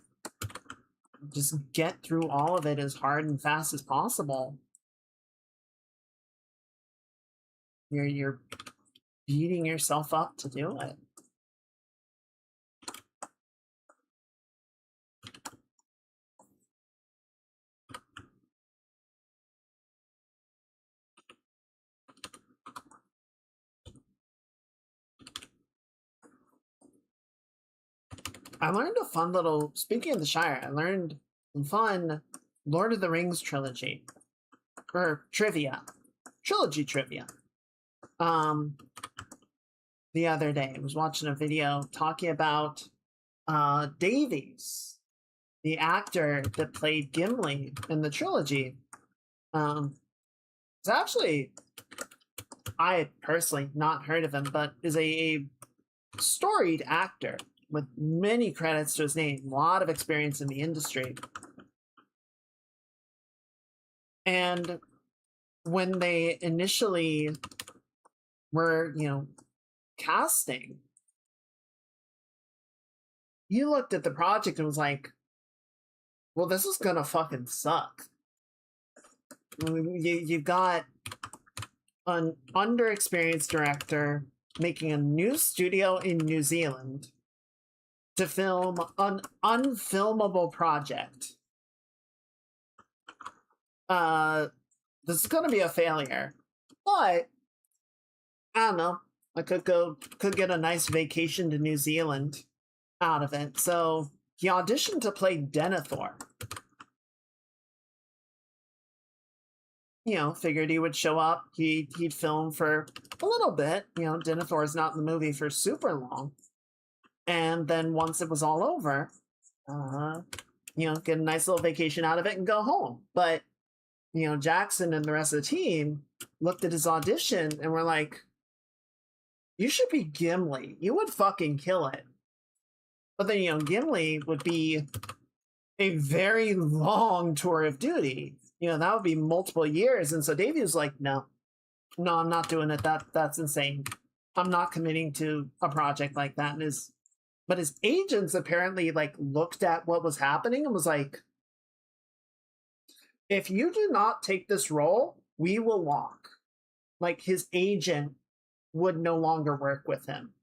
just get through all of it as hard and fast as possible, you're beating yourself up to do it. I learned a fun little, speaking of the Shire, I learned some fun Lord of the Rings trilogy, or trivia, trilogy trivia. The other day, I was watching a video talking about Davies, the actor that played Gimli in the trilogy. It's actually, I had personally not heard of him, but is a storied actor with many credits to his name, a lot of experience in the industry. And when they initially were, casting, you looked at the project and was like, well, this is gonna fucking suck. You've got an underexperienced director making a new studio in New Zealand to film an unfilmable project. This is going to be a failure, but I don't know. I could get a nice vacation to New Zealand out of it. So he auditioned to play Denethor. Figured he would show up. He'd film for a little bit. Denethor is not in the movie for super long. And then once it was all over, get a nice little vacation out of it and go home. But, Jackson and the rest of the team looked at his audition and were like, you should be Gimli. You would fucking kill it. But then, Gimli would be a very long tour of duty. That would be multiple years. And so Davey was like, no, I'm not doing it. That's insane. I'm not committing to a project like that. But his agents apparently looked at what was happening and was like, if you do not take this role, we will walk. His agent would no longer work with him.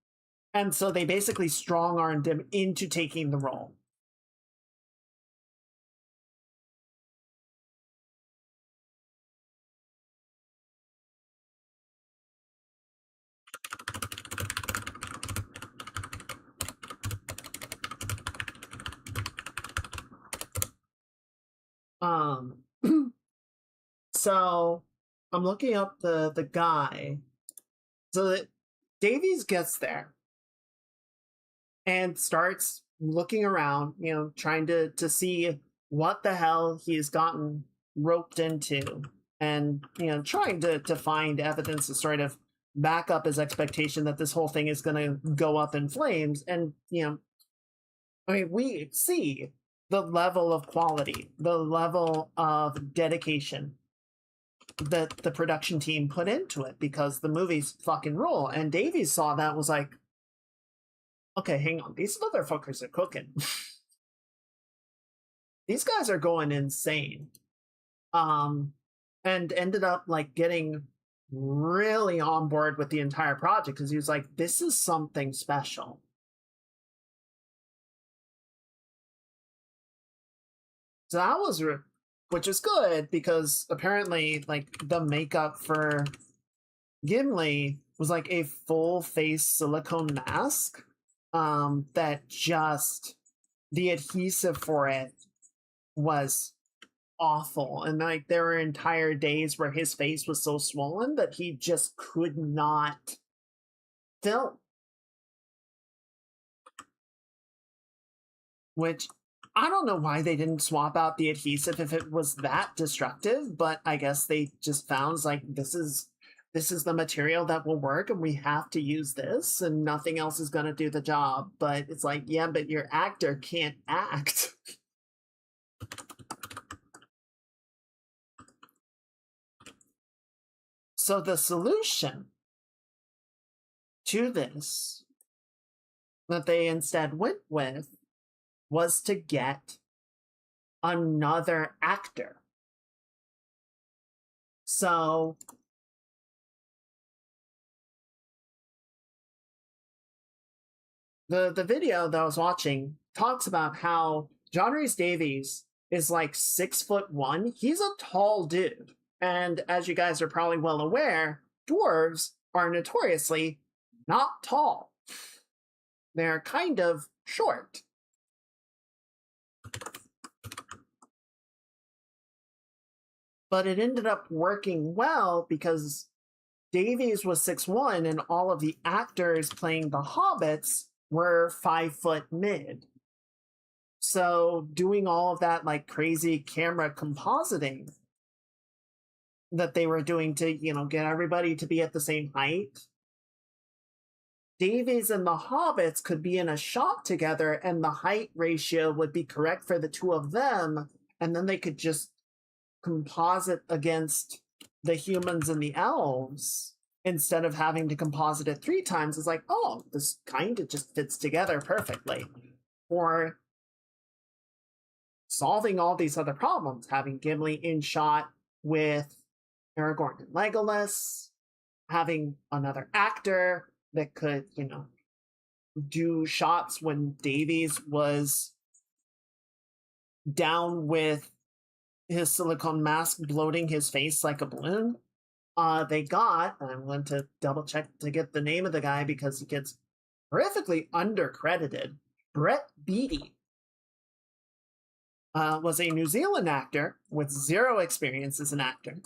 And so they basically strong-armed him into taking the role. So I'm looking up the guy. So that Davies gets there and starts looking around, trying to see what the hell he's gotten roped into, and trying to find evidence to sort of back up his expectation that this whole thing is going to go up in flames. And we see the level of quality, the level of dedication that the production team put into it, because the movies fucking rule. And Davies saw that, was like, okay, hang on, these motherfuckers are cooking. These guys are going insane. And ended up getting really on board with the entire project, because he was like, this is something special. So that was, which is good, because apparently the makeup for Gimli was a full face silicone mask, that just, the adhesive for it was awful. And there were entire days where his face was so swollen that he just could not film. Which, I don't know why they didn't swap out the adhesive if it was that destructive, but I guess they just found this is the material that will work, and we have to use this, and nothing else is going to do the job. But it's yeah, but your actor can't act. So the solution to this that they instead went with was to get another actor. So The video that I was watching talks about how John Rhys Davies is like 6'1". He's a tall dude. And as you guys are probably well aware, dwarves are notoriously not tall. They're kind of short. But it ended up working well because Davies was 6'1", and all of the actors playing the hobbits were 5' mid. So doing all of that like crazy camera compositing that they were doing to, get everybody to be at the same height, Davies and the hobbits could be in a shot together and the height ratio would be correct for the two of them, and then they could just composite against the humans and the elves instead of having to composite it 3 times. It's like, oh, this kind of just fits together perfectly. Or solving all these other problems, having Gimli in shot with Aragorn and Legolas, having another actor that could, do shots when Davies was down with his silicone mask bloating his face like a balloon. They got, and I'm going to double check to get the name of the guy because he gets horrifically undercredited. Brett Beattie was a New Zealand actor with 0 experience as an actor,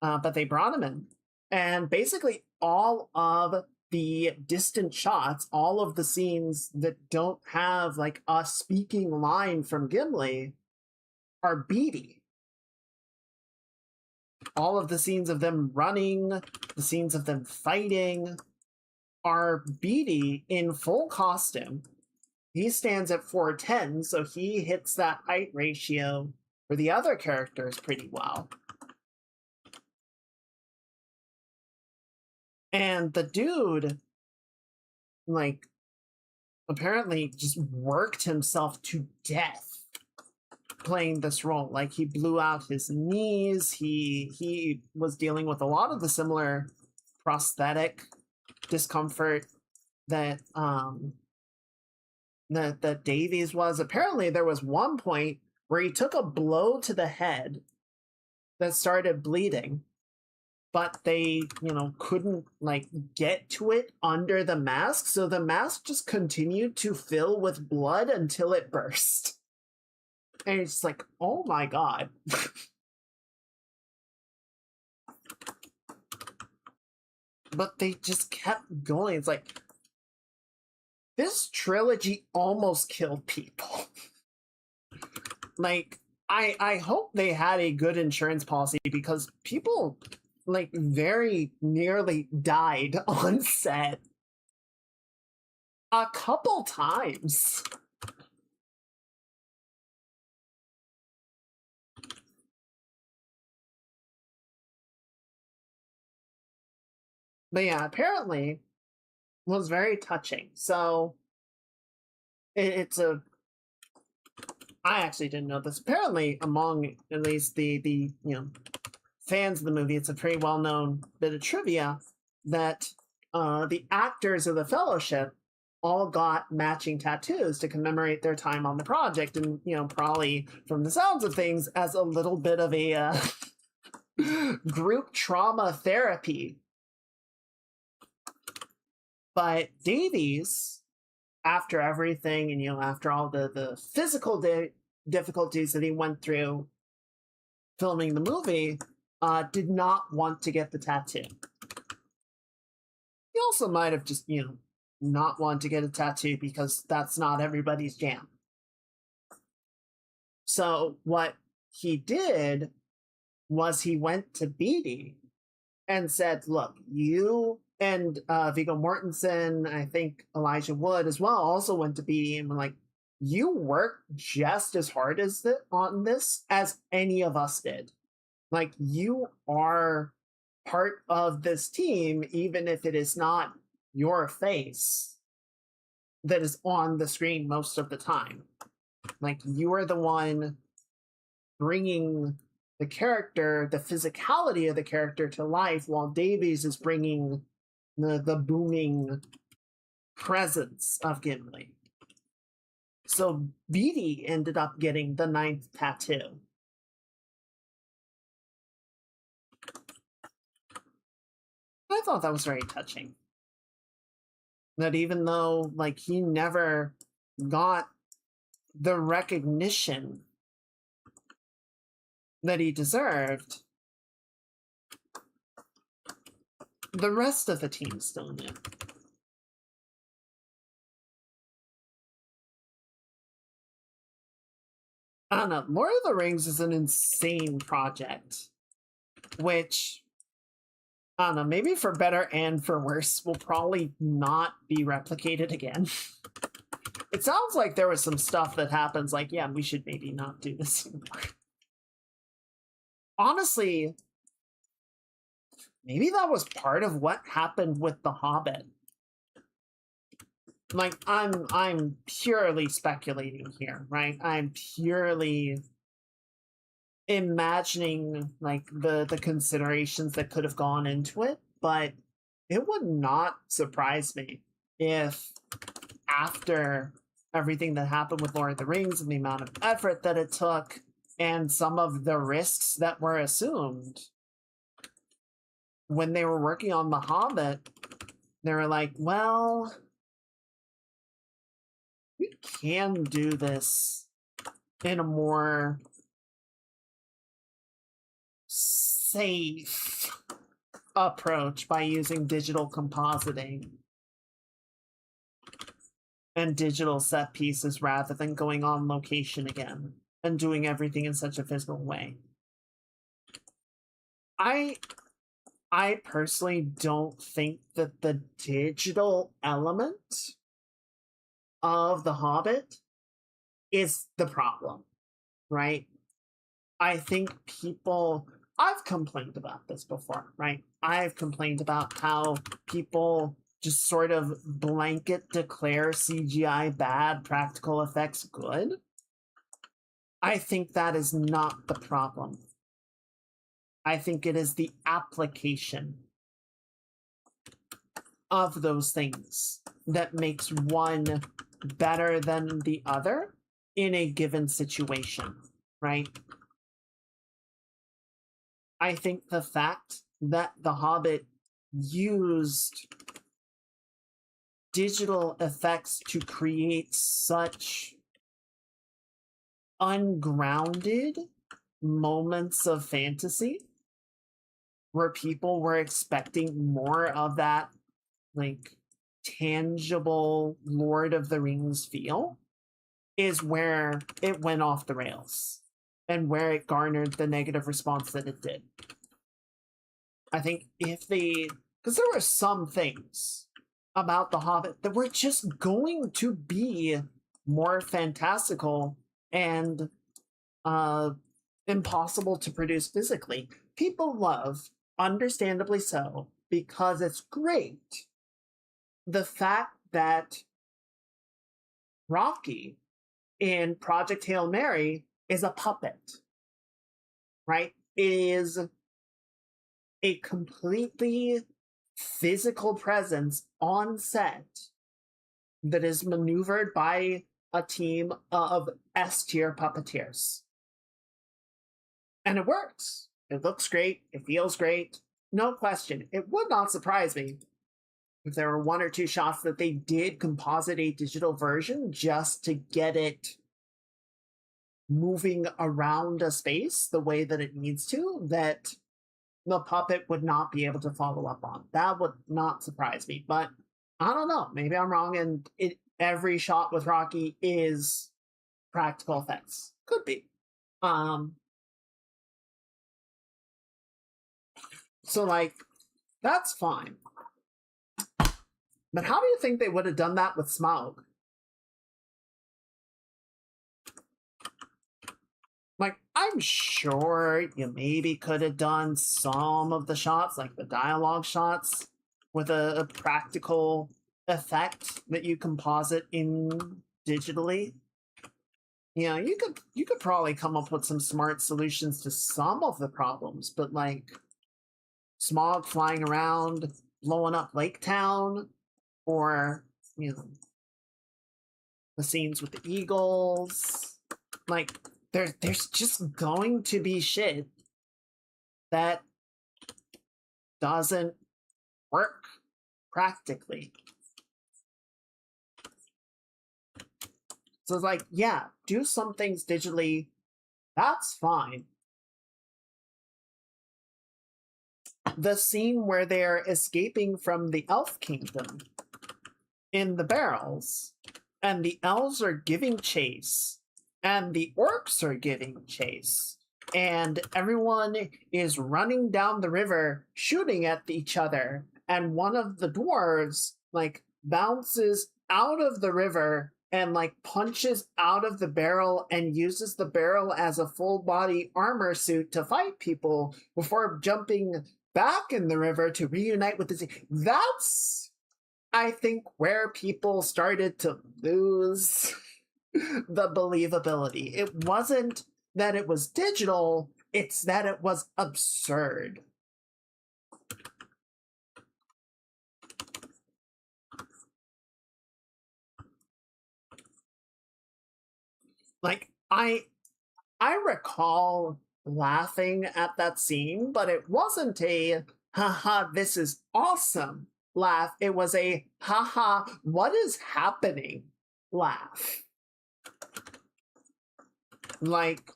but they brought him in. And basically all of the distant shots, all of the scenes that don't have like a speaking line from Gimli are Beattie. All of the scenes of them running, the scenes of them fighting are Beattie in full costume. He stands at 4'10", so he hits that height ratio for the other characters pretty well. And the dude, like, apparently just worked himself to death playing this role. Like, he blew out his knees. He was dealing with a lot of the similar prosthetic discomfort that that Davies was. Apparently, there was one point where he took a blow to the head that started bleeding, but they, couldn't like get to it under the mask, so the mask just continued to fill with blood until it burst. And it's like, oh my god. But they just kept going. It's like, this trilogy almost killed people. Like, I hope they had a good insurance policy because people like very nearly died on set a couple times. But yeah, apparently it was very touching. So it's a, I actually didn't know this. Apparently, among at least the fans of the movie, it's a pretty well-known bit of trivia that the actors of the Fellowship all got matching tattoos to commemorate their time on the project, and probably from the sounds of things as a little bit of a group trauma therapy. But Davies, after everything, and after all the physical difficulties that he went through filming the movie, did not want to get the tattoo. He also might have just, not want to get a tattoo because that's not everybody's jam. So what he did was he went to Beattie and said, look, you and Viggo Mortensen, I think Elijah Wood as well, also went to Beattie and were like, you worked just as hard on this as any of us did. Like, you are part of this team, even if it is not your face that is on the screen most of the time. Like, you are the one bringing the character, the physicality of the character to life, while Davies is bringing the booming presence of Gimli. So Beatty ended up getting the 9th tattoo. I thought that was very touching. That even though, like, he never got the recognition that he deserved, the rest of the team still knew. I don't know. Lord of the Rings is an insane project, which, I don't know, maybe for better and for worse, will probably not be replicated again. It sounds like there was some stuff that happens like, yeah, we should maybe not do this anymore. Honestly, maybe that was part of what happened with The Hobbit. Like, I'm purely speculating here, right? I'm purely imagining like the considerations that could have gone into it, but it would not surprise me if after everything that happened with Lord of the Rings and the amount of effort that it took and some of the risks that were assumed when they were working on The Hobbit, they were like, well, we can do this in a more safe approach by using digital compositing and digital set pieces rather than going on location again and doing everything in such a physical way. I personally don't think that the digital element of The Hobbit is the problem, right? I think I've complained about this before, right? I've complained about how people just sort of blanket declare CGI bad, practical effects good. I think that is not the problem. I think it is the application of those things that makes one better than the other in a given situation, right? I think the fact that The Hobbit used digital effects to create such ungrounded moments of fantasy where people were expecting more of that, like, tangible Lord of the Rings feel is where it went off the rails and where it garnered the negative response that it did. I think because there were some things about The Hobbit that were just going to be more fantastical and impossible to produce physically. People love, understandably so, because it's great, the fact that Rocky in Project Hail Mary is a puppet, right? It is a completely physical presence on set that is maneuvered by a team of S-tier puppeteers. And it works. It looks great. It feels great. No question. It would not surprise me if there were 1 or 2 shots that they did composite a digital version just to get it moving around a space the way that it needs to, that the puppet would not be able to follow up on. That would not surprise me, but I don't know. Maybe I'm wrong, and every shot with Rocky is practical effects. Could be. So, like, that's fine. But how do you think they would have done that with Smaug? Like, I'm sure you maybe could have done some of the shots, like the dialogue shots, with a practical effect that you composite in digitally. You know, you could probably come up with some smart solutions to some of the problems, but like Smaug flying around, blowing up Lake Town, or you know, the scenes with the eagles. Like, there's just going to be shit that doesn't work practically. So it's like, yeah, do some things digitally. That's fine. The scene where they're escaping from the elf kingdom in the barrels, and the elves are giving chase, and the orcs are giving chase, and everyone is running down the river shooting at each other, and one of the dwarves like bounces out of the river and like punches out of the barrel and uses the barrel as a full body armor suit to fight people before jumping back in the river to reunite with the sea. That's, I think, where people started to lose the believability. It wasn't that it was digital, it's that it was absurd. Like, I recall laughing at that scene, but it wasn't a haha, this is awesome laugh. It was a haha, what is happening laugh. Like,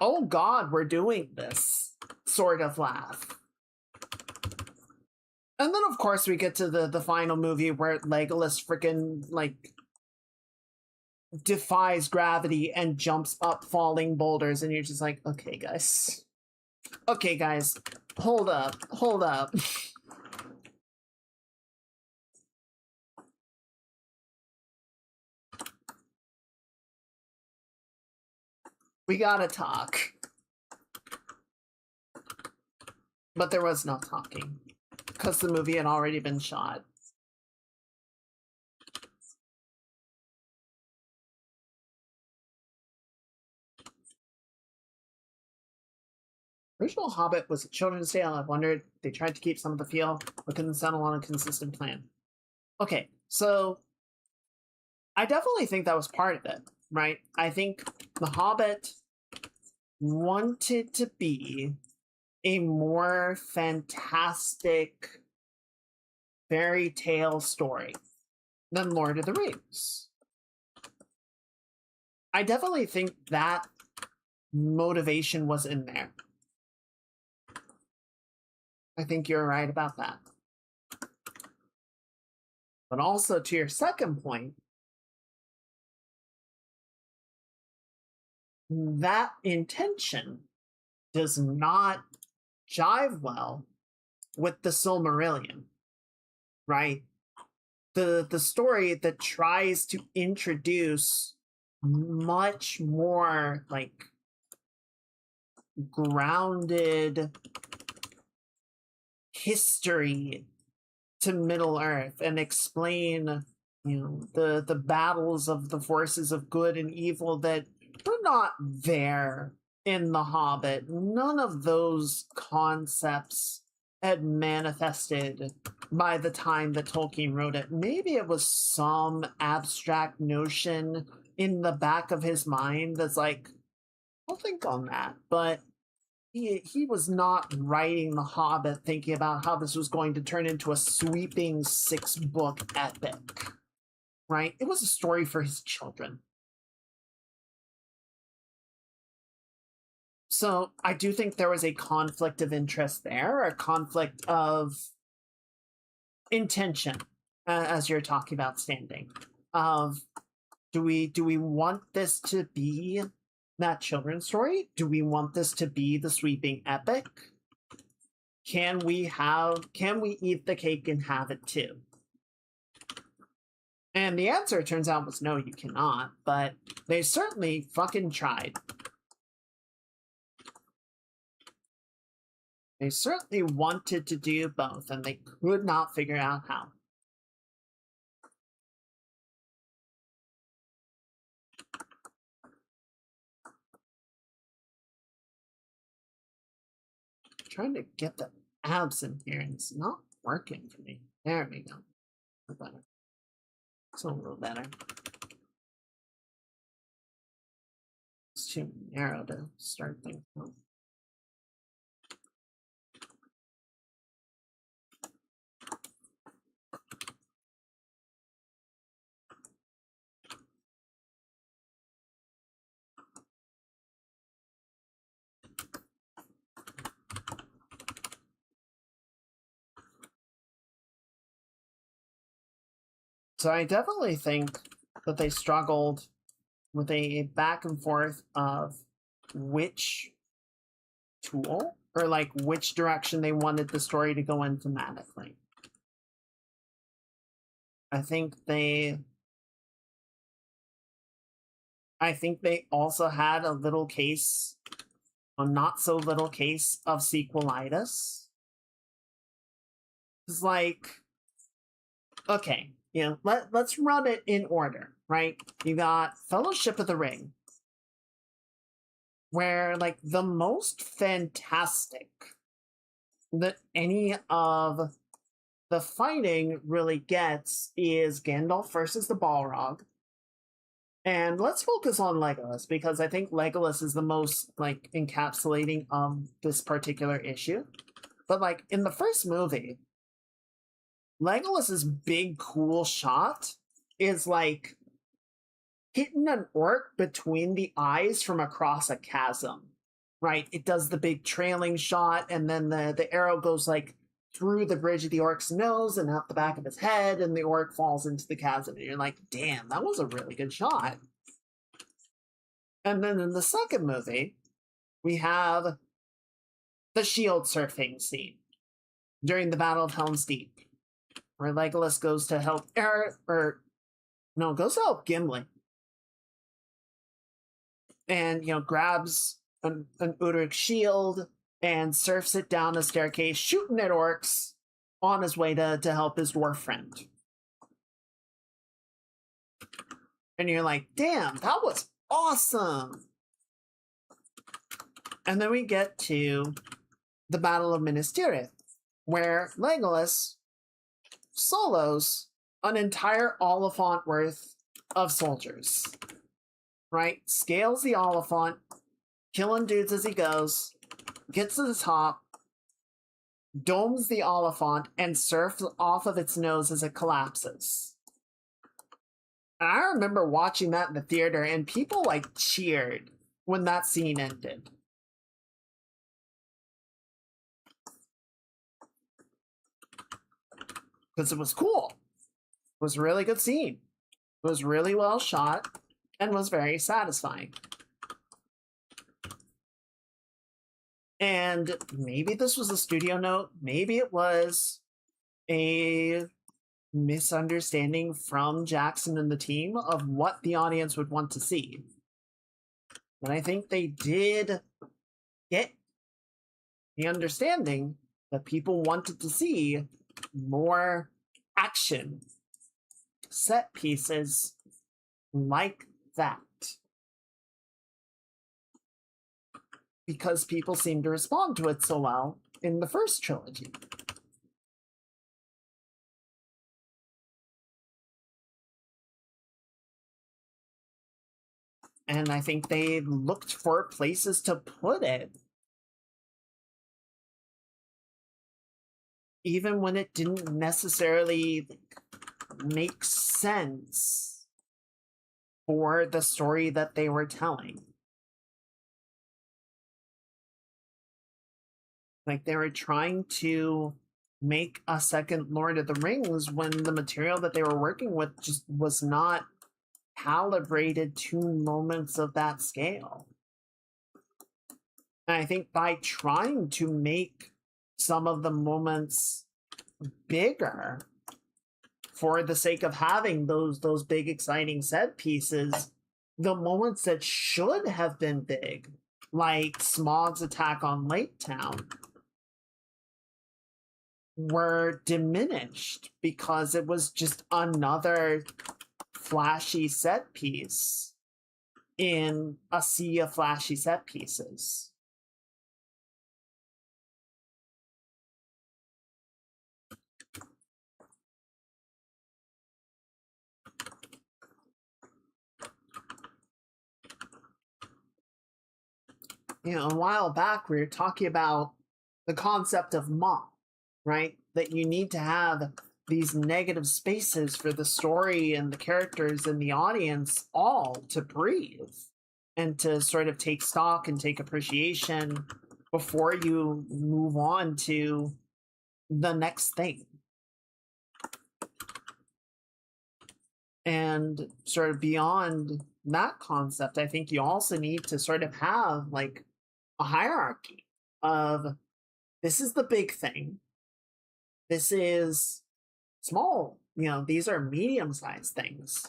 oh god, we're doing this sort of laugh. And then of course we get to the final movie where Legolas freaking like defies gravity and jumps up falling boulders, and you're just like, okay guys, hold up. We gotta talk. But there was no talking because the movie had already been shot. Original Hobbit was a children's tale. I wondered they tried to keep some of the feel, but couldn't settle on a consistent plan. Okay, so I definitely think that was part of it, right? I think The Hobbit wanted to be a more fantastic fairy tale story than Lord of the Rings. I definitely think that motivation was in there. I think you're right about that. But also to your second point, that intention does not jive well with the Silmarillion, right? The story that tries to introduce much more like grounded history to Middle Earth and explain, the battles of the forces of good and evil that were not there in The Hobbit. None of those concepts had manifested by the time that Tolkien wrote it. Maybe it was some abstract notion in the back of his mind that's like, I'll think on that. But he was not writing The Hobbit thinking about how this was going to turn into a sweeping 6-book epic, right? It was a story for his children. So I do think there was a conflict of interest there, a conflict of intention, as you're talking about standing. Of do we want this to be that children's story? Do we want this to be the sweeping epic? Can we eat the cake and have it too? And the answer, it turns out, was no, you cannot, but they certainly fucking tried. They certainly wanted to do both, and they could not figure out how. I'm trying to get the abs in here, and it's not working for me. There we go. Better. It's a little better. It's too narrow to start things from. So I definitely think that they struggled with a back and forth of which tool or like which direction they wanted the story to go in thematically. I think they also had a little case, a not so little case of sequelitis. It's like, okay, let's run it in order, right? You got Fellowship of the Ring, where like the most fantastic that any of the fighting really gets is Gandalf versus the Balrog. And let's focus on Legolas, because I think Legolas is the most like encapsulating of this particular issue. But like in the first movie, Legolas's big cool shot is like hitting an orc between the eyes from across a chasm, right? It does the big trailing shot, and then the arrow goes like through the bridge of the orc's nose and out the back of his head, and the orc falls into the chasm. And you're like, damn, that was a really good shot. And then in the second movie, we have the shield surfing scene during the Battle of Helm's Deep, where Legolas goes to help goes to help Gimli. And, grabs an Udric's shield and surfs it down the staircase, shooting at orcs on his way to help his dwarf friend. And you're like, damn, that was awesome. And then we get to the Battle of Minas Tirith, where Legolas solos an entire Oliphant worth of soldiers, right? Scales the Oliphant, killing dudes as he goes, gets to the top, domes the Oliphant, and surfs off of its nose as it collapses. And I remember watching that in the theater, and people like cheered when that scene ended. Because it was cool. It was a really good scene. It was really well shot and was very satisfying. And maybe this was a studio note. Maybe it was a misunderstanding from Jackson and the team of what the audience would want to see. And I think they did get the understanding that people wanted to see more action set pieces like that, because people seem to respond to it so well in the first trilogy. And I think they looked for places to put it, even when it didn't necessarily make sense for the story that they were telling. Like they were trying to make a second Lord of the Rings when the material that they were working with just was not calibrated to moments of that scale. And I think by trying to make some of the moments bigger for the sake of having those big exciting set pieces, the moments that should have been big, like Smaug's attack on Lake Town, were diminished because it was just another flashy set piece in a sea of flashy set pieces. a while back we were talking about the concept of mock, right? That you need to have these negative spaces for the story and the characters and the audience all to breathe and to sort of take stock and take appreciation before you move on to the next thing. And sort of beyond that concept, I think you also need to sort of have like a hierarchy of this is the big thing, this is small, these are medium-sized things.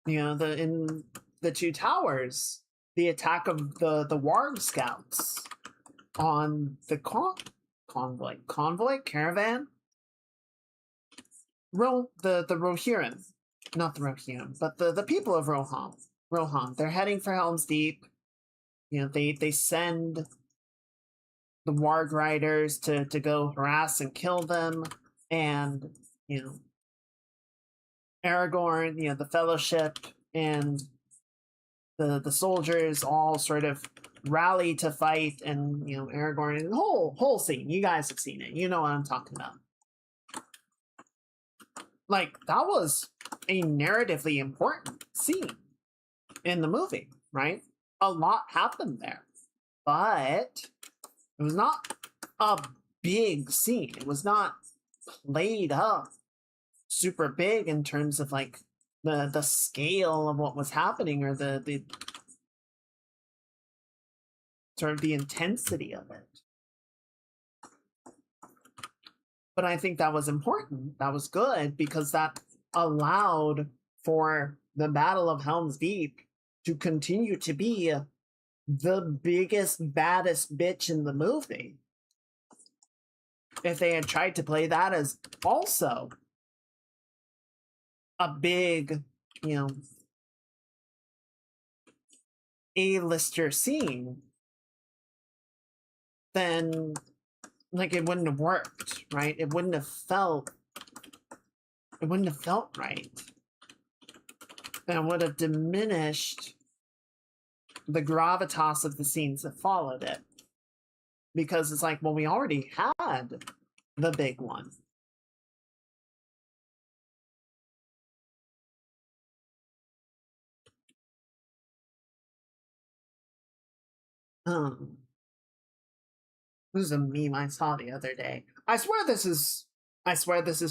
In the Two Towers, the attack of the Warg scouts on the convoy caravan, the Rohirrim, not the Rohirrim, but the people of Rohan, they're heading for Helm's Deep. They send the Warg riders to go harass and kill them, and Aragorn, the Fellowship, and the soldiers all sort of rally to fight, and Aragorn, and the whole scene. You guys have seen it. You know what I'm talking about. Like, that was a narratively important scene in the movie, right? A lot happened there, but it was not a big scene. It was not played up super big in terms of like the scale of what was happening, or the sort of the intensity of it. But I think that was important. That was good, because that allowed for the Battle of Helm's Deep to continue to be the biggest, baddest bitch in the movie. If they had tried to play that as also a big, A-lister scene, then like it wouldn't have worked, right? It wouldn't have felt right. And it would have diminished the gravitas of the scenes that followed it. Because it's like, well, we already had the big one. This is a meme I saw the other day. I swear this is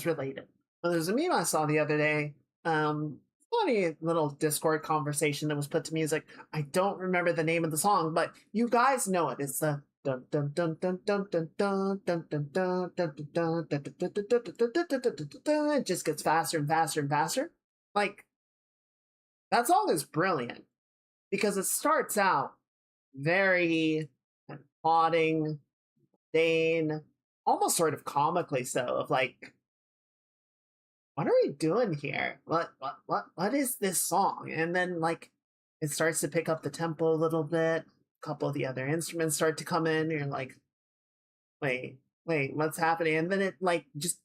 related. There's a meme I saw the other day. Funny little Discord conversation that was put to me. Is like, I don't remember the name of the song, but you guys know it. It's the dun dun dun dun dun dun dun dun dun dun dun dun dun. It just gets faster and faster and faster. Like, that song is brilliant because it starts out very plodding, Dane, almost sort of comically so, of like, what are we doing here? What is this song? And then like it starts to pick up the tempo a little bit. A couple of the other instruments start to come in. And you're like, wait, what's happening? And then it like just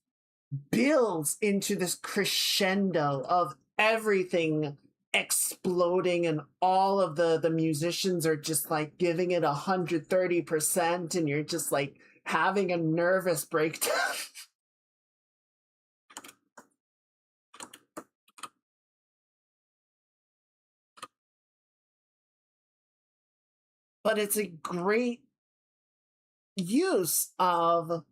builds into this crescendo of everything exploding, and all of the musicians are just like giving it 130%, and you're just like having a nervous breakdown. But it's a great use of,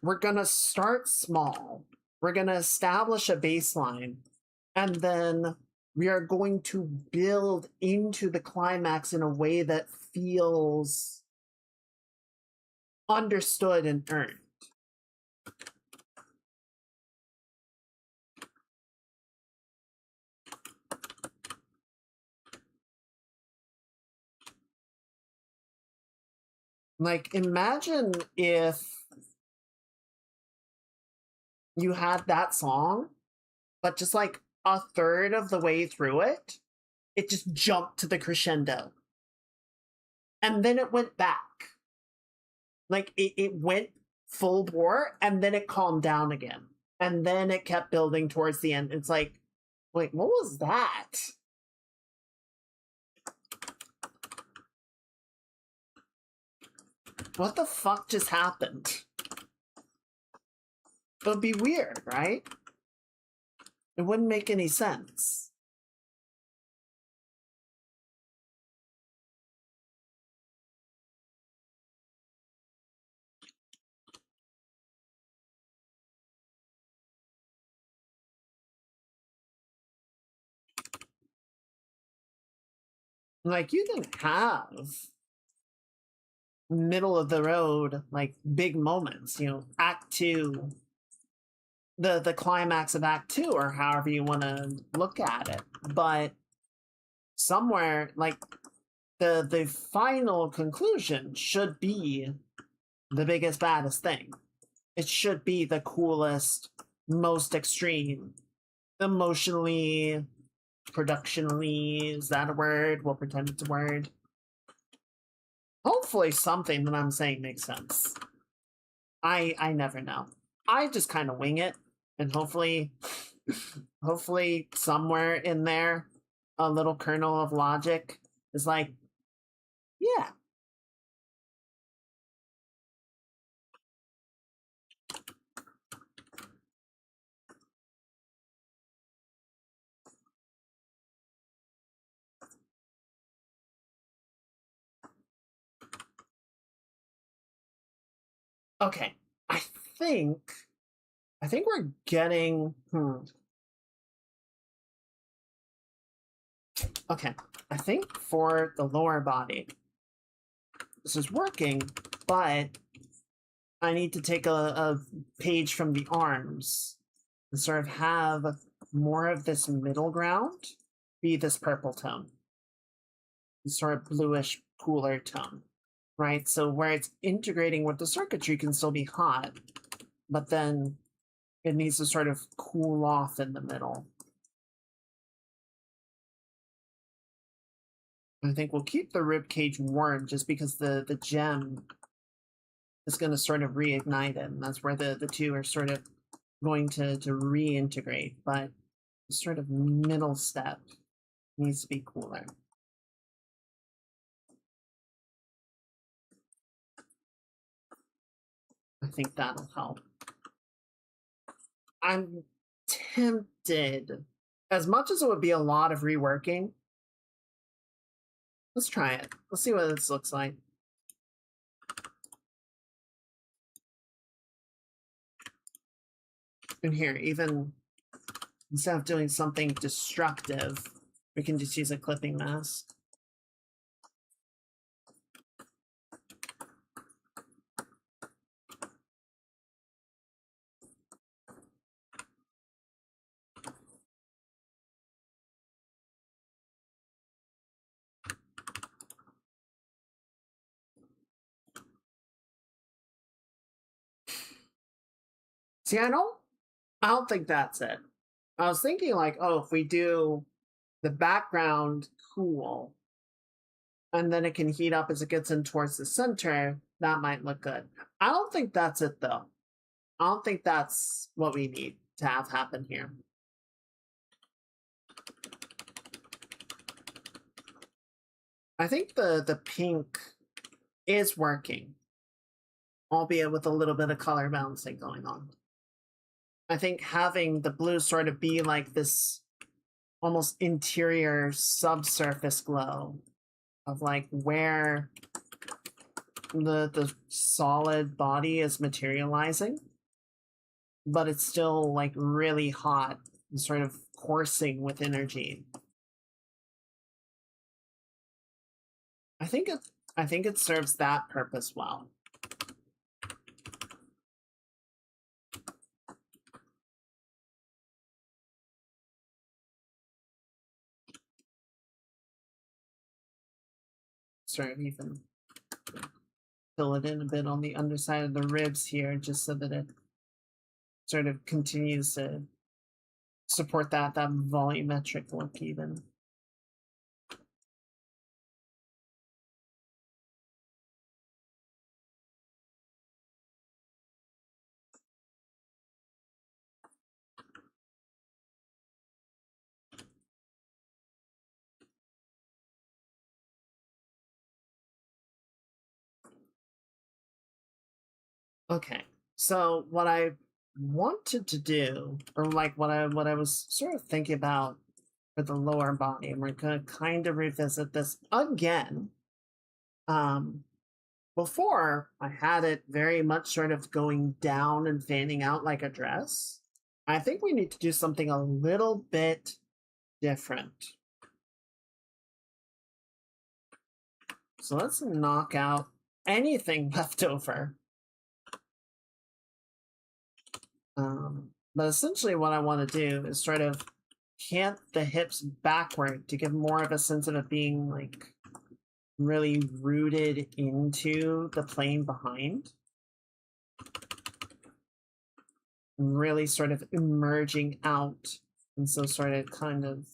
we're gonna start small, we're gonna establish a baseline, and then we are going to build into the climax in a way that feels understood and earned. Like, imagine if you had that song, but just like a third of the way through it, it just jumped to the crescendo. And then it went back. Like, it went full bore, and then it calmed down again. And then it kept building towards the end. It's like, wait, what was that? What the fuck just happened? It would be weird, right? It wouldn't make any sense. Like, you can have middle of the road, like, big moments, you know, Act 2, the climax of Act 2, or however you want to look at it. But somewhere, like, the final conclusion should be the biggest, baddest thing. It should be the coolest, most extreme, emotionally, productionally. Is that a word? We'll pretend it's a word. Hopefully something that I'm saying makes sense. I never know. I just kind of wing it, and hopefully somewhere in there a little kernel of logic is like, yeah. Okay. I think we're getting okay. I think for the lower body, this is working, but I need to take a page from the arms and sort of have more of this middle ground be this purple tone, this sort of bluish, cooler tone, right? So where it's integrating with the circuitry can still be hot, but then it needs to sort of cool off in the middle. I think we'll keep the rib cage warm just because the gem is going to sort of reignite it, and that's where the two are sort of going to reintegrate. But the sort of middle step needs to be cooler. I think that'll help. I'm tempted, as much as it would be a lot of reworking. Let's try it. Let's see what this looks like. And here, even instead of doing something destructive, we can just use a clipping mask. See, I don't think that's it. I was thinking like, oh, if we do the background cool, and then it can heat up as it gets in towards the center, that might look good. I don't think that's it though. I don't think that's what we need to have happen here. I think the pink is working, albeit with a little bit of color balancing going on. I think having the blue sort of be like this almost interior subsurface glow of like where the solid body is materializing, but it's still like really hot and sort of coursing with energy. I think it serves that purpose well. Sort of even fill it in a bit on the underside of the ribs here, just so that it sort of continues to support that volumetric look even. Okay, so what I wanted to do, or like what I was sort of thinking about for the lower body, and we're gonna kind of revisit this again. Um, Before I had it very much sort of going down and fanning out like a dress. I think we need to do something a little bit different. So let's knock out anything left over. But essentially what I want to do is sort of cant the hips backward to give more of a sense of it being like really rooted into the plane behind. And really sort of emerging out. And so sort of kind of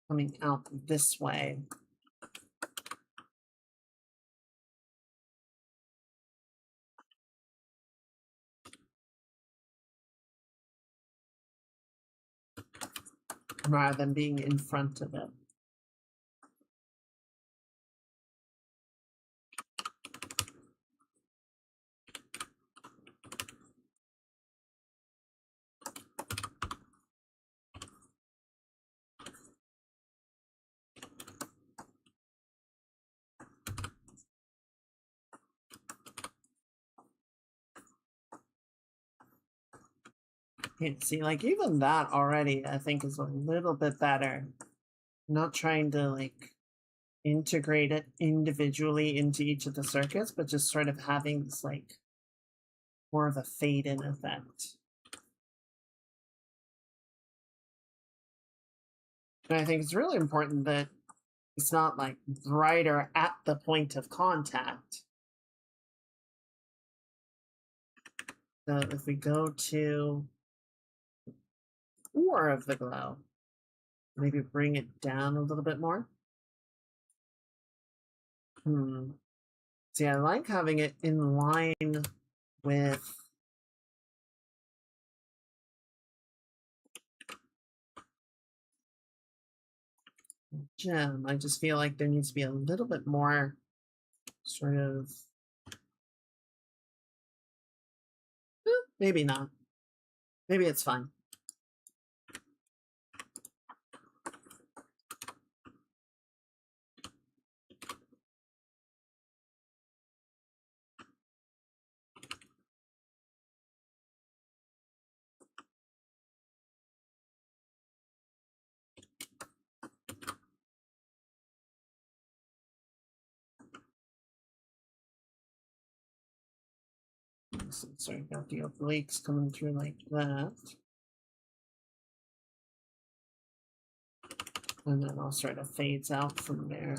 coming out this way. Rather than being in front of it. You see, like even that already I think is a little bit better. Not trying to like integrate it individually into each of the circuits, but just sort of having this like more of a fade in effect. And I think it's really important that it's not like brighter at the point of contact. So if we go to core of the glow, maybe bring it down a little bit more. See, I like having it in line with gem. I just feel like there needs to be a little bit more sort of, maybe not. Maybe it's fine. So you got the obliques coming through like that. And then all sort of fades out from there.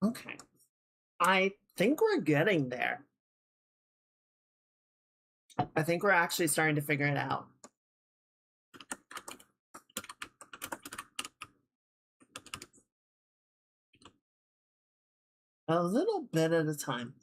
Okay. I think we're getting there. I think we're actually starting to figure it out. A little bit at a time.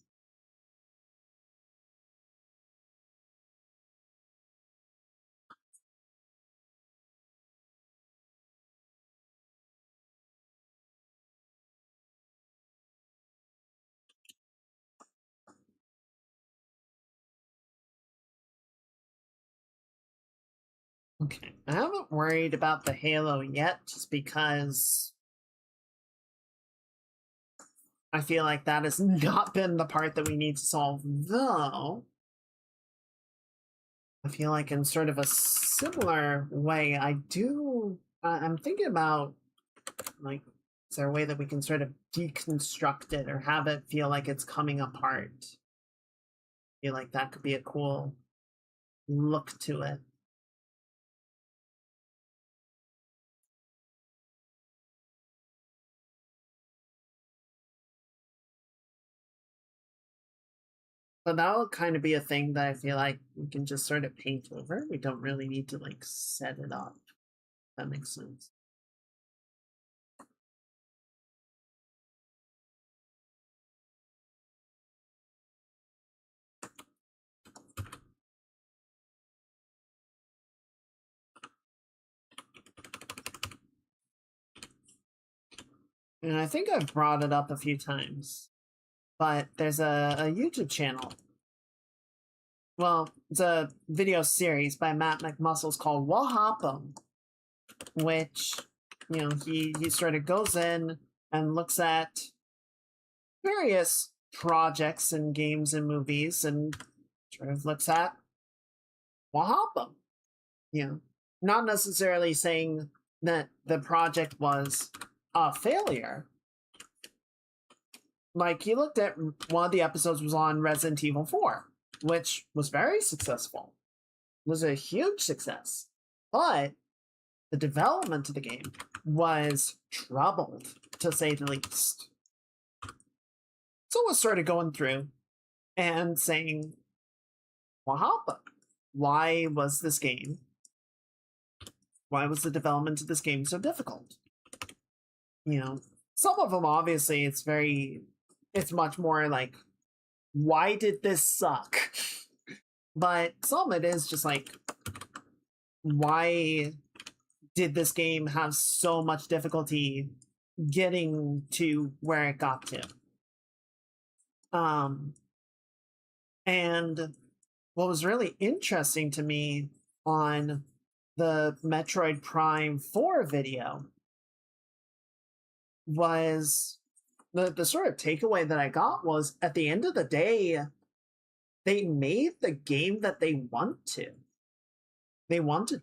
Okay. I haven't worried about the halo yet, just because I feel like that has not been the part that we need to solve, though. I feel like in sort of a similar way, I'm thinking about, like, is there a way that we can sort of deconstruct it or have it feel like it's coming apart? I feel like that could be a cool look to it. But that'll kind of be a thing that I feel like we can just sort of paint over. We don't really need to like set it up. If that makes sense. And I think I've brought it up a few times, but there's a YouTube channel. Well, it's a video series by Matt McMuscles called What Happened, which, he sort of goes in and looks at various projects and games and movies and sort of looks at what happened. Not necessarily saying that the project was a failure. Like, he looked at one of the episodes was on Resident Evil 4, which was very successful. It was a huge success. But the development of the game was troubled, to say the least. So we're sort of going through and saying, what happened? Why was this game? Why was the development of this game so difficult? Some of them, obviously, it's much more like, why did this suck? But some of it is just like, why did this game have so much difficulty getting to where it got to? And what was really interesting to me on the Metroid Prime 4 video was the sort of takeaway that I got was, at the end of the day, they made the game that they wanted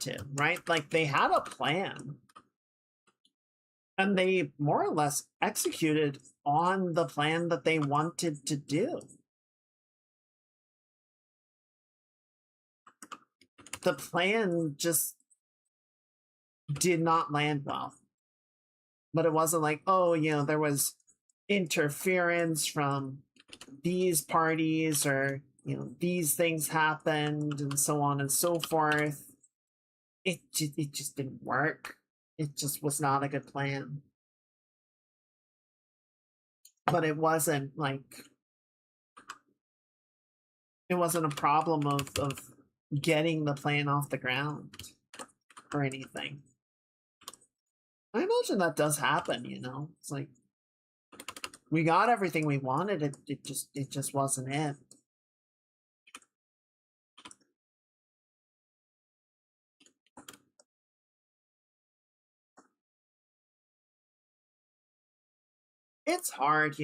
to, right? Like, they had a plan. And they more or less executed on the plan that they wanted to do. The plan just did not land well. But it wasn't like, oh, there was interference from these parties, or, these things happened, and so on and so forth. It just didn't work. It just was not a good plan. But it wasn't a problem of getting the plan off the ground or anything. I imagine that does happen, It's like, we got everything we wanted, it just wasn't it. It's hard,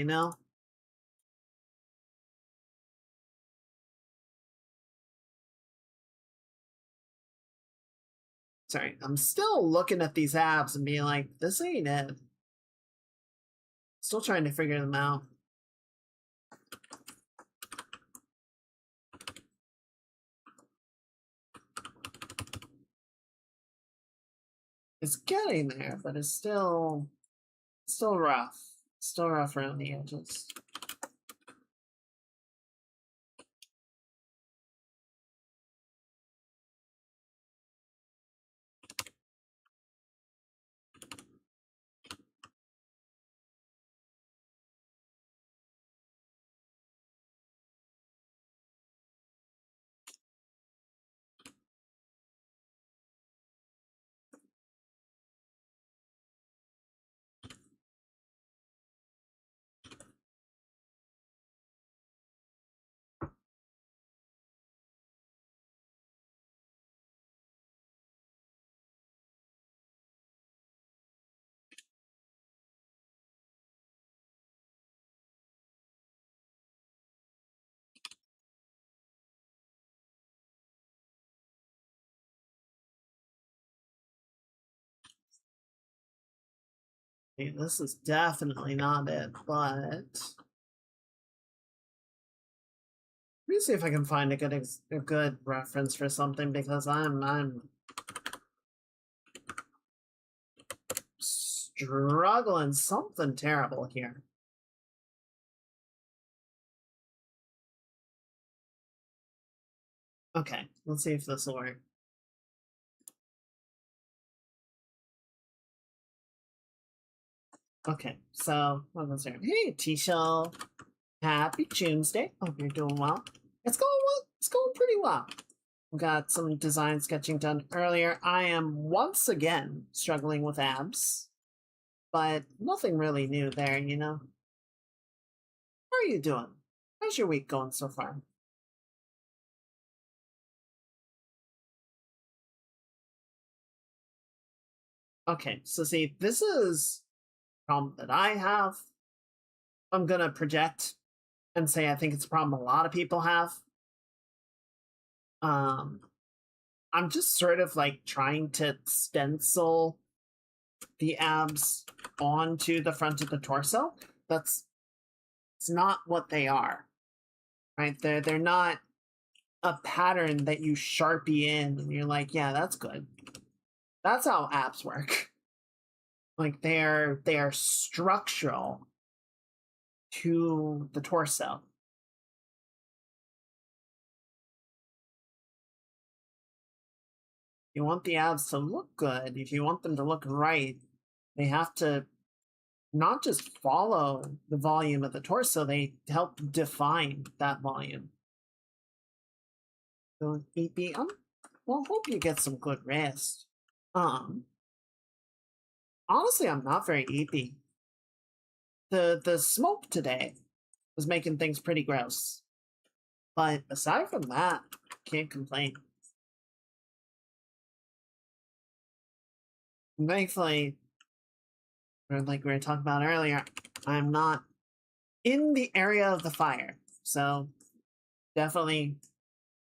Sorry, I'm still looking at these apps and being like, this ain't it. Still trying to figure them out. It's getting there, but it's still rough. Still rough around the edges. This is definitely not it, but let me see if I can find a good reference for something, because I'm struggling something terrible here. Okay, let's see if this will work. Okay, so what was there? Hey, T-Shell. Happy Choomsday. Hope you're doing well. It's going well. It's going pretty well. We got some design sketching done earlier. I am once again struggling with abs. but nothing really new there, you know? How are you doing? How's your week going so far? Okay, so see, this is a problem that I have. I'm gonna project and say I think it's a problem a lot of people have. Um, I'm just sort of like trying to stencil the abs onto the front of the torso. That's it's not what they are, right? They're not a pattern that you sharpie in and you're like, yeah, that's good. That's how abs work. Like they are structural to the torso. You want the abs to look good, if you want them to look right, they have to not just follow the volume of the torso, they help define that volume. So, EP, well, hope you get some good rest. Um, Honestly, I'm not very EP. The smoke today was making things pretty gross, but aside from that, can't complain. Thankfully, or like we were talking about earlier, I'm not in the area of the fire, so definitely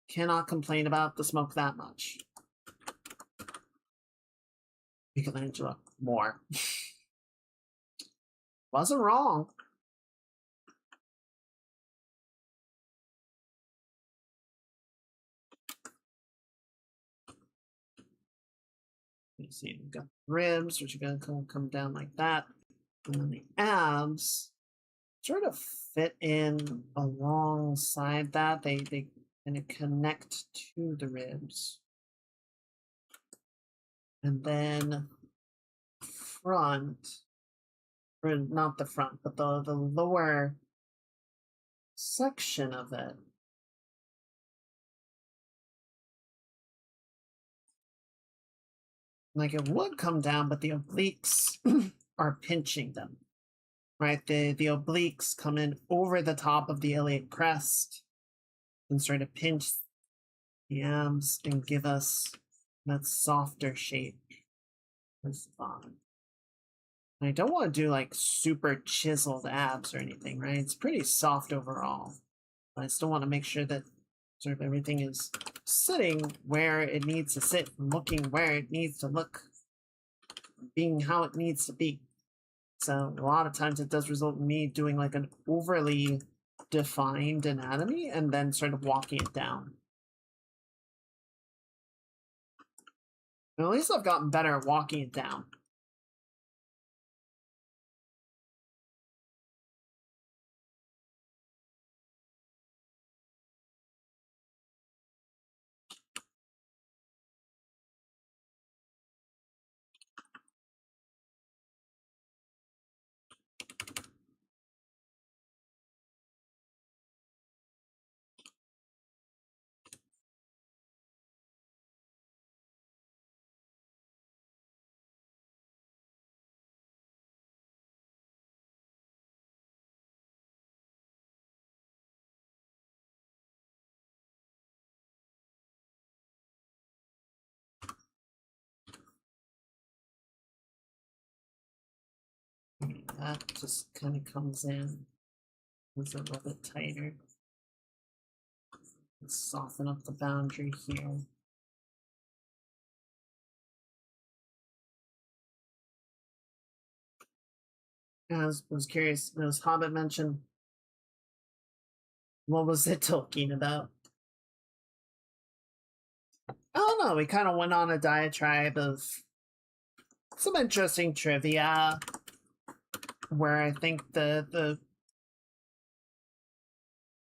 cannot complain about the smoke that much. Michelangelo, more. Wasn't wrong. You see, we've got ribs, which are going to come down like that. And then the abs sort of fit in alongside that. They kind of connect to the ribs. And then front, or not the front, but the lower section of it. Like it would come down, but the obliques are pinching them, right? The obliques come in over the top of the iliac crest and sort of pinch the abs and give us that softer shape for spine. I don't want to do like super chiseled abs or anything, right? It's pretty soft overall. But I still want to make sure that sort of everything is sitting where it needs to sit, looking where it needs to look, being how it needs to be. So a lot of times it does result in me doing like an overly defined anatomy and then sort of walking it down. And at least I've gotten better at walking it down. That just kind of comes in. It's a little bit tighter. Let's soften up the boundary here. I was curious, as Hobbit mentioned, what was it talking about? I don't know, we kind of went on a diatribe of some interesting trivia where I think the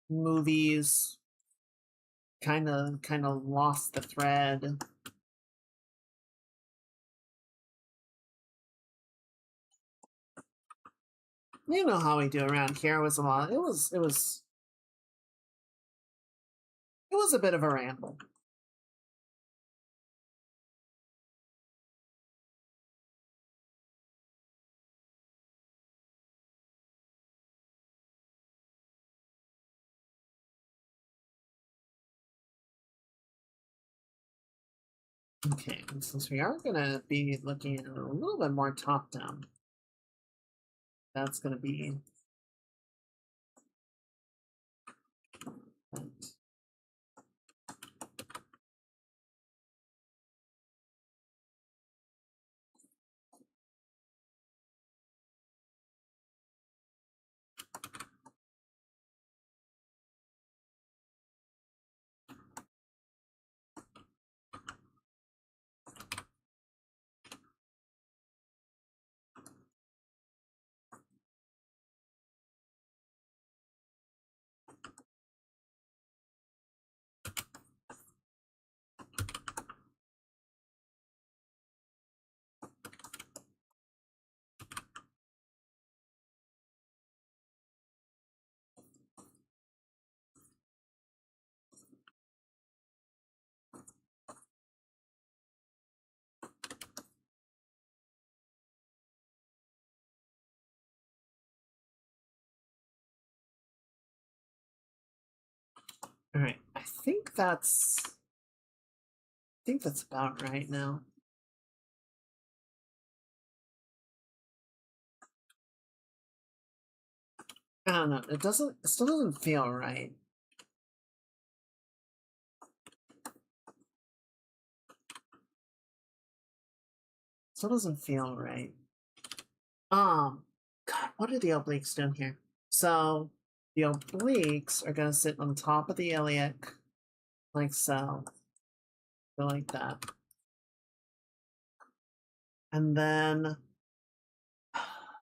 movies kind of lost the thread. You know how we do around here. It was a lot. It was a bit of a ramble. Okay, and since we are gonna be looking at a little bit more top down, that's gonna be that. All right, I think that's about right now. I don't know. It still doesn't feel right. Still doesn't feel right. God, what are the obliques doing here? So the obliques are gonna sit on top of the iliac, like so. Go like that. And then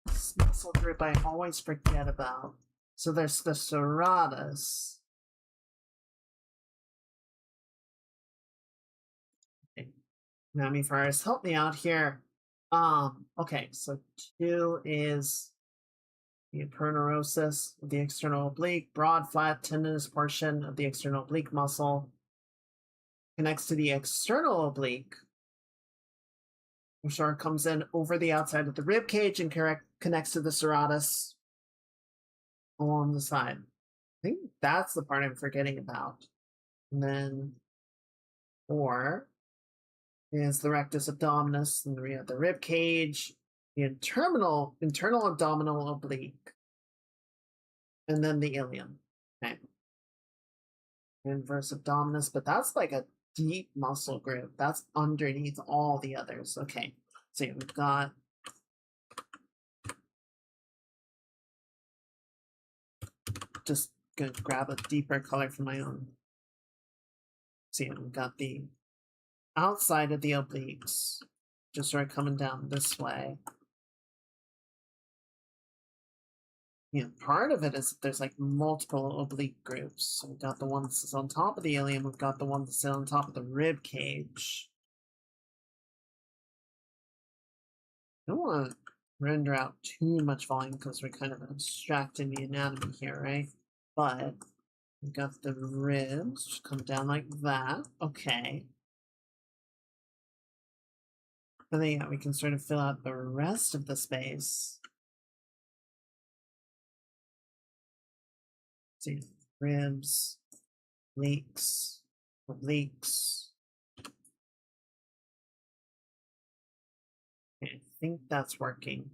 this muscle group I always forget about. So there's the serratus. Okay. Nami first, help me out here. Okay, so 2 is the aponeurosis of the external oblique, broad, flat, tendinous portion of the external oblique muscle. Connects to the external oblique, which comes in over the outside of the rib cage and connects to the serratus along the side. I think that's the part I'm forgetting about. And then 4 is the rectus abdominis, and we have the rib cage, the internal abdominal oblique, and then the ilium. Okay. Inverse abdominis, but that's like a deep muscle group. That's underneath all the others. Okay. So yeah, we've got just gonna grab a deeper color from my own. See, we've got the outside of the obliques, just sort of coming down this way. Part of it is there's like multiple oblique groups. So we've got the one that sits on top of the ilium, we've got the one that sits on top of the rib cage. I don't want to render out too much volume because we're kind of abstracting the anatomy here, right? But we've got the ribs come down like that. Okay. And then yeah, we can sort of fill out the rest of the space. See, ribs, leaks, obliques. Okay, I think that's working.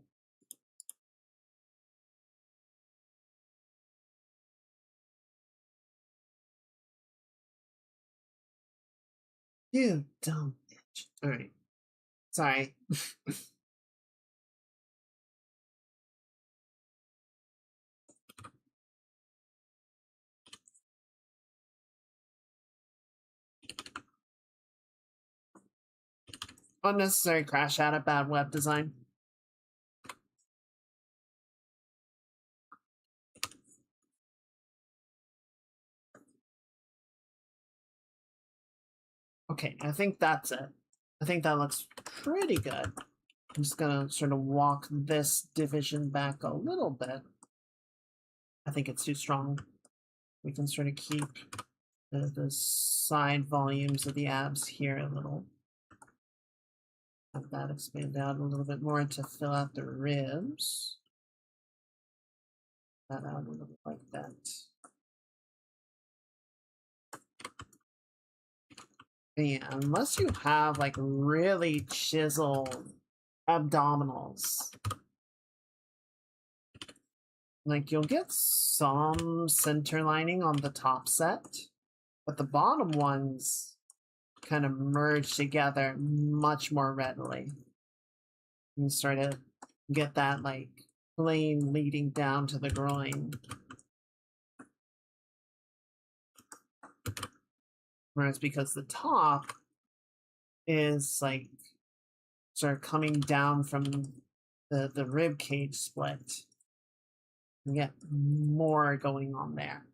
You dumb bitch. All right. Sorry. Unnecessary crash out of bad web design. Okay, I think that's it. I think that looks pretty good. I'm just gonna sort of walk this division back a little bit. I think it's too strong. We can sort of keep the side volumes of the abs here a little. Have that expand out a little bit more to fill out the ribs. That out a little bit like that. Yeah, unless you have like really chiseled abdominals, like you'll get some center lining on the top set, but the bottom ones kind of merge together much more readily. You start to get that like plane leading down to the groin. Whereas because the top is like sort of coming down from the rib cage split, you get more going on there.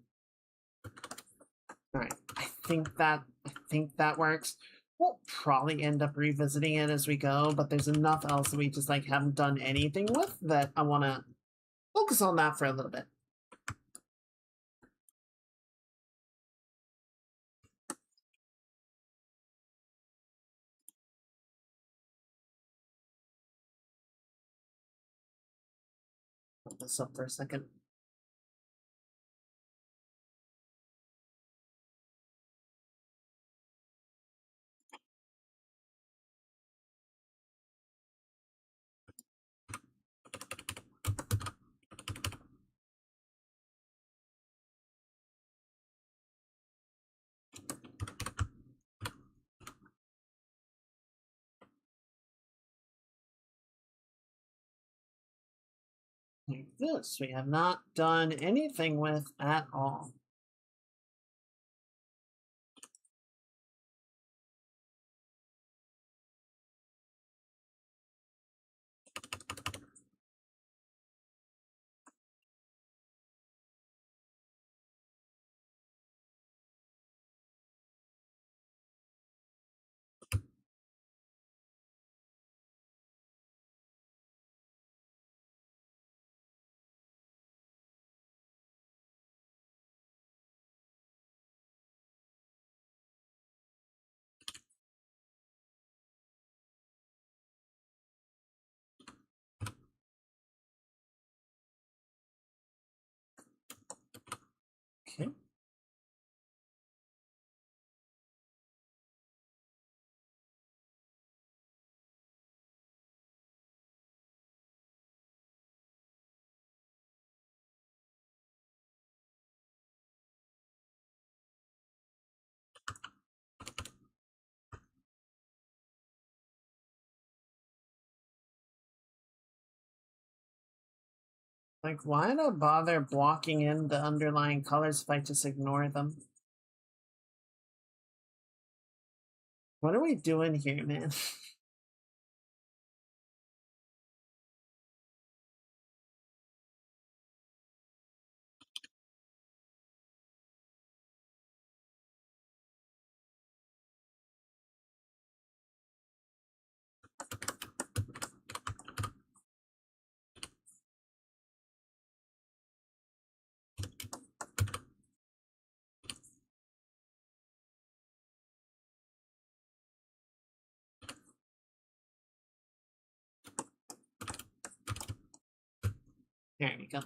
All right, I think that works. We'll probably end up revisiting it as we go, but there's enough else that we just like haven't done anything with that I want to focus on that for a little bit. Put this up for a second. Like this, we have not done anything with at all. Okay. Like, why not bother blocking in the underlying colors if I just ignore them? What are we doing here, man? There we go.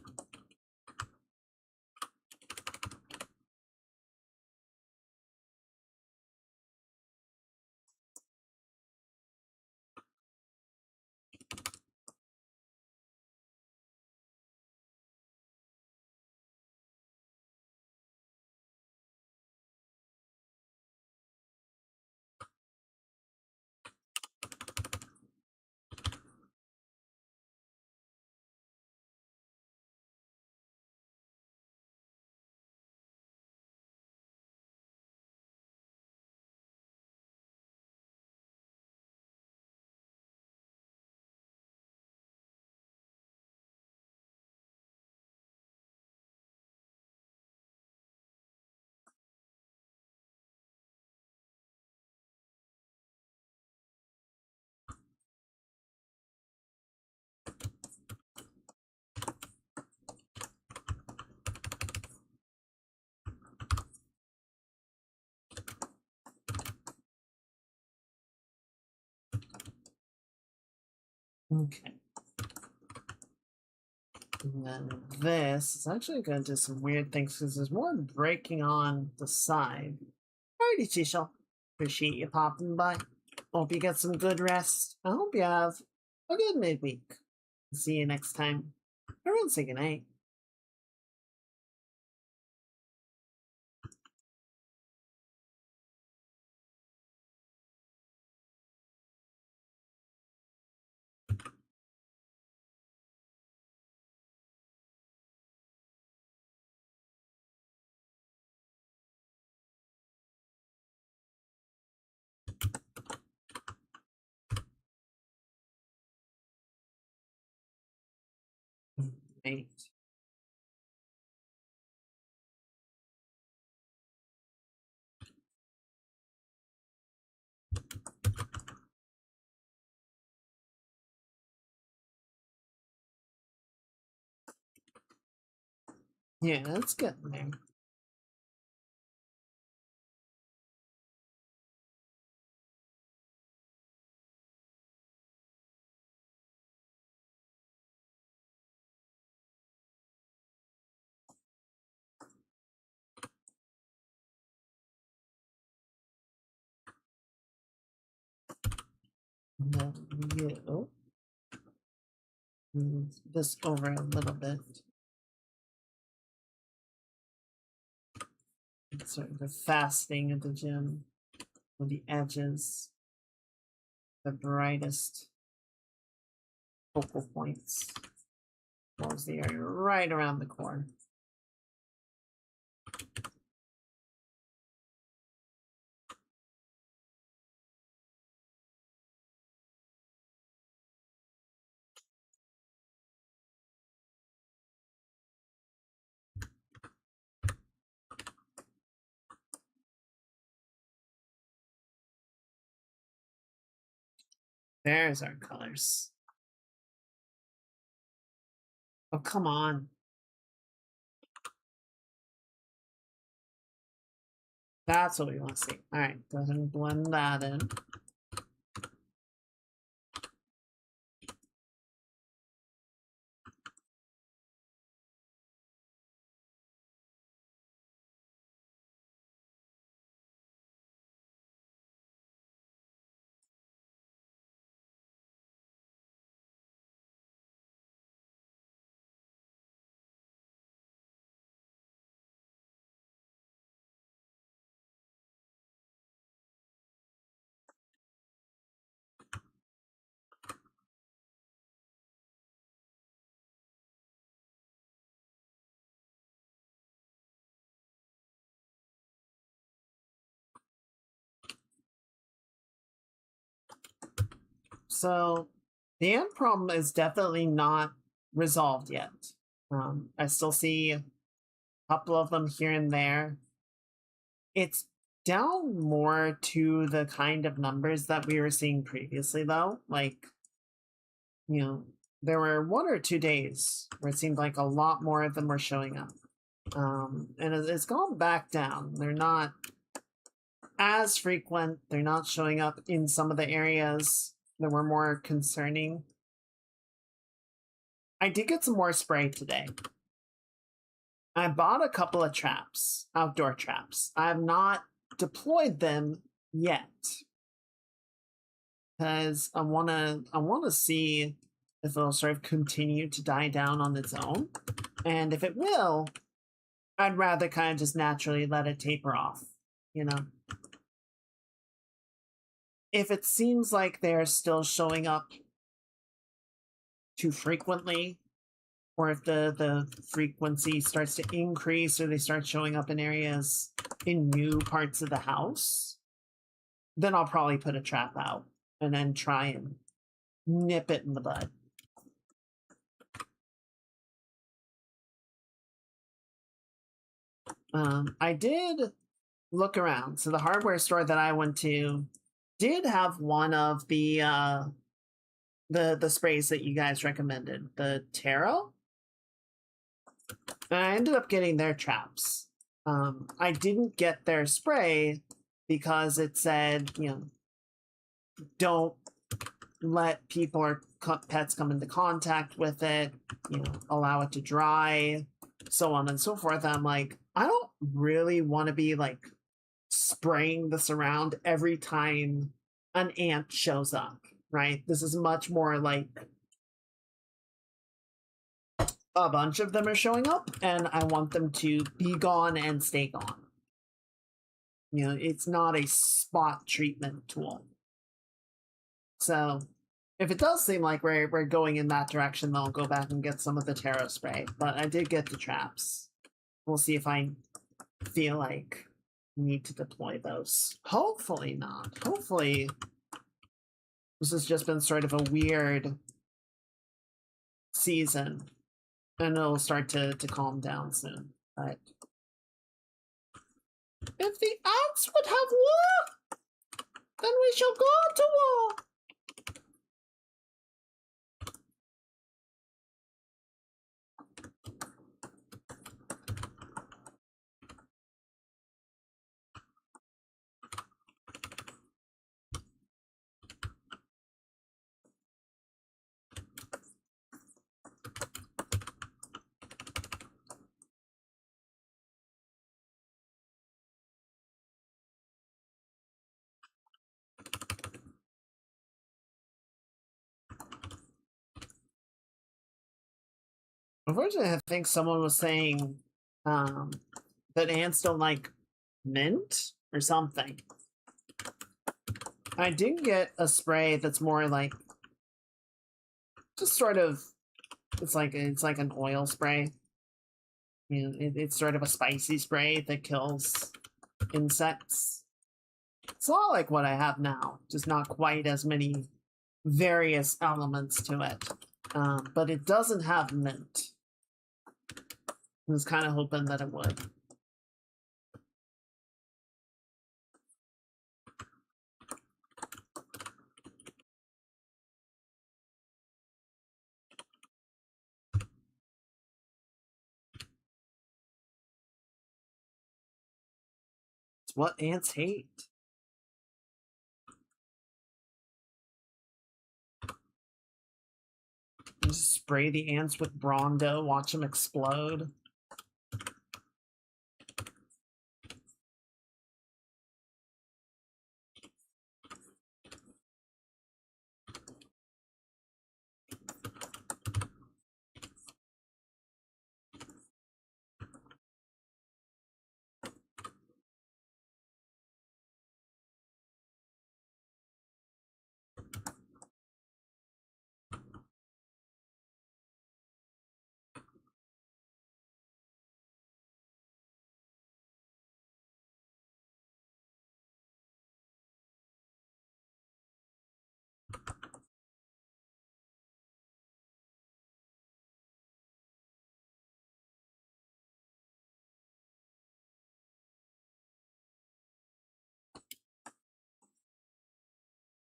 Okay. And then this is actually going to do some weird things because there's more breaking on the side. Alrighty, Cecil. Appreciate you popping by. Hope you get some good rest. I hope you have a good midweek. See you next time. Everyone say goodnight. Night. Yeah, that's getting there. Then you move this over a little bit. It's sort of the fasting at the gym with the edges, the brightest focal points towards the area right around the core. There's our colors. Oh, come on. That's what we want to see. All right, go ahead and blend that in. So the end problem is definitely not resolved yet. I still see a couple of them here and there. It's down more to the kind of numbers that we were seeing previously, though. Like, there were 1 or 2 days where it seemed like a lot more of them were showing up. And it's gone back down. They're not as frequent. They're not showing up in some of the areas that were more concerning. I did get some more spray today. I bought a couple of traps, outdoor traps. I have not deployed them yet because I want to see if it'll sort of continue to die down on its own, and if it will, I'd rather kind of just naturally let it taper off. If it seems like they're still showing up too frequently, or if the frequency starts to increase, or they start showing up in areas in new parts of the house, then I'll probably put a trap out and then try and nip it in the bud. I did look around. So the hardware store that I went to did have one of the sprays that you guys recommended, the Tarot. And I ended up getting their traps. I didn't get their spray because it said, don't let people or pets come into contact with it, allow it to dry, so on and so forth. I'm like, I don't really want to be like spraying this around every time an ant shows up, right? This is much more like a bunch of them are showing up and I want them to be gone and stay gone. You know, it's not a spot treatment tool. So if it does seem like we're going in that direction, then I'll go back and get some of the taro spray. But I did get the traps. We'll see if I feel like I need to deploy those. Hopefully not. Hopefully this has just been sort of a weird season and it'll start to calm down soon. But if the ants would have war, then we shall go to war. Unfortunately, I think someone was saying that ants don't like mint or something. I did get a spray that's more like just sort of it's like an oil spray. You know, it's sort of a spicy spray that kills insects. It's a lot like what I have now, just not quite as many various elements to it. But it doesn't have mint. I was kind of hoping that it would. It's what ants hate. Just spray the ants with Brondo, watch them explode.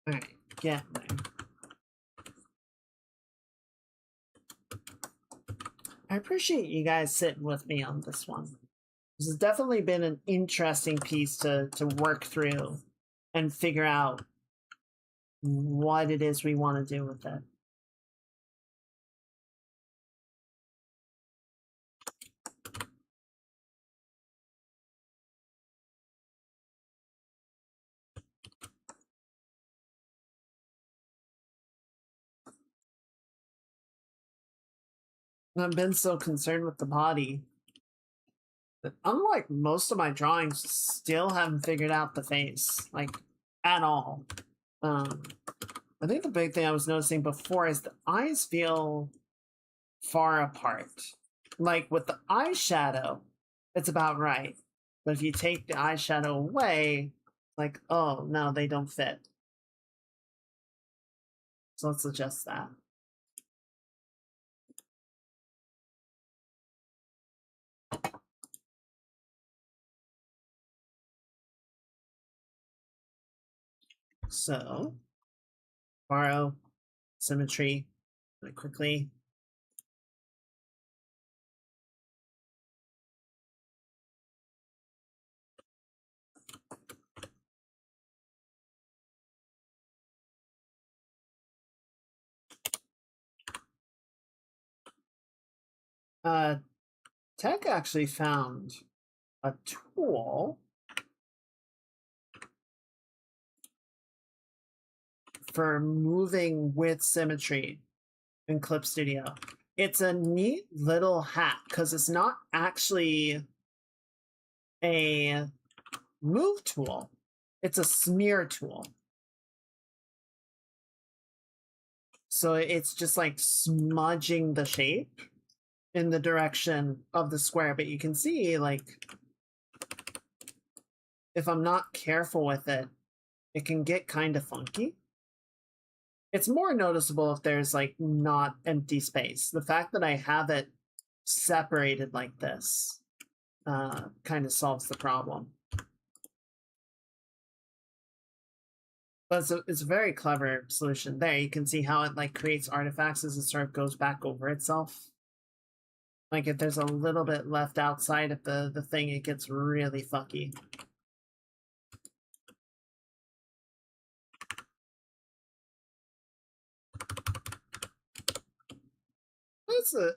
Alright, get there. I appreciate you guys sitting with me on this one. This has definitely been an interesting piece to work through and figure out what it is we want to do with it. I've been so concerned with the body that unlike most of my drawings, still haven't figured out the face, like, at all. I think the big thing I was noticing before is the eyes feel far apart. Like with the eyeshadow, it's about right. But if you take the eyeshadow away, like, oh, no, they don't fit. So let's adjust that. So, borrow, symmetry, really quickly. Tech actually found a tool for moving with symmetry in Clip Studio. It's a neat little hack because it's not actually a move tool. It's a smear tool. So it's just like smudging the shape in the direction of the square. But you can see, like, if I'm not careful with it, it can get kind of funky. It's more noticeable if there's like not empty space. The fact that I have it separated like this kind of solves the problem. But it's a very clever solution. There, you can see how it like creates artifacts as it sort of goes back over itself. Like if there's a little bit left outside of the thing, it gets really funky.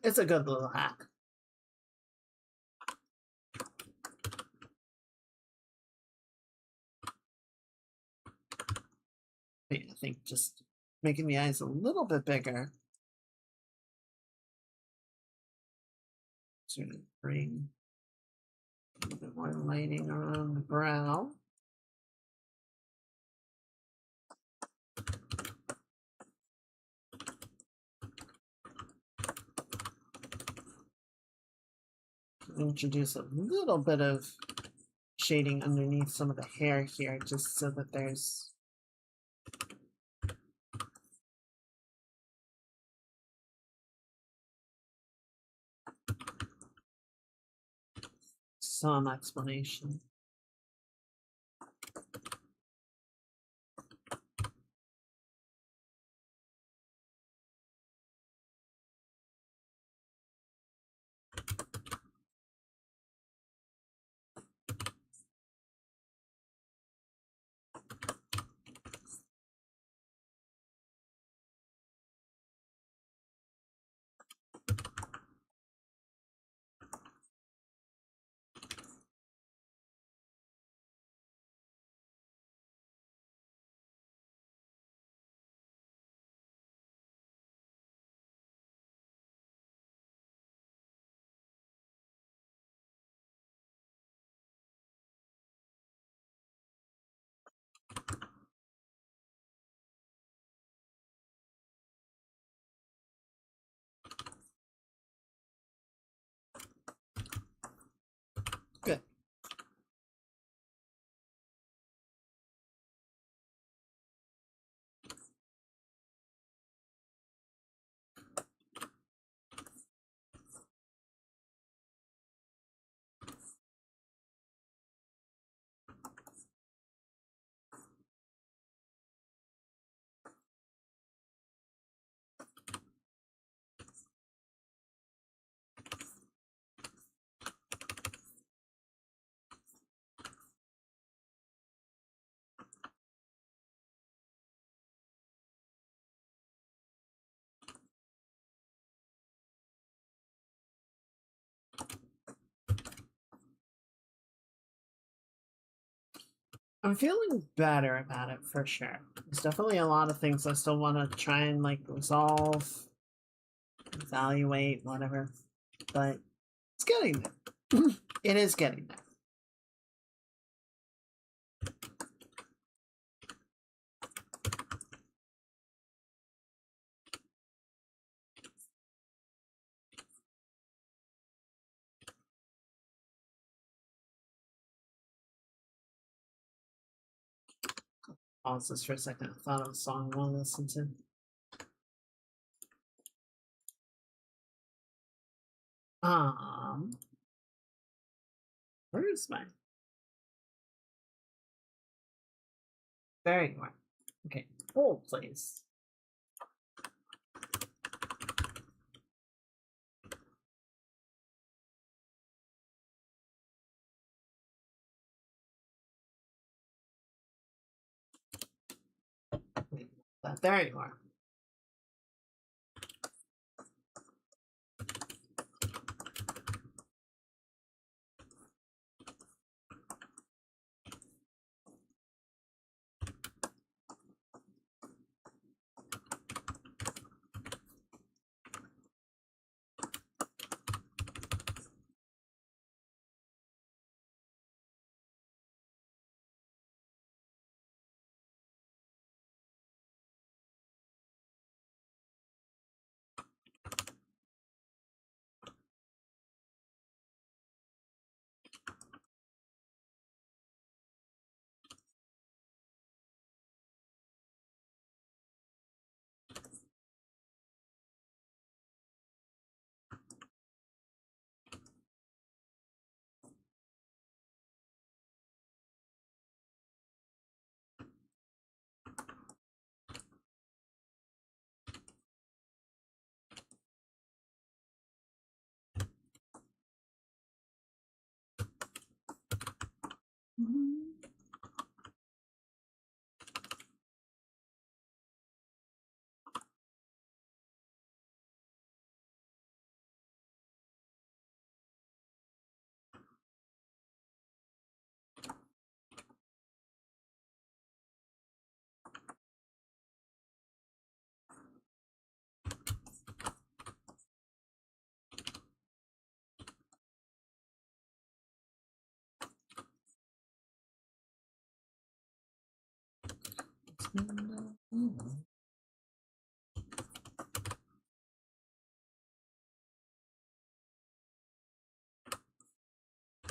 It's a good little hack. I think just making the eyes a little bit bigger. Sort of bring a little bit more lighting around the brow. Introduce a little bit of shading underneath some of the hair here, just so that there's some explanation. Good. I'm feeling better about it for sure. There's definitely a lot of things I still want to try and like resolve, evaluate, whatever, but it's getting there. It is getting there. Pause this for a second. I thought of a song I want to listen to. Where is mine? There you are. Okay, hold please. There you are.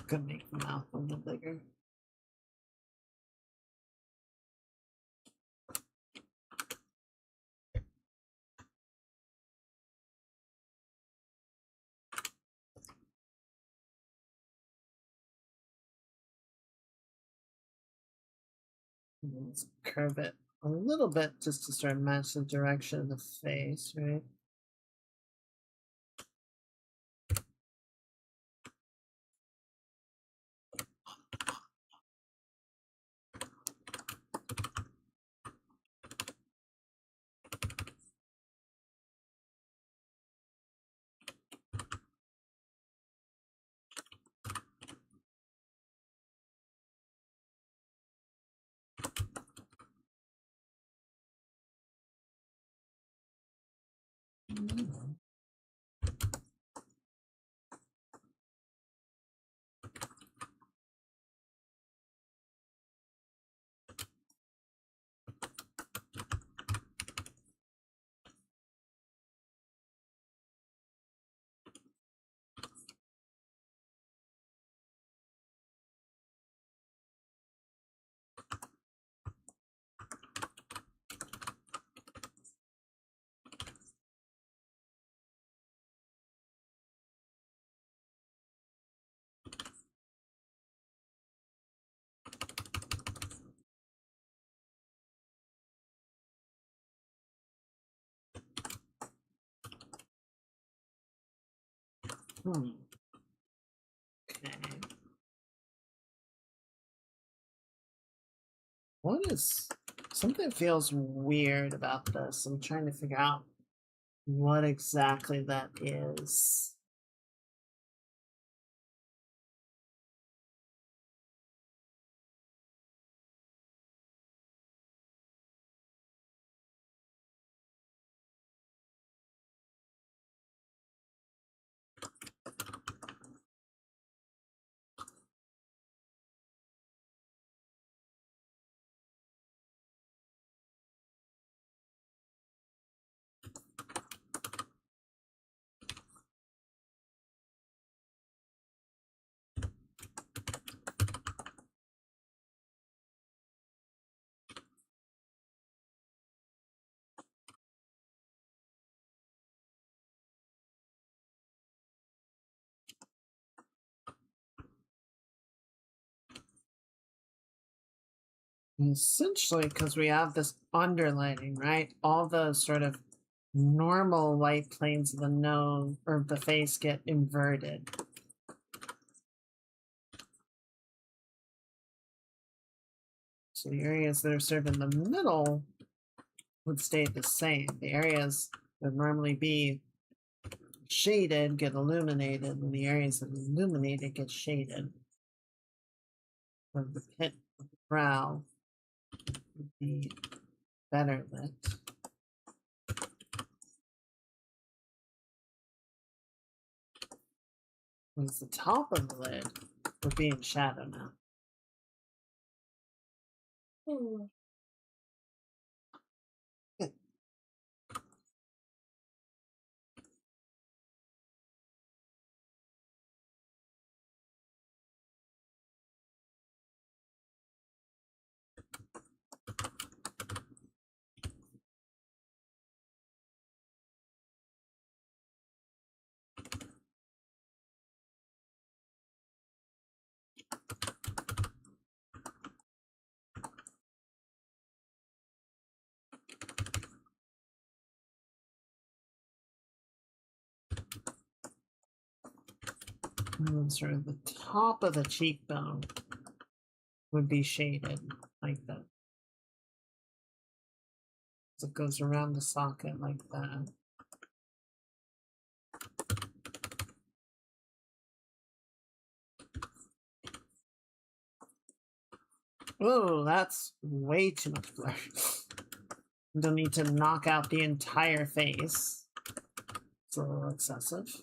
Gonna make the mouth a little bigger. Let's curve it a little bit just to sort of match the direction of the face, right? Okay. What is something feels weird about this? I'm trying to figure out what exactly that is. Essentially, because we have this underlining, right? All the sort of normal light planes of the nose or the face get inverted. So the areas that are sort of in the middle would stay the same. The areas that normally be shaded get illuminated, and the areas that are illuminated get shaded. So the pit of the brow would be better lit. Whereas the top of the lid would be in shadow now. And then sort of the top of the cheekbone would be shaded like that. So it goes around the socket like that. Oh, that's way too much blur. Don't need to knock out the entire face. It's a little excessive.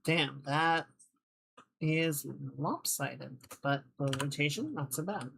Damn, that is lopsided, but the rotation, not so bad.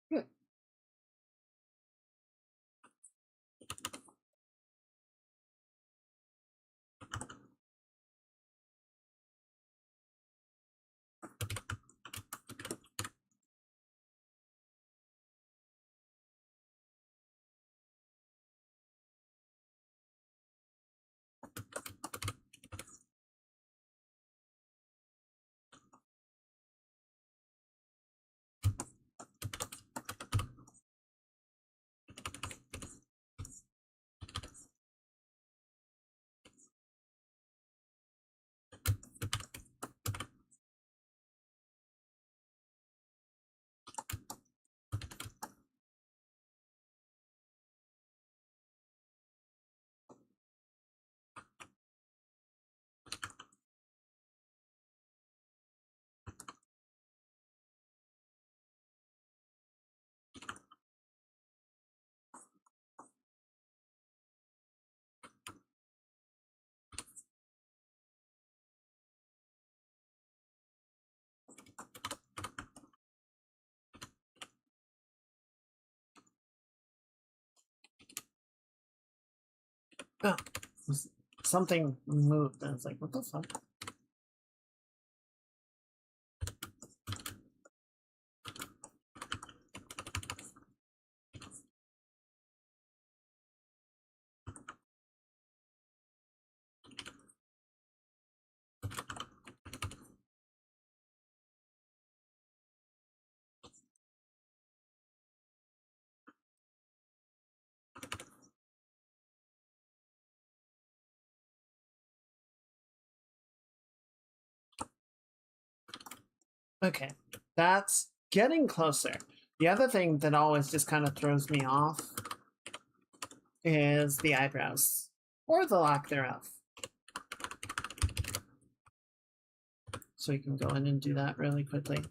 Good. Oh, something moved. I was like, what the fuck? Okay, that's getting closer. The other thing that always just kind of throws me off is the eyebrows, or the lack thereof. So we can go in and do that really quickly.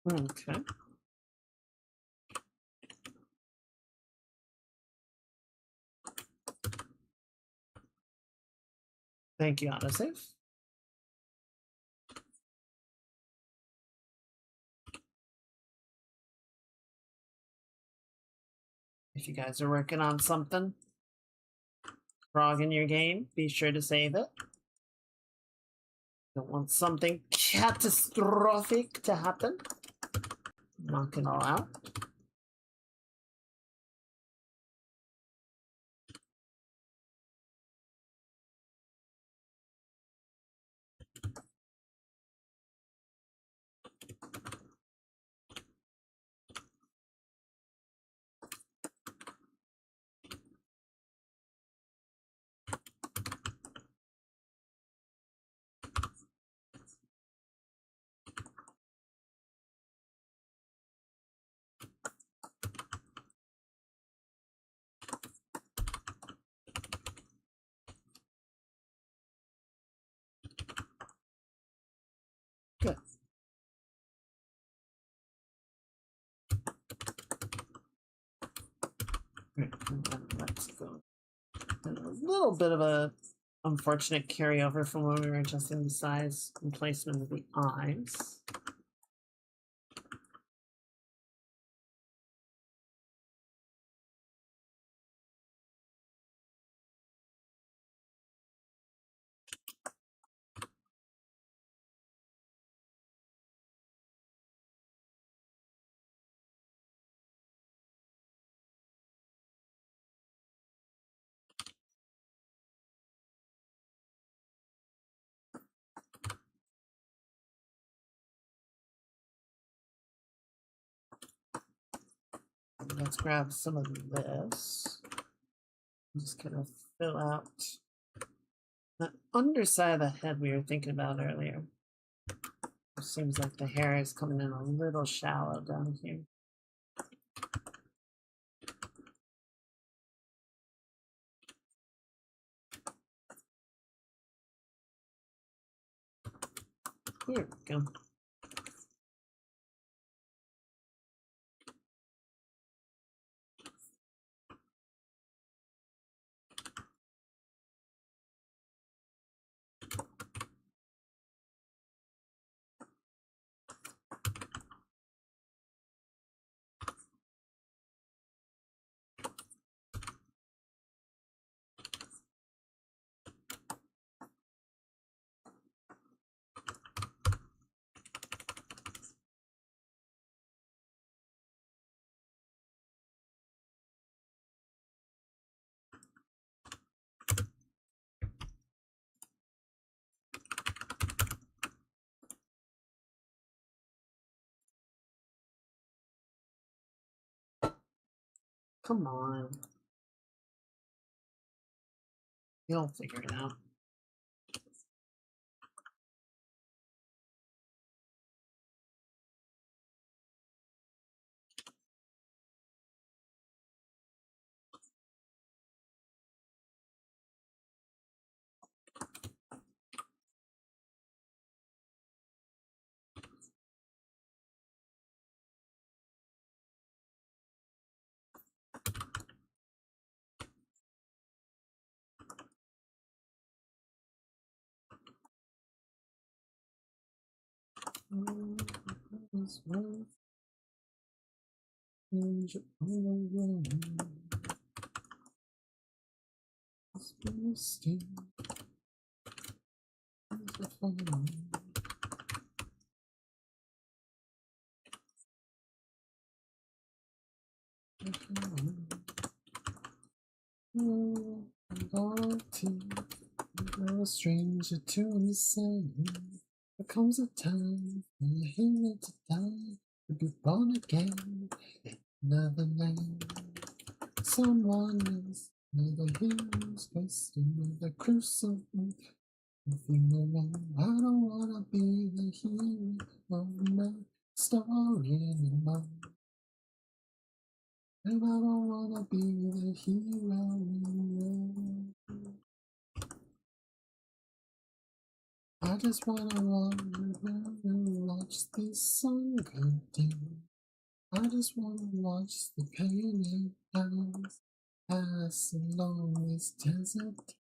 Okay. Thank you, autosave. If you guys are working on something wrong in your game, be sure to save it. Don't want something catastrophic to happen. Knock it all out. Let's go. And a little bit of a unfortunate carryover from when we were adjusting the size and placement of the eyes. Let's grab some of this. I'm just gonna fill out the underside of the head we were thinking about earlier. It seems like the hair is coming in a little shallow down here. Here we go. Come on. You'll figure it out. No stranger to the sun. There comes a time when you hate to die, to be born again in another land. Someone else, another hero's face, another crucible. Nothing alone. I don't wanna be the hero of my story anymore. And I don't wanna be the hero anymore. I just wanna watch the sun go down. I just wanna watch the pain it does pass along this desert.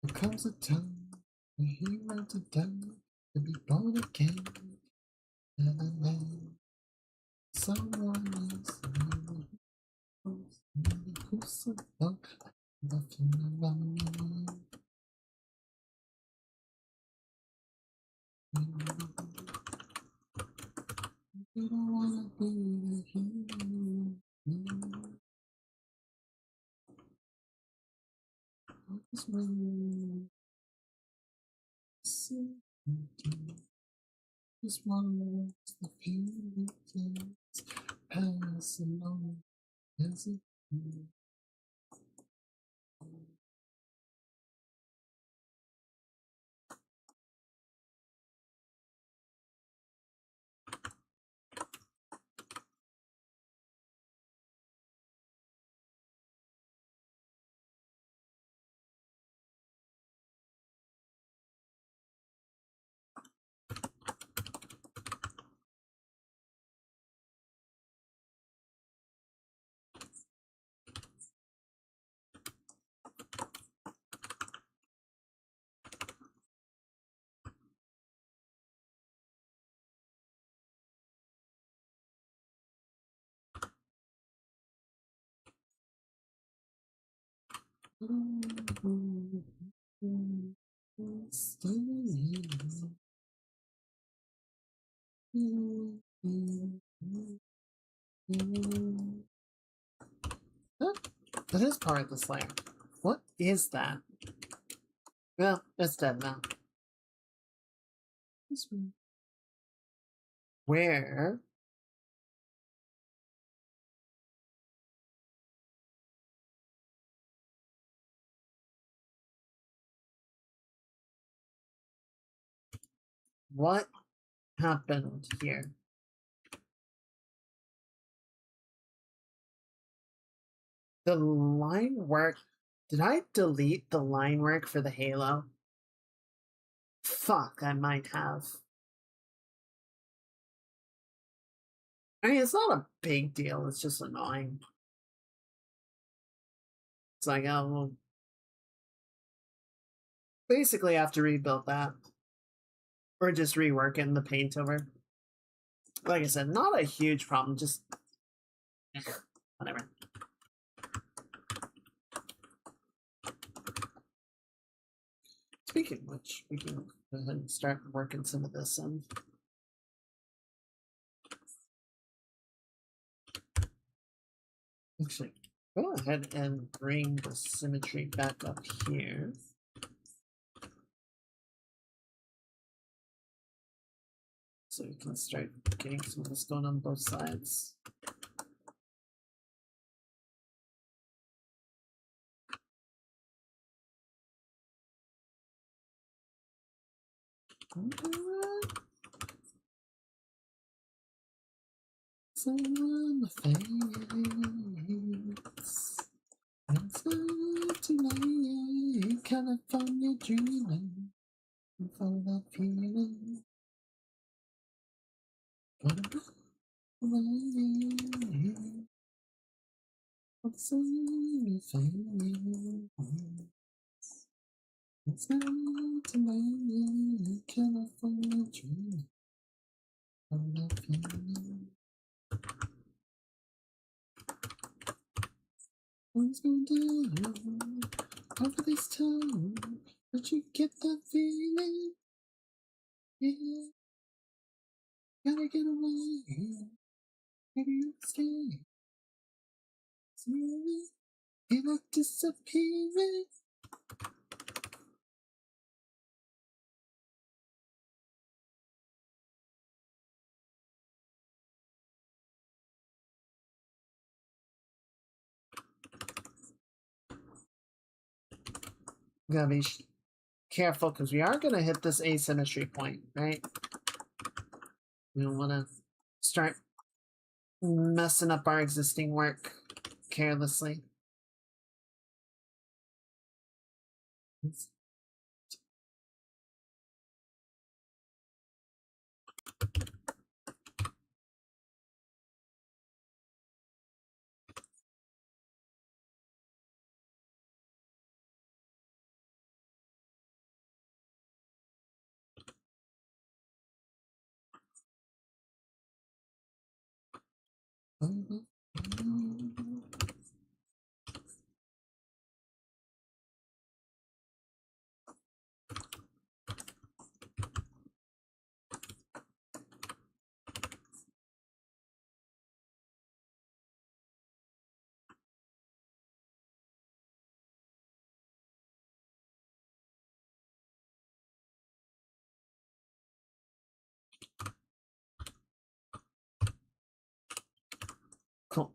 There comes a time when he went to die to be born again. And then someone else who's so long nothing alone. You don't wanna be the hero. I just wanna see you do. Just wanna watch the feeling pass along as it do. Huh? That is part of this layer. What is that? Well, it's dead now. Where? What happened here? The line work. Did I delete the line work for the halo? Fuck, I might have. I mean, it's not a big deal. It's just annoying. It's like, oh, well, basically I have to rebuild that. Or just rework it in the paint over. Like I said, not a huge problem, just whatever. Speaking of which, we can go ahead and start working some of this in. Actually, go ahead and bring the symmetry back up here. So we can start getting some of this going on both sides. Some face. It's not tonight, California dreaming, full of feeling. It's not tonight, California dreaming, full of feeling. What's going down over this town? Don't you get that feeling? Yeah, gotta get away. Maybe you stay. Feel like disappearing. Gotta be careful because we are gonna hit this asymmetry point, right? We don't want to start messing up our existing work carelessly. Cool.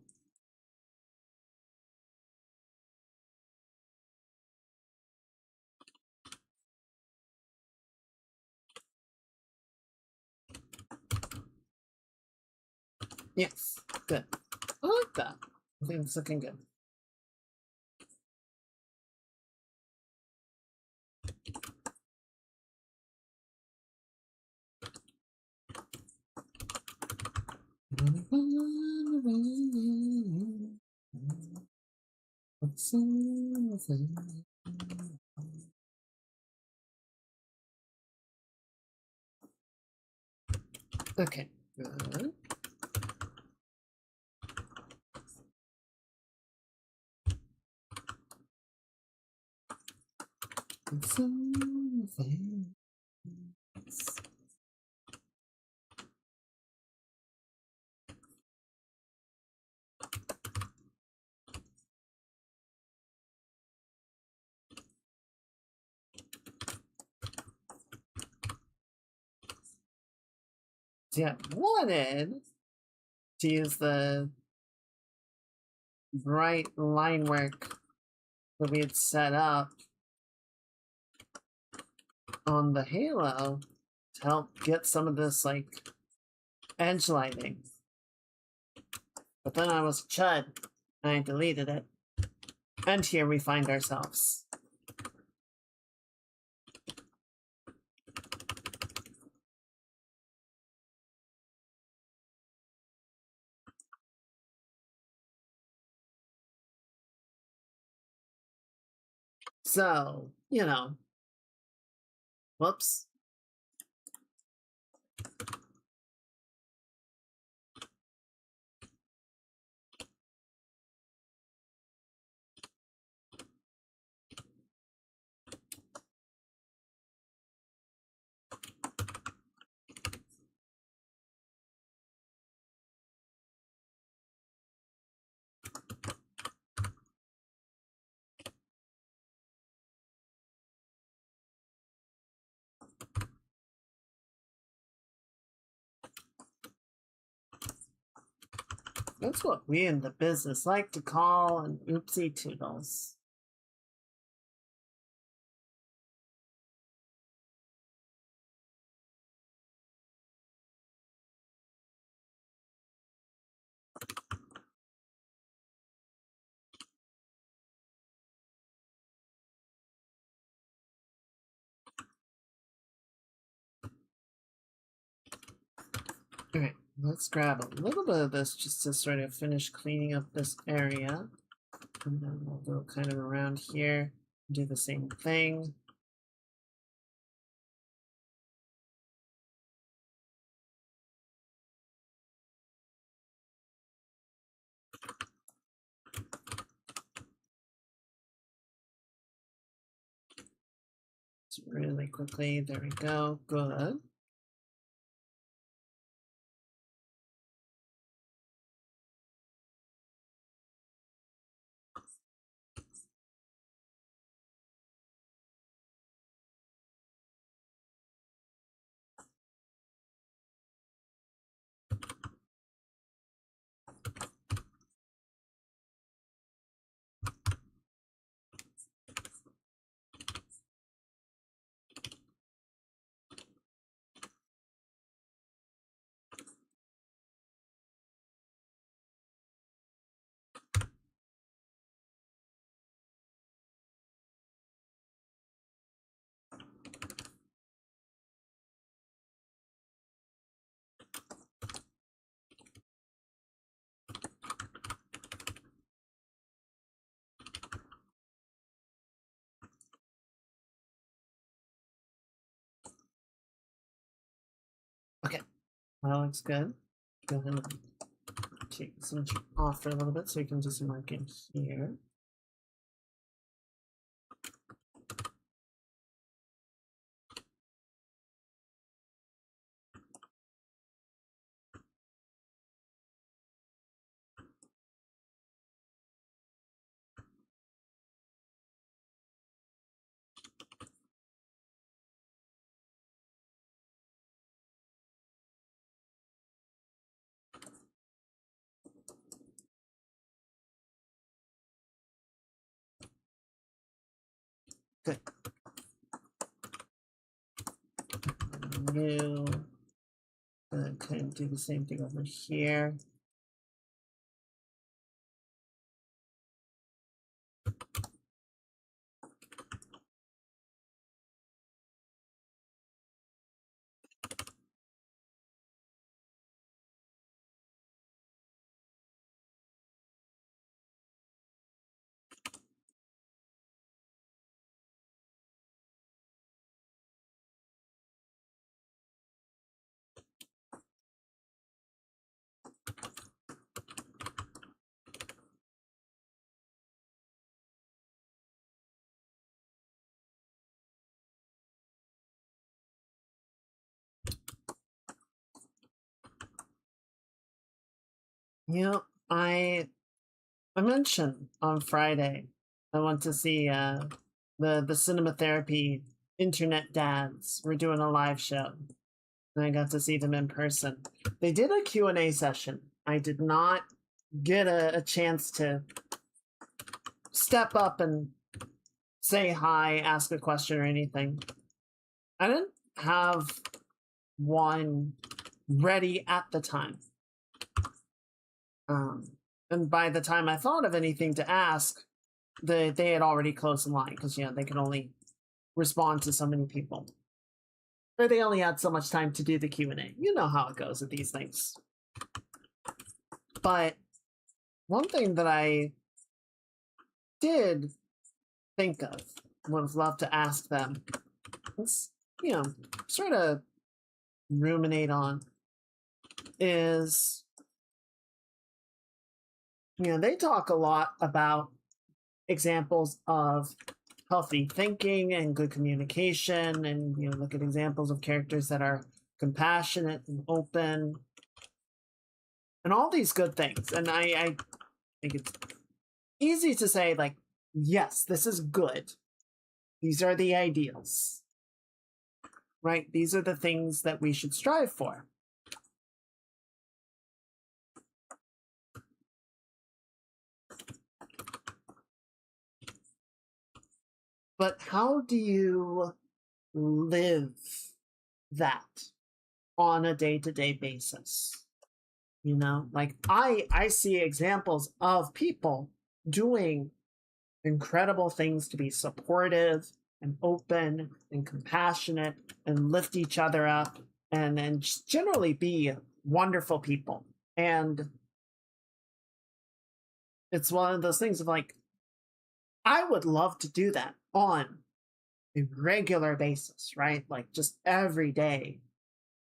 Yes, good. I like that. I think it's looking good. Okay, good. Something. Yeah, wanted to use the bright line work that we had set up on the halo to help get some of this like edge lighting. But then I was a chud and I deleted it. And here we find ourselves. So, you know, whoops. That's what we in the business like to call an oopsie toodles. Alright, let's grab a little bit of this just to sort of finish cleaning up this area. And then we'll go kind of around here, do the same thing. Just really quickly, there we go, good. Okay, that looks good. Go ahead and take this one off for a little bit so we can just mark in here. Good. New. Kind of do the same thing over here. You know, I mentioned on Friday I went to see the cinema therapy internet dads. We're doing a live show, and I got to see them in person. They did a Q&A session. I did not get a chance to step up and say hi, ask a question or anything. I didn't have one ready at the time. And by the time I thought of anything to ask, they had already closed the line because they can only respond to so many people, or they only had so much time to do the Q&A. You know how it goes with these things. But one thing that I did think of, would have loved to ask them, is, sort of ruminate on, is, they talk a lot about examples of healthy thinking and good communication, and look at examples of characters that are compassionate and open and all these good things. And I think it's easy to say, like, yes, this is good, these are the ideals, right? These are the things that we should strive for. But how do you live that on a day-to-day basis? Like I see examples of people doing incredible things to be supportive and open and compassionate and lift each other up and just generally be wonderful people. And it's one of those things of like, I would love to do that on a regular basis, right? Like just every day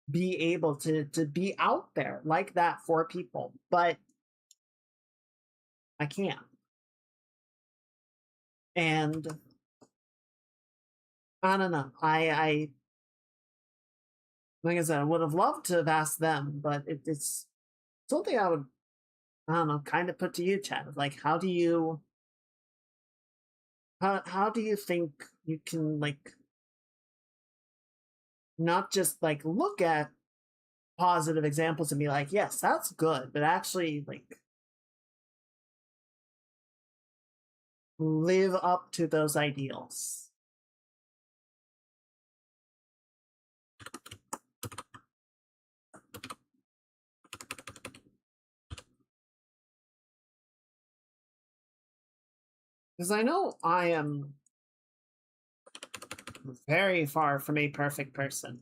be able to be out there like that for people, but I can't. And I don't know. I like I said, I would have loved to have asked them, but it's something I would, I don't know, kind of put to you, Chad. Like, how do you think you can, like, not just like look at positive examples and be like, yes, that's good, but actually like live up to those ideals? Because I know I am very far from a perfect person.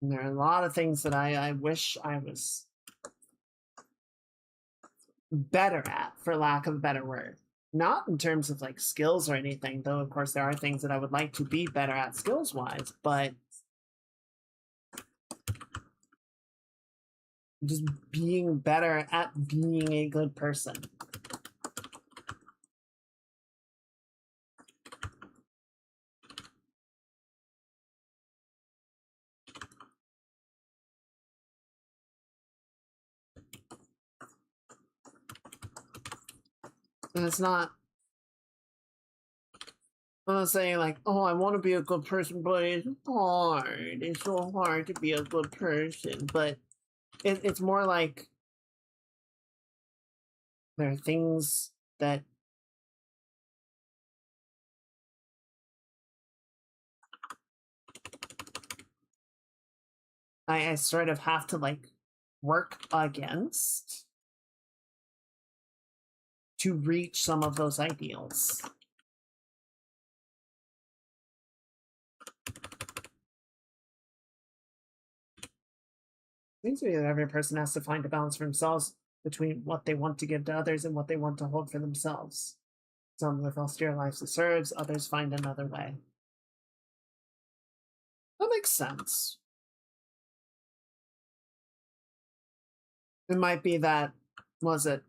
And there are a lot of things that I wish I was better at, for lack of a better word. Not in terms of like skills or anything, though of course there are things that I would like to be better at skills wise, but just being better at being a good person. And it's not, I'm not saying like, oh, I want to be a good person, but it's hard. It's so hard to be a good person. But it's more like there are things that I sort of have to like work against to reach some of those ideals. Seems to me that every person has to find a balance for themselves between what they want to give to others and what they want to hold for themselves. Some live austere lives that serves, others find another way. That makes sense. It might be that, was it,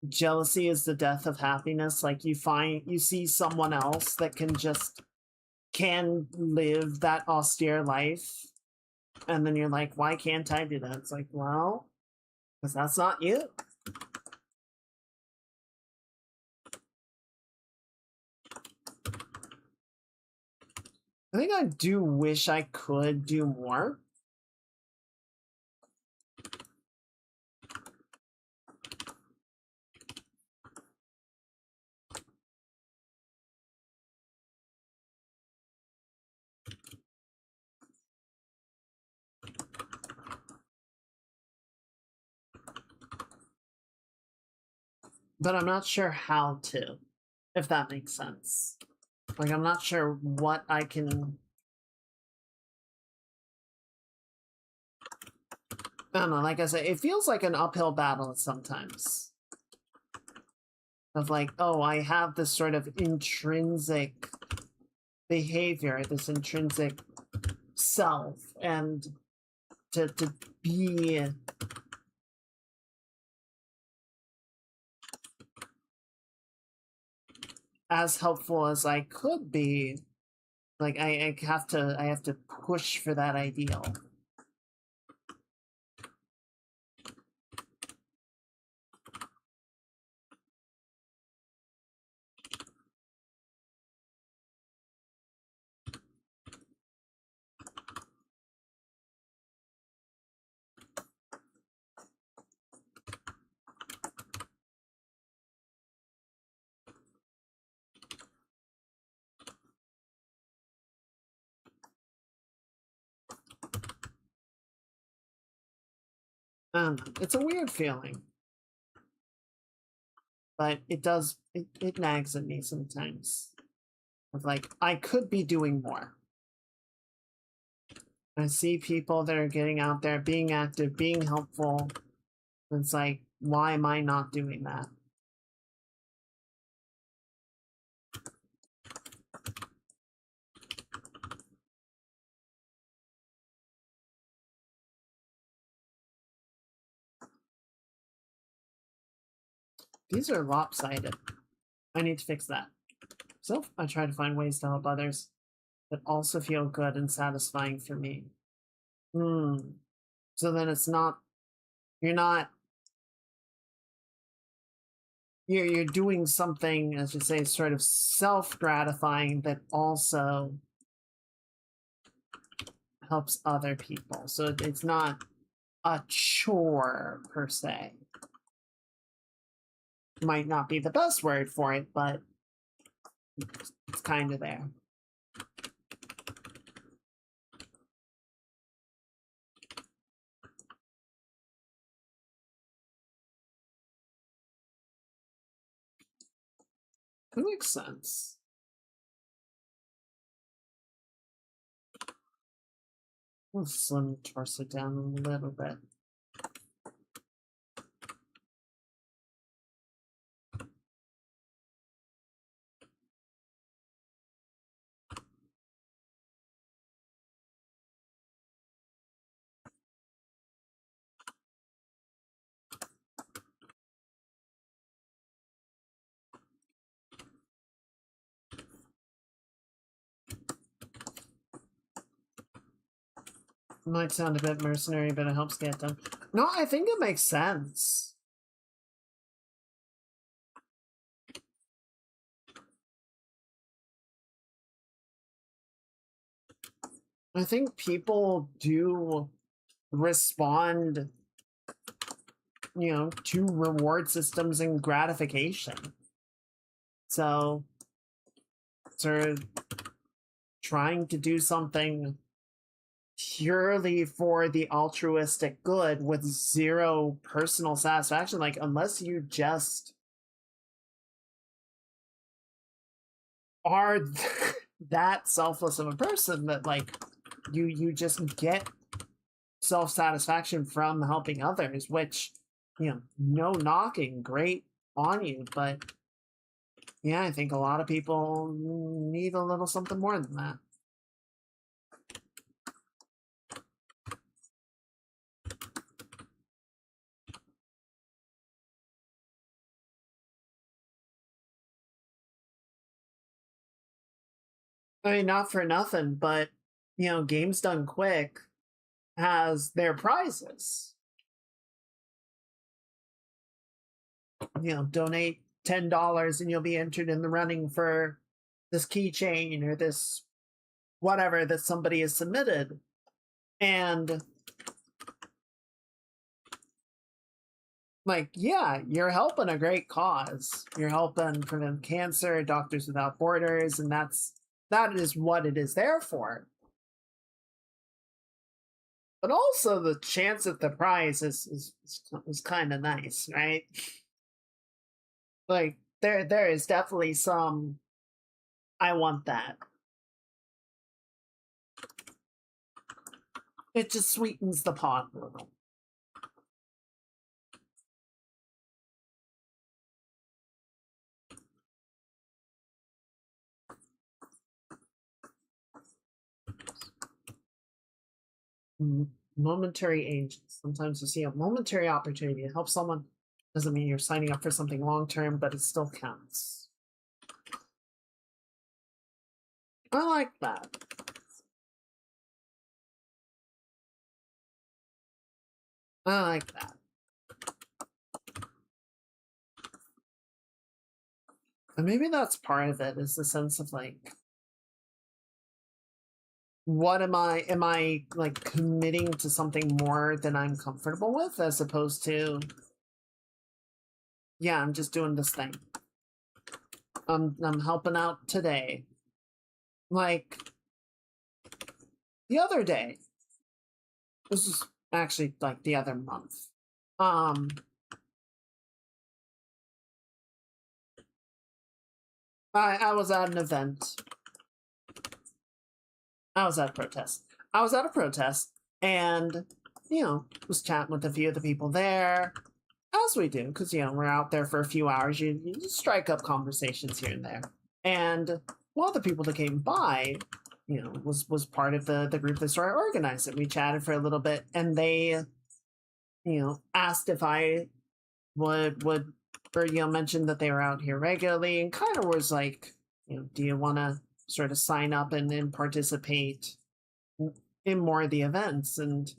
jealousy is the death of happiness? Like you see someone else that can live that austere life, And then you're like, why can't I do that? It's like, well, because that's not you. I think I do wish I could do more. But I'm not sure how to, if that makes sense. Like, I'm not sure what I can. I don't know, like I said, it feels like an uphill battle sometimes. Of like, oh, I have this sort of intrinsic behavior, this intrinsic self, and to be as helpful as I could be, like I have to push for that ideal. It's a weird feeling, but it nags at me sometimes. Of like, I could be doing more. I see people that are getting out there, being active, being helpful. It's like, why am I not doing that? These are lopsided. I need to fix that. So I try to find ways to help others that also feel good and satisfying for me. Hmm. So then it's not, you're not, you're doing something, as you say, sort of self-gratifying that also helps other people. So it's not a chore per se. Might not be the best word for it, but it's kind of there. That makes sense. We'll slim the torso down a little bit. It might sound a bit mercenary, but it helps get done. No, I think it makes sense. I think people do respond, to reward systems and gratification. So, sort of trying to do something purely for the altruistic good with zero personal satisfaction, like, unless you just are that selfless of a person that, like, you just get self-satisfaction from helping others, which, no knocking, great on you, but yeah, I think a lot of people need a little something more than that. I mean, not for nothing, but games done quick has their prizes. Donate $10 and you'll be entered in the running for this keychain or this whatever that somebody has submitted. And yeah, you're helping a great cause. You're helping prevent cancer, Doctors Without Borders, and that is what it is there for. But also the chance at the prize is kind of nice, right? There is definitely some I want that. It just sweetens the pot a little. Momentary age. Sometimes you see a momentary opportunity to help someone. Doesn't mean you're signing up for something long term, but it still counts. I like that. I like that. And maybe that's part of it, is the sense of what am I like committing to something more than I'm comfortable with, as opposed to, yeah, I'm just doing this thing. I'm helping out today. Like the other day, this is actually like the other month. I was at an event. I was at a protest. And was chatting with a few of the people there, as we do, because we're out there for a few hours. You strike up conversations here and there. And one of the people that came by, was part of the group that started organizing. We chatted for a little bit, and they, asked if I would or mention that they were out here regularly, and kind of was like, do you want to sort of sign up and participate in more of the events? And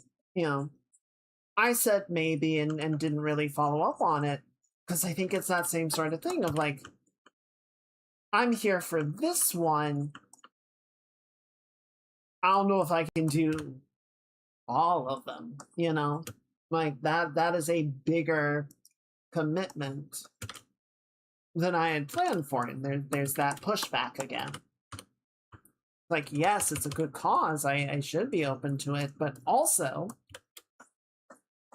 I said maybe, and didn't really follow up on it, because I think it's that same sort of thing of like, I'm here for this one. I don't know if I can do all of them, like that is a bigger commitment than I had planned for. And there's that pushback again. Like, yes, it's a good cause. I should be open to it, but also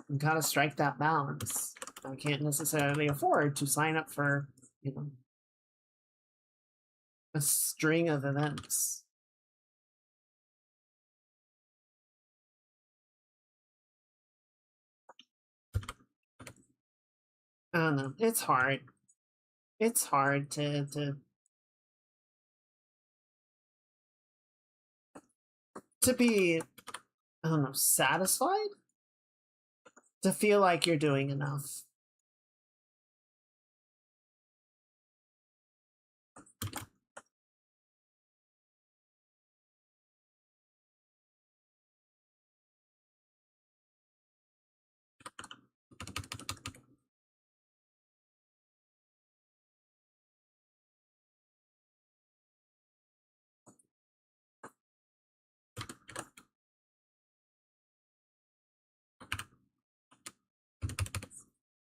you gotta strike that balance. I can't necessarily afford to sign up for, a string of events. I don't know. It's hard. It's hard to be, I don't know, satisfied, to feel like you're doing enough.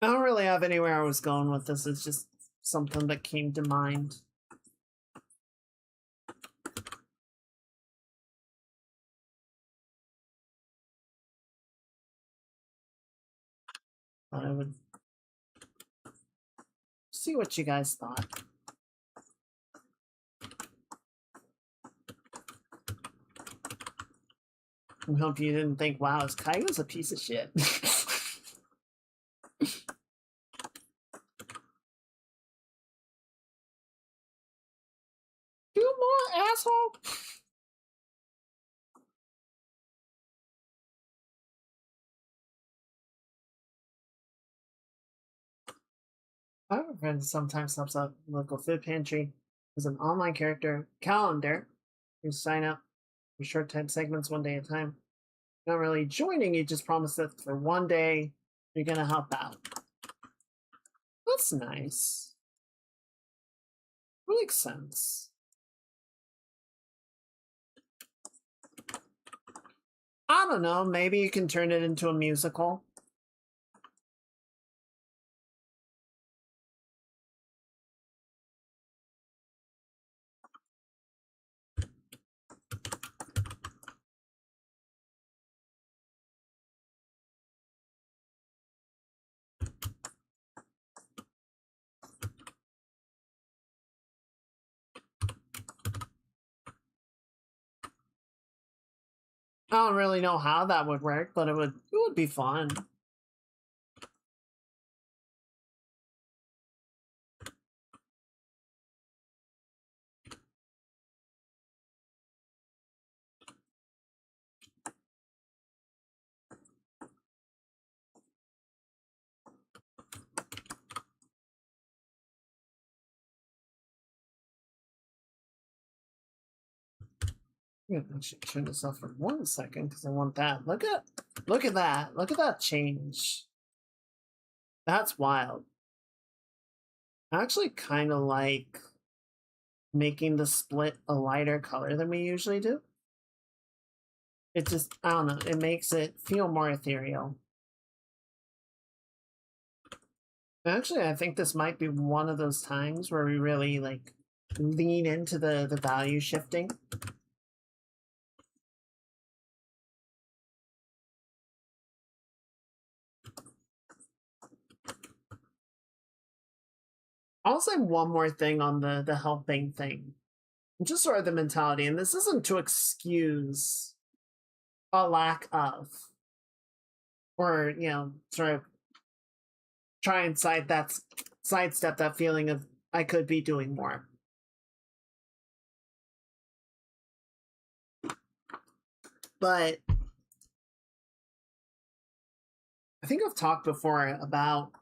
I don't really have anywhere I was going with this. It's just something that came to mind. But I would see what you guys thought. I hope you didn't think, wow, this Kaigo's a piece of shit. You more asshole. I have a friend that sometimes helps out local food pantry. There's an online character calendar. You sign up for short time segments 1 day at a time. Not really joining, you just promise that for one day you're gonna help out. That's nice. Makes sense. I don't know, maybe you can turn it into a musical. I don't really know how that would work, but it would be fun. I should turn this off for 1 second because I want that. Look at that. Look at that change. That's wild. I actually kind of like making the split a lighter color than we usually do. It just, I don't know, it makes it feel more ethereal. Actually, I think this might be one of those times where we really like lean into the value shifting. I'll say one more thing on the helping thing. Just sort of the mentality, and this isn't to excuse a lack of, or sort of try and sidestep that feeling of I could be doing more. But I think I've talked before about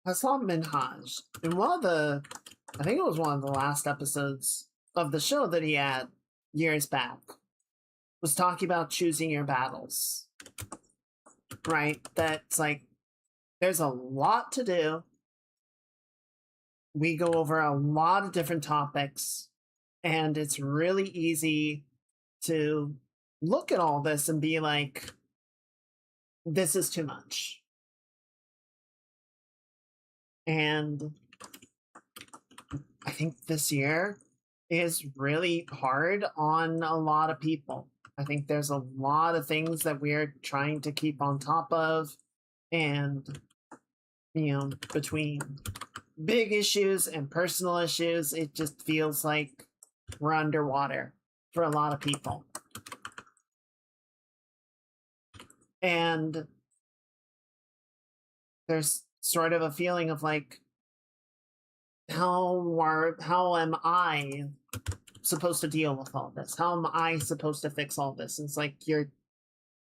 Hassan Minhaj. In I think it was one of the last episodes of the show that he had years back, was talking about choosing your battles. Right? That's like, there's a lot to do. We go over a lot of different topics, and it's really easy to look at all this and be like, this is too much. And I think this year is really hard on a lot of people. I think there's a lot of things that we're trying to keep on top of, and between big issues and personal issues, it just feels like we're underwater for a lot of people. And there's sort of a feeling of like, how am I supposed to deal with all this? How am I supposed to fix all this? And it's like, you're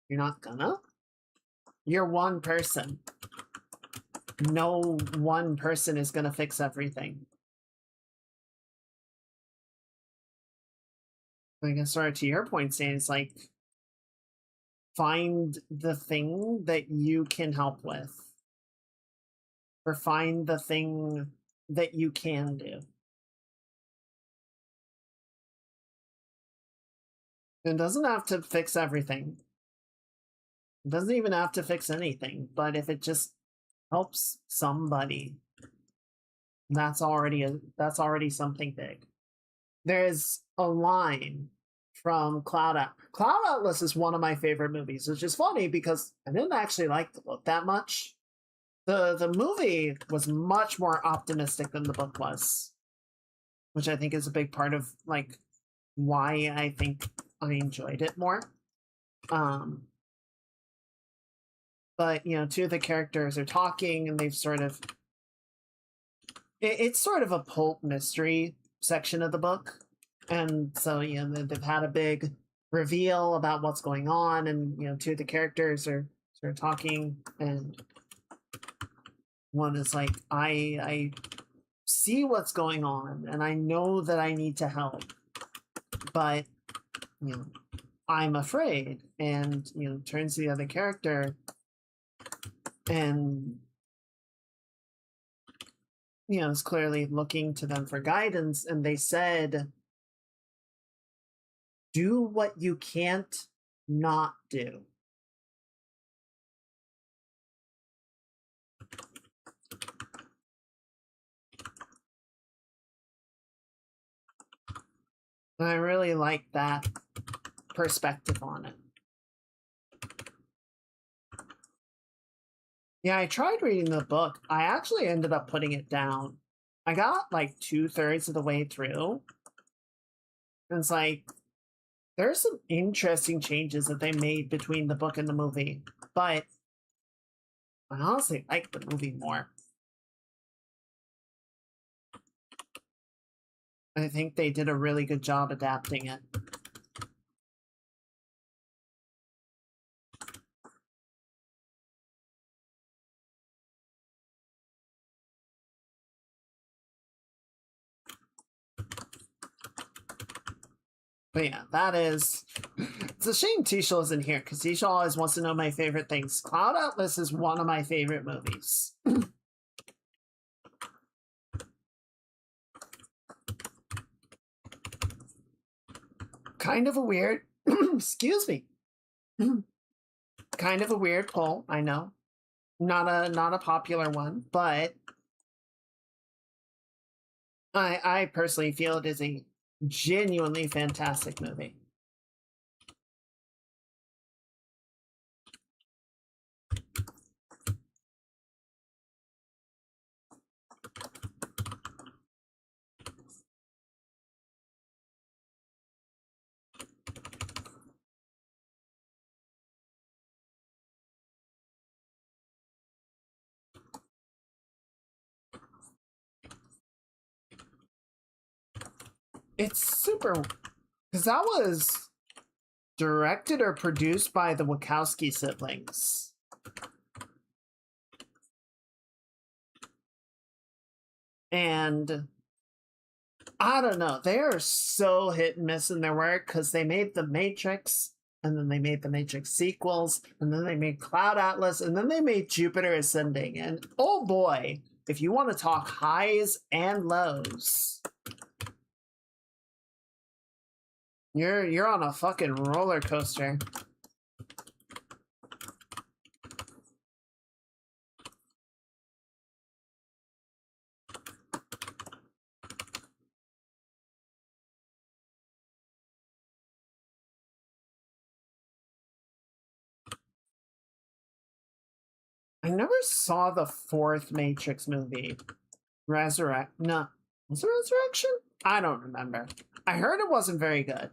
not gonna. You're one person. No one person is gonna fix everything. I guess, sorry, to your point, Stan, it's like, find the thing that you can help with, or find the thing that you can do. It doesn't have to fix everything. It doesn't even have to fix anything, but if it just helps somebody, that's already something big. There's a line from Cloud Atlas is one of my favorite movies, which is funny because I didn't actually like the book that much. The movie was much more optimistic than the book was, which I think is a big part of like why I think I enjoyed it more. But two of the characters are talking, and they've sort of it's sort of a pulp mystery section of the book, and so they've had a big reveal about what's going on, and two of the characters are sort of talking, and one is like, I see what's going on, and I know that I need to help, but I'm afraid, and turns to the other character and is clearly looking to them for guidance, and they said, do what you can't not do. And I really like that perspective on it. Yeah, I tried reading the book. I actually ended up putting it down. I got like 2/3 of the way through. And it's like, there's some interesting changes that they made between the book and the movie. But I honestly like the movie more. I think they did a really good job adapting it. But yeah, that is. It's a shame Tisha isn't here because Tisha always wants to know my favorite things. Cloud Atlas is one of my favorite movies. Kind of a weird. Excuse me. Kind of a weird poll, I know. Not a popular one, but I personally feel it is a genuinely fantastic movie. It's super because that was directed or produced by the Wachowski siblings. And I don't know, they are so hit and miss in their work because they made The Matrix, and then they made the Matrix sequels, and then they made Cloud Atlas, and then they made Jupiter Ascending. And oh boy, if you want to talk highs and lows, you're on a fucking roller coaster. I never saw the fourth Matrix movie. No. Was it Resurrection? I don't remember. I heard it wasn't very good.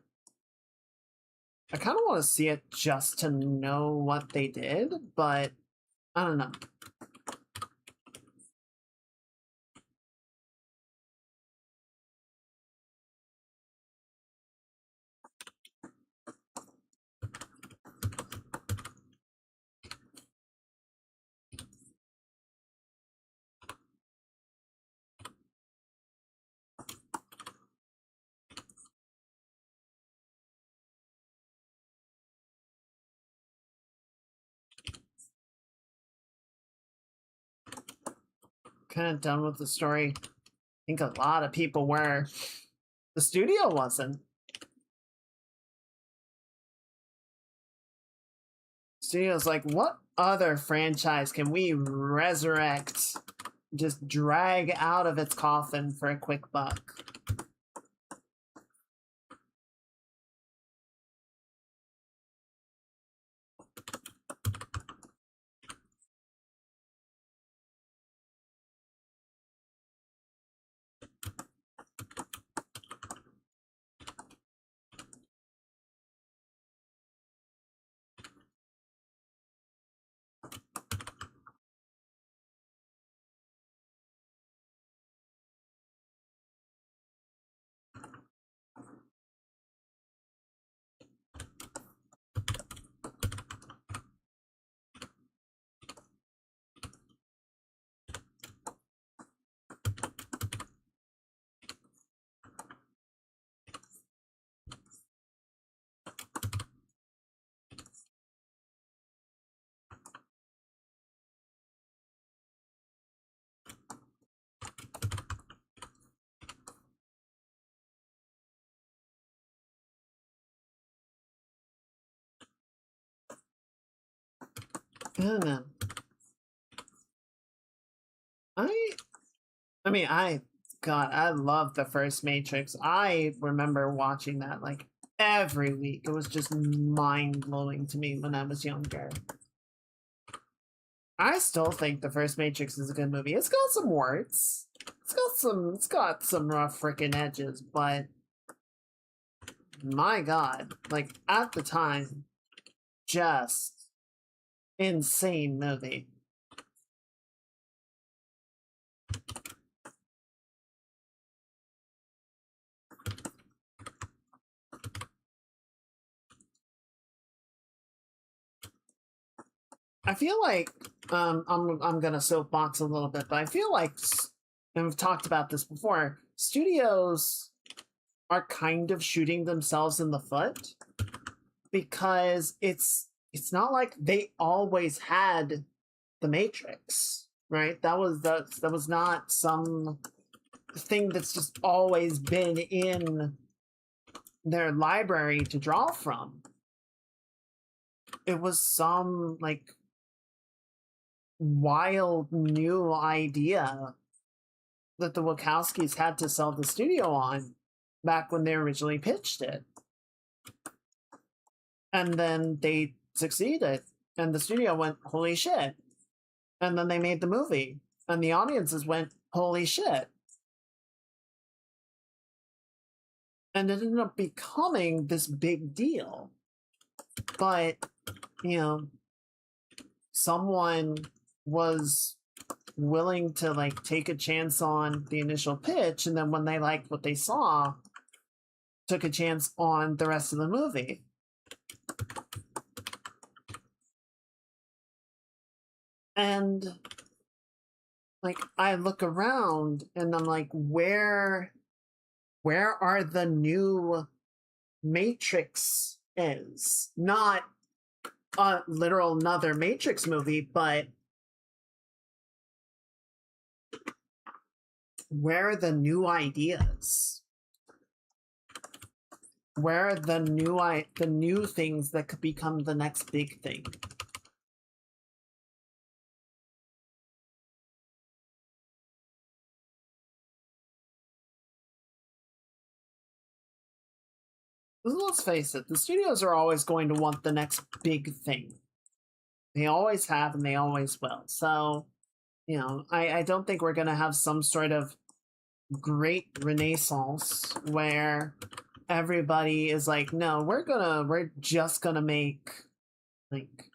I kind of want to see it just to know what they did, but I don't know. Kind of done with the story. I think a lot of people were. The studio wasn't. Studio's like, what other franchise can we resurrect? Just drag out of its coffin for a quick buck. I don't know. I mean, God, I love the first Matrix. I remember watching that like every week. It was just mind blowing to me when I was younger. I still think the first Matrix is a good movie. It's got some warts. It's got some rough freaking edges, but my God, like at the time, just insane movie. I feel like I'm gonna soapbox a little bit, but I feel like, and we've talked about this before, studios are kind of shooting themselves in the foot because it's not like they always had the Matrix, right? That was not some thing that's just always been in their library to draw from. It was some like wild new idea that the Wachowskis had to sell the studio on back when they originally pitched it. And then they succeeded, and the studio went, holy shit. And then they made the movie, and the audiences went, holy shit. And it ended up becoming this big deal. But, you know, someone was willing to like take a chance on the initial pitch, and then when they liked what they saw, took a chance on the rest of the movie. And like I look around and I'm like, where are the new Matrix is? Not a literal another Matrix movie, but where are the new ideas? Where are the new things that could become the next big thing? Let's face it, the studios are always going to want the next big thing. They always have and they always will. So, you know, I don't think we're going to have some sort of great renaissance where everybody is like, no, we're just gonna make like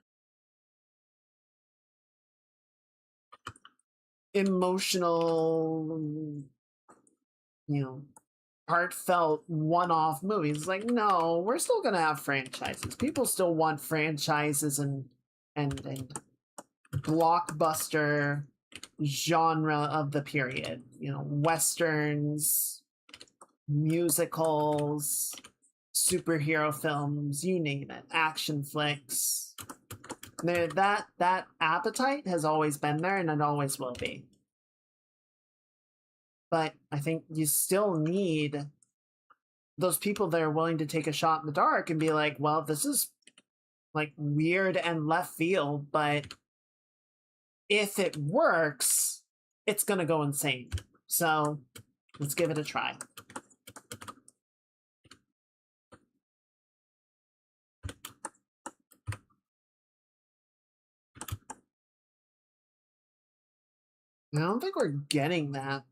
emotional, you know, heartfelt one-off movies. Like, no, we're still gonna have franchises. People still want franchises and blockbuster genre of the period. You know, westerns, musicals, superhero films, you name it, action flicks. That appetite has always been there, and it always will be. But I think you still need those people that are willing to take a shot in the dark and be like, well, this is like weird and left field, but if it works, it's gonna go insane. So let's give it a try. I don't think we're getting that.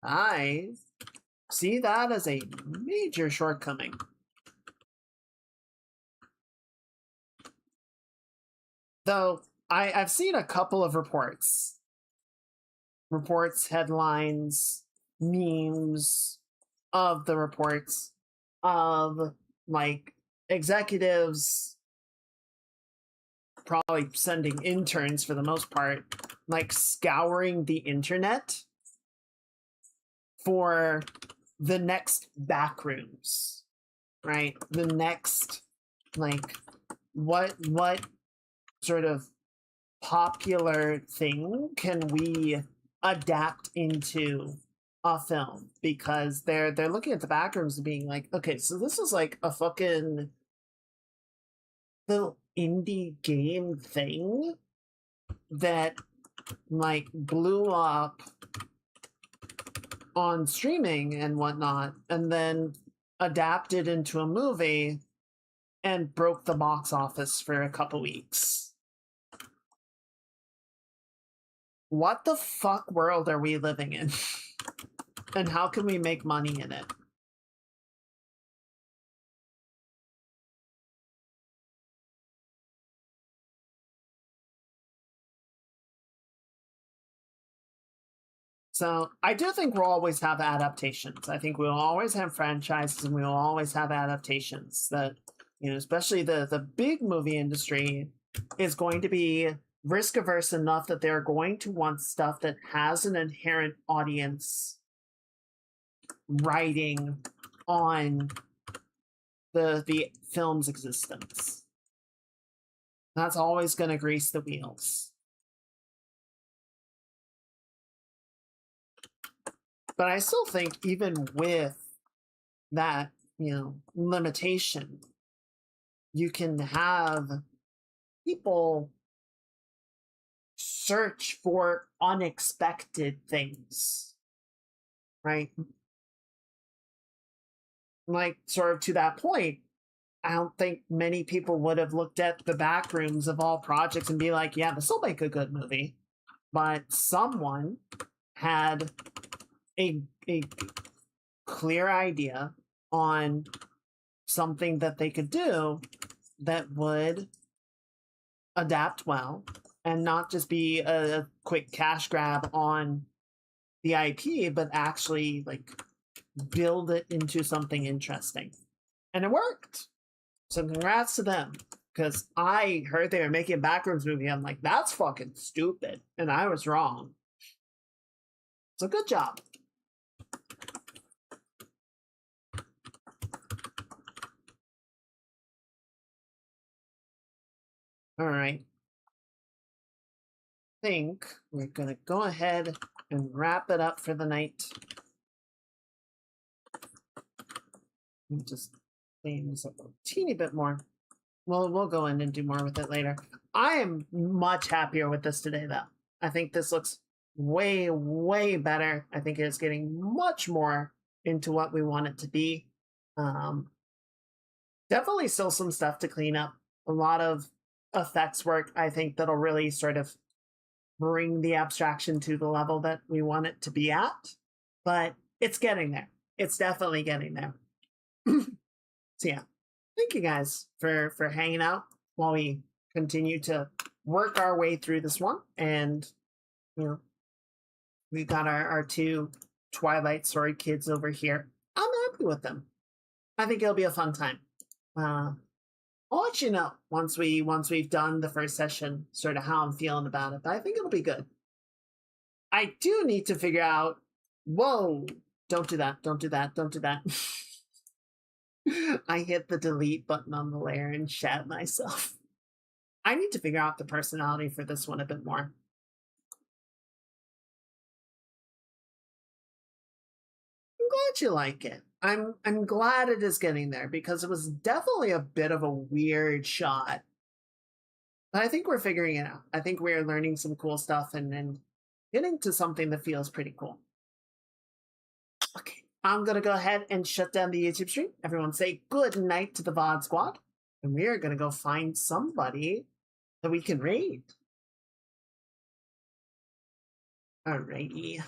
I see that as a major shortcoming. Though I've seen a couple of reports, headlines, memes of the reports of like executives probably sending interns for the most part, like scouring the internet for the next backrooms, right? The next, like, what sort of popular thing can we adapt into a film? Because they're looking at the backrooms and being like, okay, so this is like a fucking little indie game thing that like blew up on streaming and whatnot, and then adapted into a movie and broke the box office for a couple weeks. What the fuck world are we living in? And how can we make money in it? So I do think we'll always have adaptations. I think we'll always have franchises and we'll always have adaptations that, especially the big movie industry is going to be risk averse enough that they're going to want stuff that has an inherent audience riding on the film's existence. That's always going to grease the wheels. But I still think even with that, limitation, you can have people search for unexpected things, right? Like, sort of to that point, I don't think many people would have looked at the back rooms of all projects and be like, yeah, this will make a good movie. But someone had a clear idea on something that they could do that would adapt well and not just be a quick cash grab on the IP, but actually like build it into something interesting. And it worked. So congrats to them. Because I heard they were making a backrooms movie. I'm like, that's fucking stupid. And I was wrong. So good job. All right. I think we're going to go ahead and wrap it up for the night. Just clean this up a teeny bit more. Well, we'll go in and do more with it later. I am much happier with this today, though. I think this looks way, way better. I think it's getting much more into what we want it to be. Definitely still some stuff to clean up. A lot of effects work, I think, that'll really sort of bring the abstraction to the level that we want it to be at. But it's getting there. It's definitely getting there. So yeah, thank you guys for hanging out while we continue to work our way through this one. And we got our two Twilight Story kids over here. I'm happy with them. I think it'll be a fun time. I'll let you know once we've done the first session, sort of how I'm feeling about it. But I think it'll be good. I do need to figure out. Whoa! Don't do that! Don't do that! Don't do that! I hit the delete button on the layer and shat myself. I need to figure out the personality for this one a bit more. I'm glad you like it. I'm glad it is getting there because it was definitely a bit of a weird shot. But I think we're figuring it out. I think we're learning some cool stuff and getting to something that feels pretty cool. Okay, I'm going to go ahead and shut down the YouTube stream. Everyone say good night to the VOD squad. And we are going to go find somebody that we can raid. Alrighty.